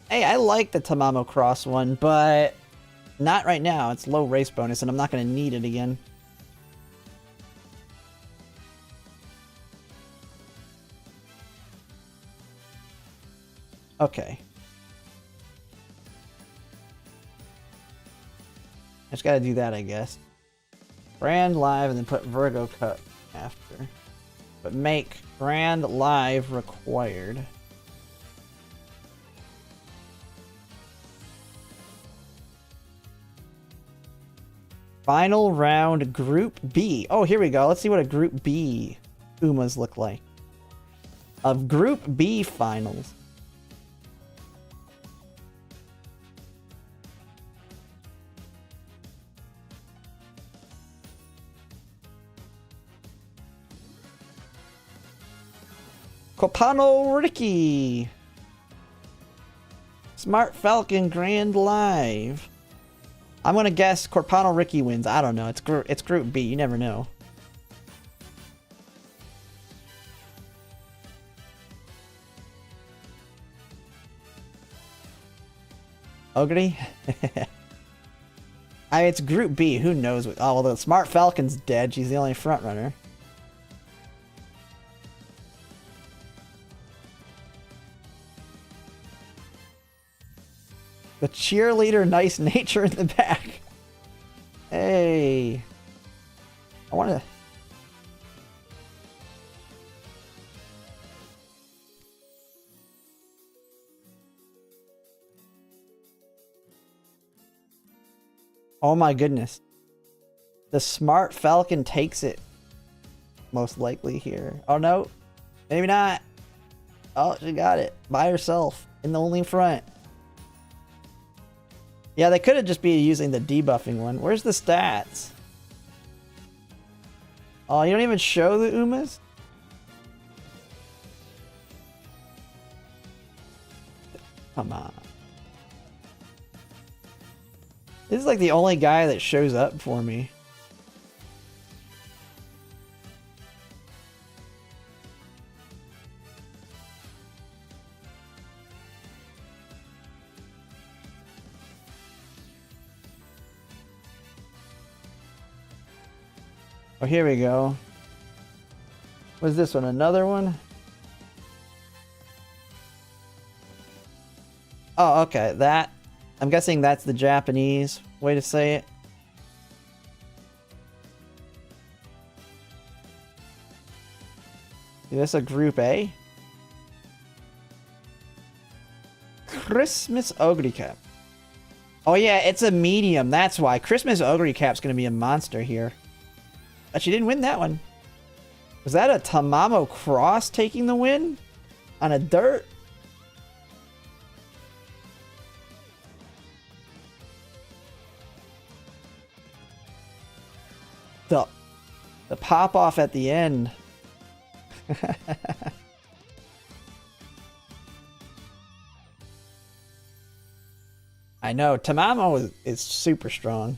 Hey, I like the Tamamo Cross one, but not right now. It's low race bonus, and I'm not going to need it again. Okay. I just got to do that, I guess. Grand Live and then put Virgo Cup after. But make Grand Live required. Final round Group B. Oh, here we go. Let's see what a Group B Umas look like. Of Group B finals. Copano Ricky. Smart Falcon Grand Live. I'm gonna guess Corpano Ricky wins. I don't know. It's Group B. You never know. Ogre? It's Group B. Who knows? Oh, well, the Smart Falcon's dead. She's the only front runner. The cheerleader, nice nature in the back. Hey. I want to... Oh my goodness. The Smart Falcon takes it. Most likely here. Oh no. Maybe not. Oh, she got it. By herself. In the only front. Yeah, they could have just been using the debuffing one. Where's the stats? Oh, you don't even show the Umas? Come on. This is like the only guy that shows up for me. Oh, here we go. What's this one? Another one? Oh, okay. That... I'm guessing that's the Japanese way to say it. Is this a Group A? Christmas Ogre Cap. Oh yeah, it's a medium. That's why. Christmas Ogre Cap's gonna be a monster here. But she didn't win that one. Was that a Tamamo Cross taking the win? On a dirt? The pop off at the end. I know, Tamamo is super strong.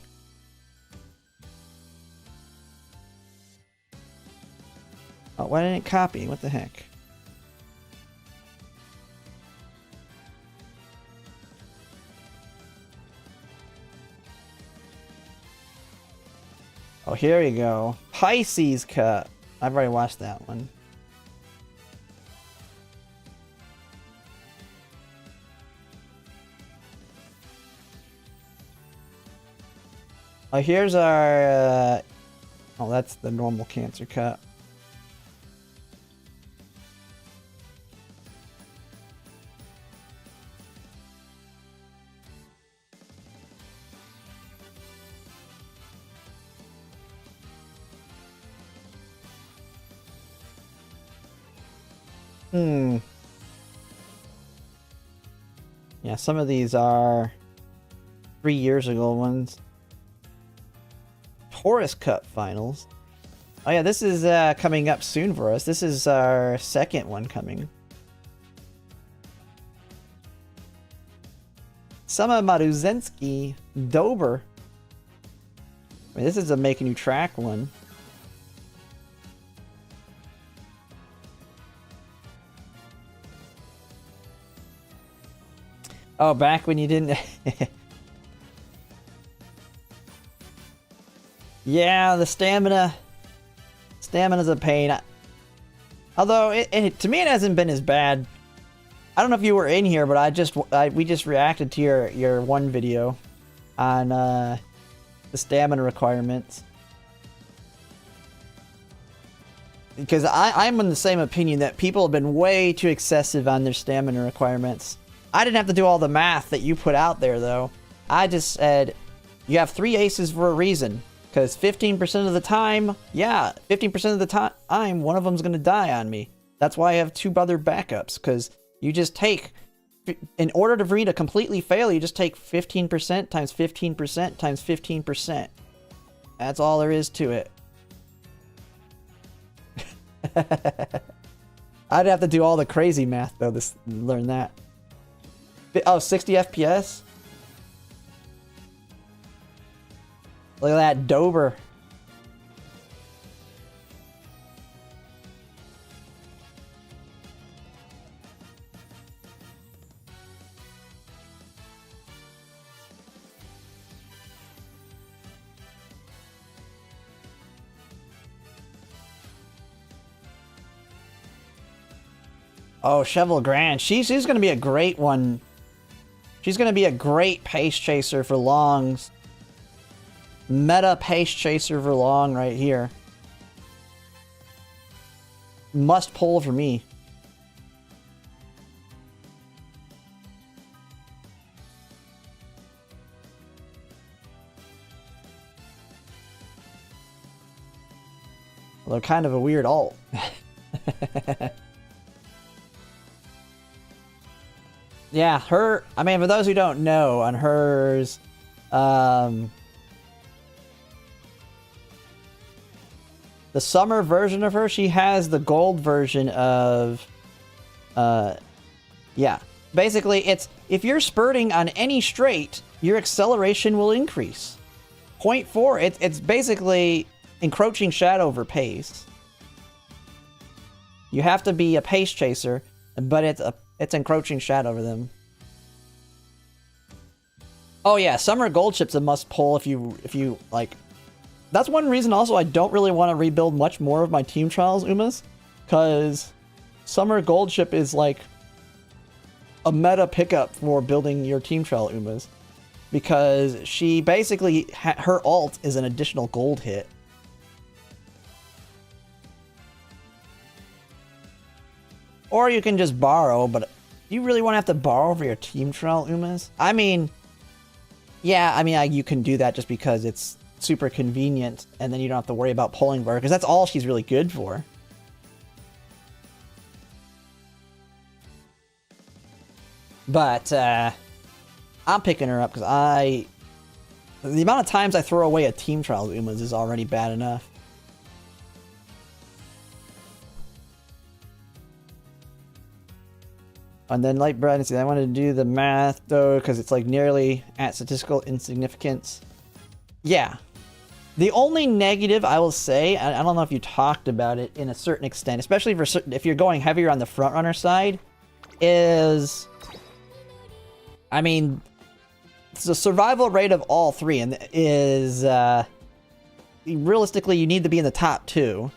Oh, why didn't it copy? What the heck? Oh, here we go. Pisces Cup. I've already watched that one. Oh, here's our... oh, that's the normal Cancer Cup. Yeah, some of these are 3 years ago ones. Taurus Cup finals. Oh yeah, this is coming up soon for us. This is our second one coming. Sama Maruzensky Dober. I mean, this is a make a new track one. Oh, back when you didn't... Yeah, the stamina... Stamina's a pain. Although, to me it hasn't been as bad. I don't know if you were in here, but we just reacted to your one video on the stamina requirements. Because I'm in the same opinion that people have been way too excessive on their stamina requirements. I didn't have to do all the math that you put out there, though. I just said, you have 3 aces for a reason. Because 15% of the time, yeah, 15% of the time, one of them's going to die on me. That's why I have 2 other backups. Because you just take, in order to read a completely fail, you just take 15% times 15% times 15%. That's all there is to it. I'd have to do all the crazy math, though, to learn that. Oh, 60 FPS? Look at that Dober. Oh, Cheval Grand. She's going to be a great one. She's going to be a great pace chaser for longs. Meta pace chaser for long right here. Must pull for me. Although kind of a weird alt. Yeah, her, I mean, for those who don't know, on hers, the summer version of her, she has the gold version of, yeah. Basically, it's, if you're spurting on any straight, your acceleration will increase. 0.4, it's basically encroaching shadow over pace. You have to be a pace chaser, but it's encroaching shadow over them. Oh yeah, summer gold chip's a must pull if you like. That's one reason also I don't really want to rebuild much more of my team trials Umas, because summer gold chip is like a meta pickup for building your team trial Umas, because she basically her alt is an additional gold hit. Or you can just borrow, but you really want to have to borrow for your team trial Umas? I mean, yeah, I mean, you can do that just because it's super convenient, and then you don't have to worry about pulling for her, because that's all she's really good for. But, I'm picking her up because the amount of times I throw away a team trial Umas is already bad enough. And then Light Brightness, I wanted to do the math though, because it's like nearly at statistical insignificance. Yeah. The only negative I will say, I don't know if you talked about it in a certain extent, especially for if you're going heavier on the frontrunner side, is, I mean, the survival rate of all three is, realistically, you need to be in the top two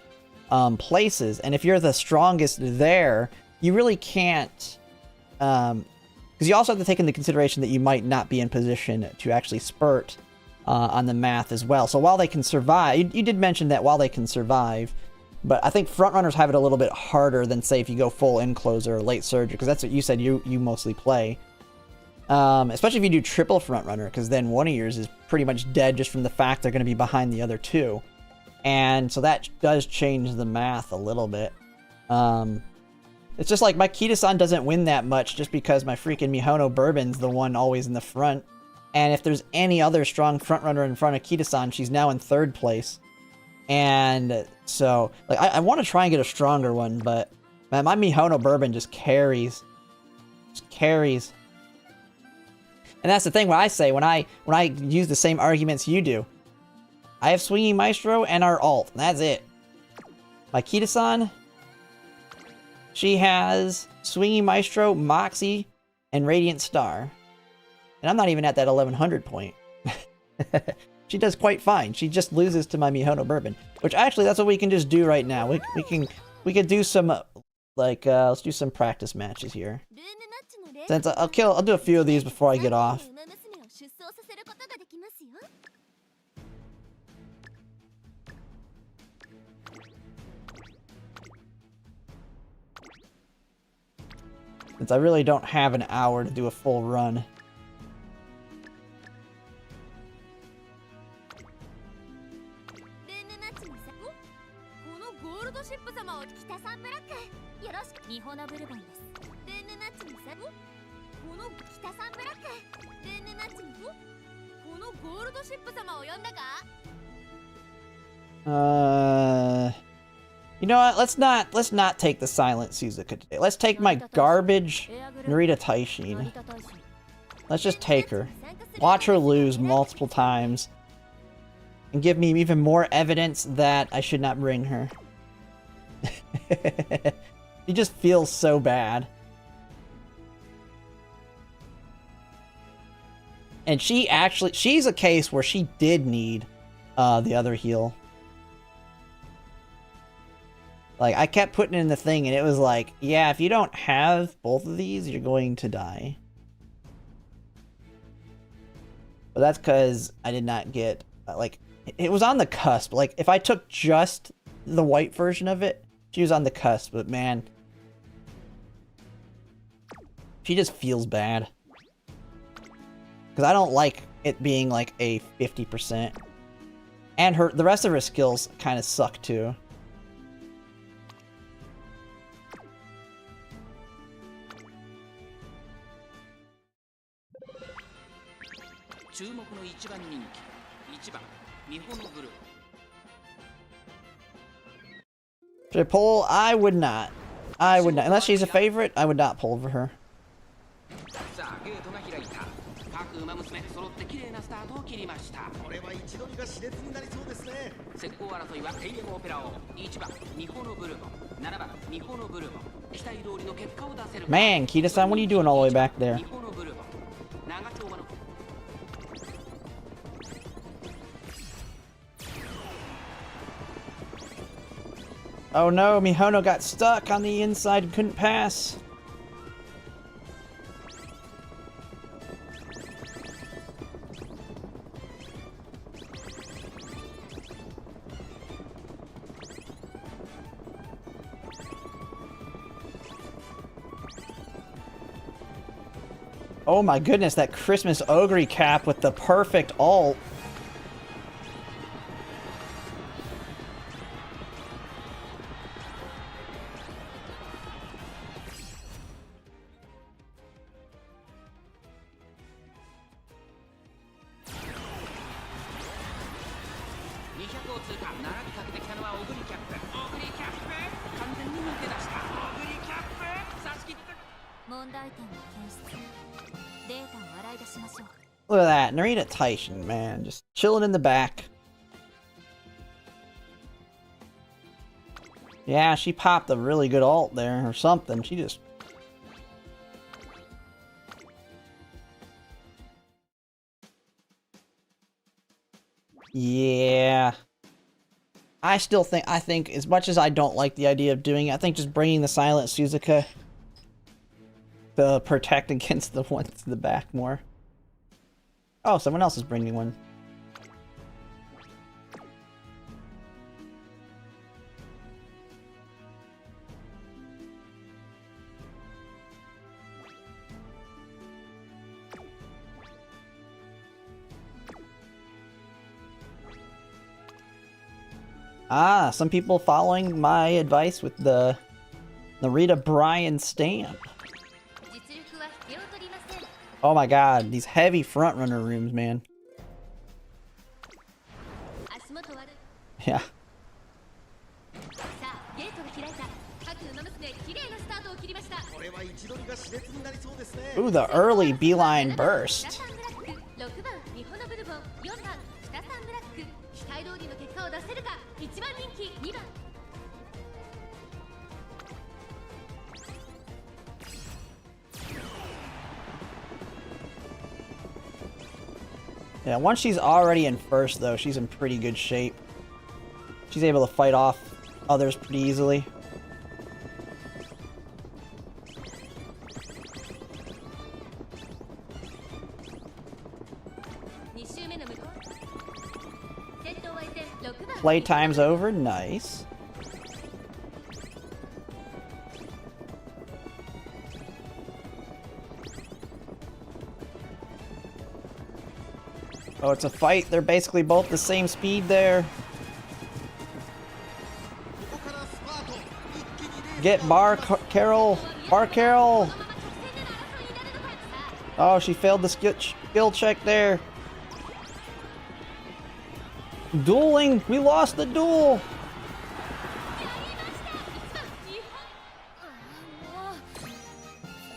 places. And if you're the strongest there, you really can't, because you also have to take into consideration that you might not be in position to actually spurt on the math as well. So while they can survive, you did mention that while they can survive, but I think frontrunners have it a little bit harder than, say, if you go full encloser or late surge, because that's what you said you mostly play. Especially if you do triple frontrunner, because then one of yours is pretty much dead just from the fact they're going to be behind the other two. And so that does change the math a little bit. It's just like my Kita-san doesn't win that much just because my freaking Mihono Bourbon's the one always in the front. And if there's any other strong frontrunner in front of Kita-san, she's now in third place. And so, like, I want to try and get a stronger one, but man, my Mihono Bourbon just carries. Just carries. And that's the thing when I say, when I use the same arguments you do. I have Swinging Maestro and our alt, and that's it. My Kita-san, she has Swinging Maestro, Moxie, and Radiant Star. And I'm not even at that 1100 point. She does quite fine. She just loses to my Mihono Bourbon. Which actually, that's what we can just do right now. We can do some, like, let's do some practice matches here. Since I'll do a few of these before I get off. Since I really don't have an hour to do a full run. You know what? Let's not take the silent Suzuka today. Let's take my garbage Narita Taishin. Let's just take her. Watch her lose multiple times. And give me even more evidence that I should not bring her. She just feels so bad. And she's a case where she did need the other heal. Like, I kept putting in the thing and it was like, yeah, if you don't have both of these, you're going to die. But that's because I did not get, like, it was on the cusp. Like, if I took just the white version of it, she was on the cusp, but man. She just feels bad. Because I don't like it being like a 50%. And the rest of her skills kind of suck too. Should I pull? I would not. I would not. Unless she's a favorite, I would not pull for her. Man, Kita-san, what are you doing all the way back there? Oh no, Mihono got stuck on the inside and couldn't pass. Oh my goodness, that Christmas Ogre cap with the perfect ult. Look at that, Narita Taishin, man, just chilling in the back. Yeah, she popped a really good ult there, or something. She just... Yeah. I think as much as I don't like the idea of doing it, I think just bringing the Silent Suzuka to protect against the ones in the back more. Oh, someone else is bringing one. Ah, some people following my advice with the Narita Bryan stamp. Oh my god, these heavy frontrunner rooms, man. Yeah. Ooh, the early beeline burst. Yeah, once she's already in first, though, she's in pretty good shape. She's able to fight off others pretty easily. Playtime's over, nice. Oh, it's a fight. They're basically both the same speed there. Get Bar Carol. Bar Carol. Oh, she failed the skill check there. Dueling. We lost the duel.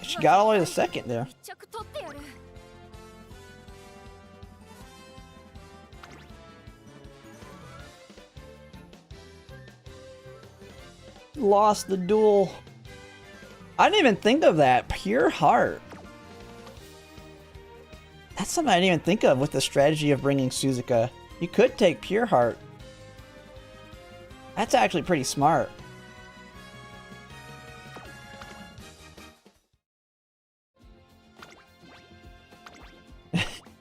She got all the way to second there. Lost the duel. I didn't even think of that. Pure heart. That's something I didn't even think of with the strategy of bringing Suzuka. You could take pure heart. That's actually pretty smart.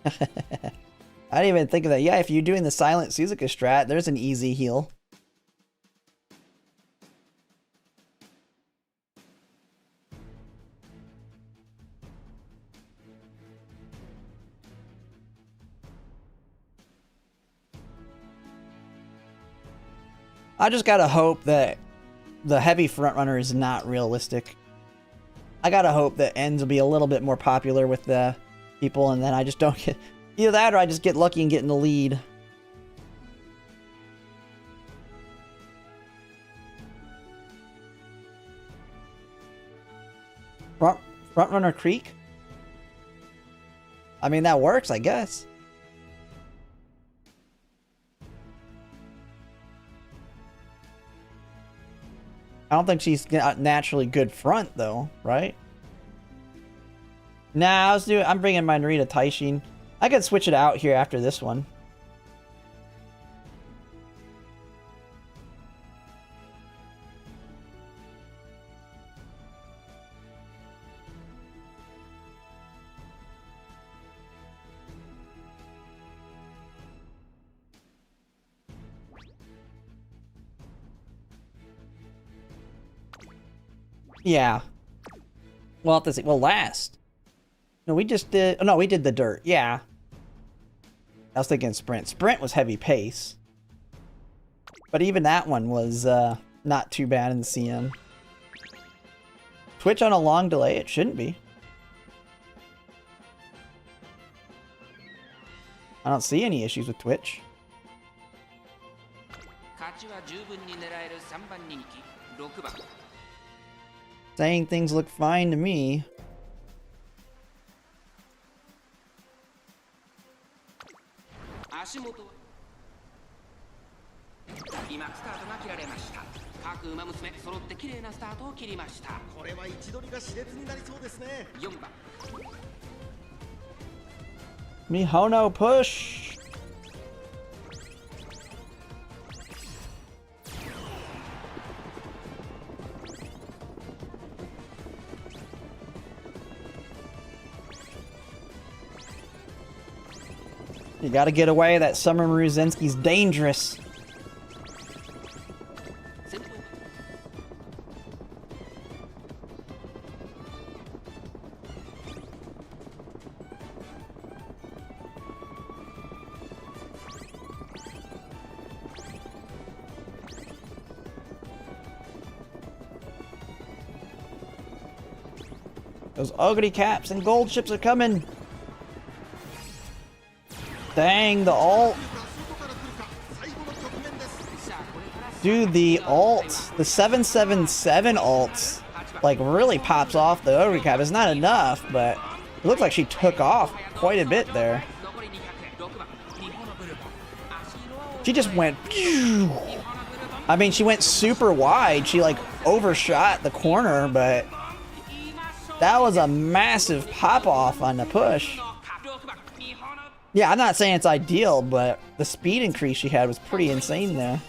I didn't even think of that. Yeah, if you're doing the silent Suzuka strat, there's an easy heal. I just gotta hope that the heavy frontrunner is not realistic. I gotta hope that ends will be a little bit more popular with the people, and then I just don't get... Either that or I just get lucky and get in the lead. Frontrunner Creek? I mean, that works, I guess. I don't think she's got naturally good front, though, right? Nah, I'm bringing my Narita Taishin. I could switch it out here after this one. Yeah. Well, well, last. No, we just did... Oh, no, we did the dirt. Yeah. I was thinking sprint. Sprint was heavy pace. But even that one was not too bad in the CM. Twitch on a long delay? It shouldn't be. I don't see any issues with Twitch. Saying things look fine to me. Mihono push. You gotta get away. That Summer Maruzensky's dangerous. Those ugly caps and gold ships are coming. Dang, the ult. Dude, the ult, the 777 ult, like, really pops off the ogre cap. It's not enough, but it looks like she took off quite a bit there. She just went... I mean, she went super wide. She, like, overshot the corner, but that was a massive pop-off on the push. Yeah, I'm not saying it's ideal, but the speed increase she had was pretty insane there.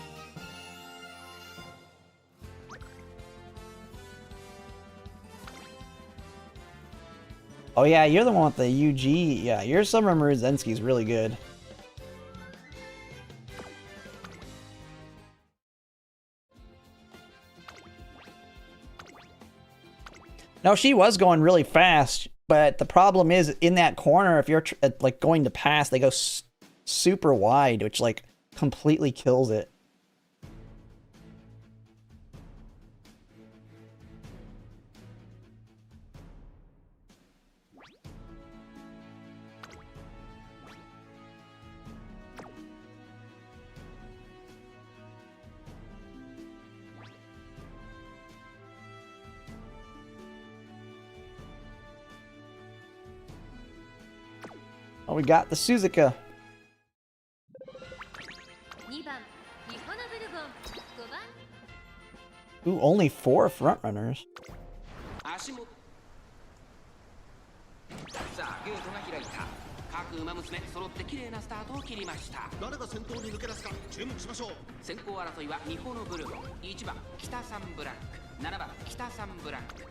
Oh yeah, you're the one with the UG. Yeah, your Summer Maruzensky is really good. No, she was going really fast. But the problem is, in that corner, if you're like going to pass, they go super wide, which like completely kills it. Oh, we got the Suzuka. Ooh, only 4 front runners. 足元さあゲートが開いた各馬娘揃って綺麗なスタートを切りました誰が先頭に抜け出すか注目しましょう先行争いは日本のブルー1番北サンブランク7番北サンブランク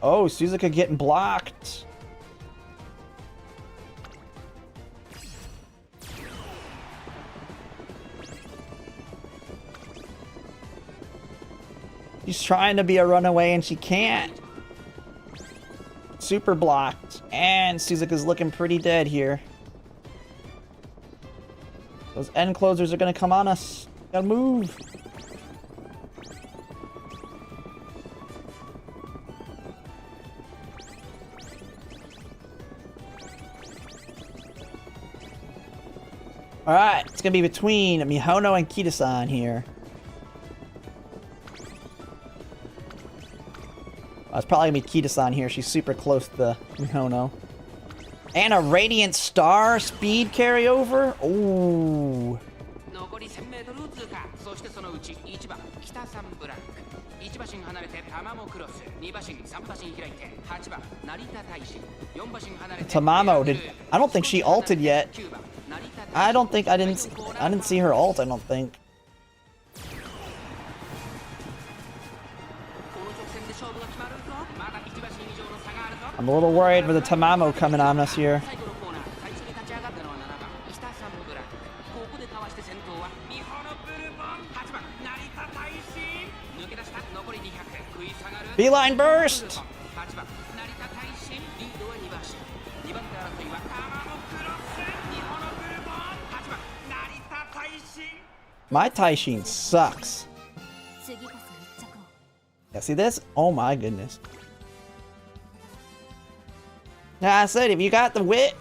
Oh, Suzuka getting blocked. She's trying to be a runaway and she can't. Super blocked. And Suzuka's looking pretty dead here. Those end closers are going to come on us. Gotta move. Alright, it's going to be between Mihono and Kita-san here. It's probably going to be Kita-san here. She's super close to Mihono. And a Radiant Star speed carryover? Ooh. 残り 1000m 通過そしてそのうち1番北サンブランク1馬身離れてTamamoクロス2馬身3馬身開いて8番成田大使4馬身離れて Tamamo did. I don't think she ulted yet. I don't think I didn't see her ult, I don't think. I'm a little worried for the Tamamo coming on us here. Beeline burst! My Taishin sucks. Yeah, see this? Oh my goodness. Now I said, if you got the wit,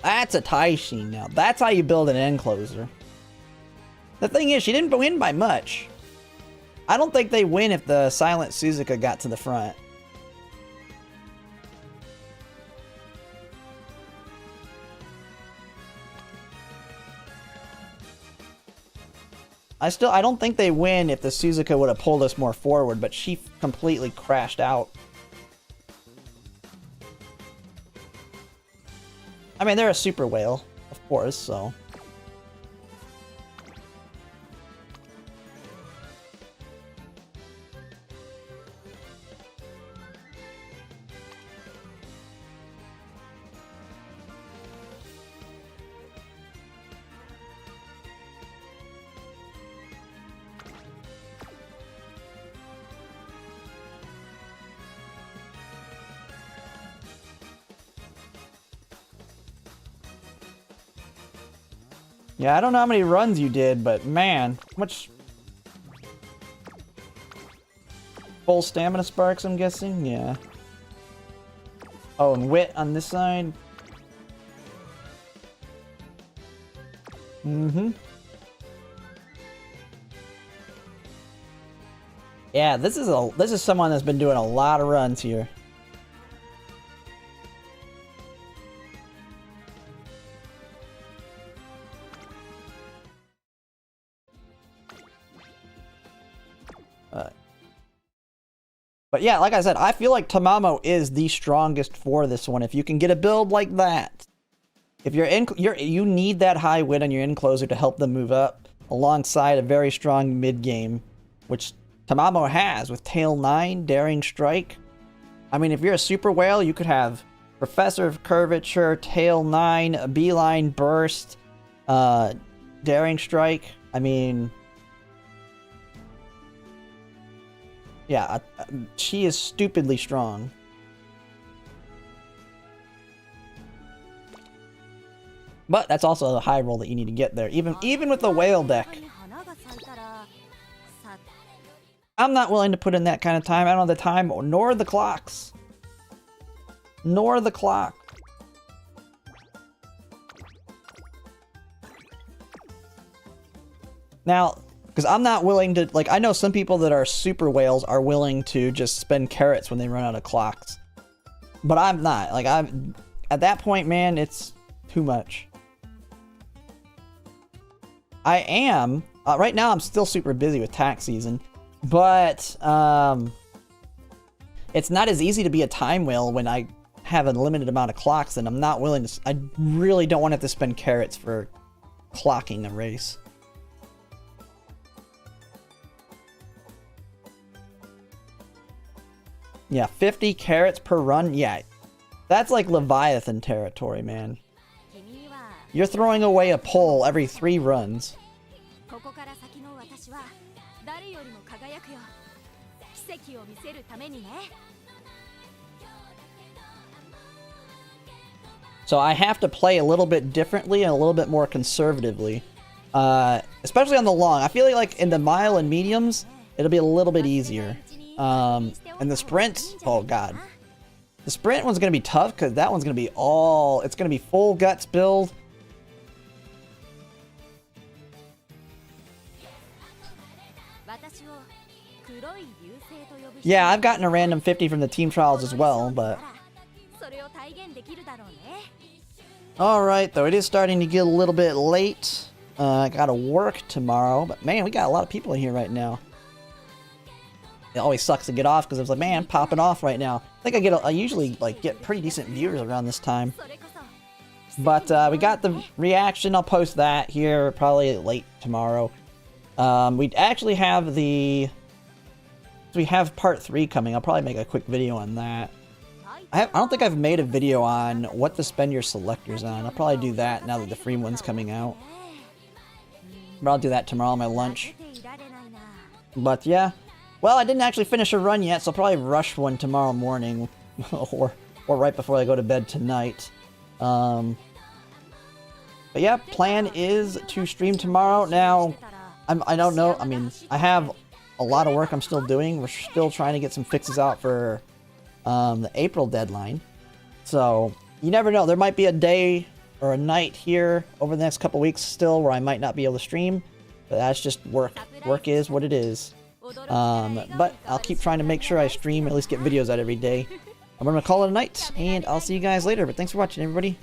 that's a Taishin now. That's how you build an end closer. The thing is, she didn't win by much. I don't think they win if the silent Suzuka got to the front. I don't think they win if the Suzuka would have pulled us more forward, but she completely crashed out. I mean, they're a super whale, of course, so... Yeah, I don't know how many runs you did, but man, how much... Full stamina sparks, I'm guessing? Yeah. Oh, and wit on this side. Mm-hmm. Yeah, this is someone that's been doing a lot of runs here. But yeah, like I said, I feel like Tamamo is the strongest for this one. If you can get a build like that, if you need that high wit on your end closer to help them move up, alongside a very strong mid game, which Tamamo has with Tail 9, Daring Strike. I mean, if you're a super whale, you could have Professor of Curvature, Tail 9, a Beeline Burst, Daring Strike. I mean... Yeah, she is stupidly strong. But that's also a high roll that you need to get there, even with the whale deck. I'm not willing to put in that kind of time. I don't have the time, nor the clocks. Nor the clock. Now... Because I'm not willing to, like, I know some people that are super whales are willing to just spend carrots when they run out of clocks. But I'm not. Like, at that point, man, it's too much. I am. Right now I'm still super busy with tax season. But, it's not as easy to be a time whale when I have a limited amount of clocks, and I'm not willing to... I really don't want to have to spend carrots for clocking a race. Yeah, 50 carrots per run? Yeah, that's like Leviathan territory, man. You're throwing away a pole every 3 runs. So I have to play a little bit differently and a little bit more conservatively. Especially on the long. I feel like in the mile and mediums, it'll be a little bit easier. And the sprint, oh god. The sprint one's going to be tough because that one's going to be all... It's going to be full guts build. Yeah, I've gotten a random 50 from the team trials as well, but... Alright, though, it is starting to get a little bit late. I gotta work tomorrow, but man, we got a lot of people in here right now. It always sucks to get off because it's like, man, popping off right now. I think I usually like get pretty decent viewers around this time. But we got the reaction. I'll post that here probably late tomorrow. We actually have we have part 3 coming. I'll probably make a quick video on that. I don't think I've made a video on what to spend your selectors on. I'll probably do that now that the free one's coming out. But I'll do that tomorrow on my lunch. But yeah. Well, I didn't actually finish a run yet, so I'll probably rush one tomorrow morning. or right before I go to bed tonight. But yeah, plan is to stream tomorrow. Now, I don't know. I mean, I have a lot of work I'm still doing. We're still trying to get some fixes out for the April deadline. So, you never know. There might be a day or a night here over the next couple weeks still where I might not be able to stream. But that's just work. Work is what it is. But I'll keep trying to make sure I stream and at least get videos out every day. I'm going to call it a night, and I'll see you guys later. But thanks for watching, everybody.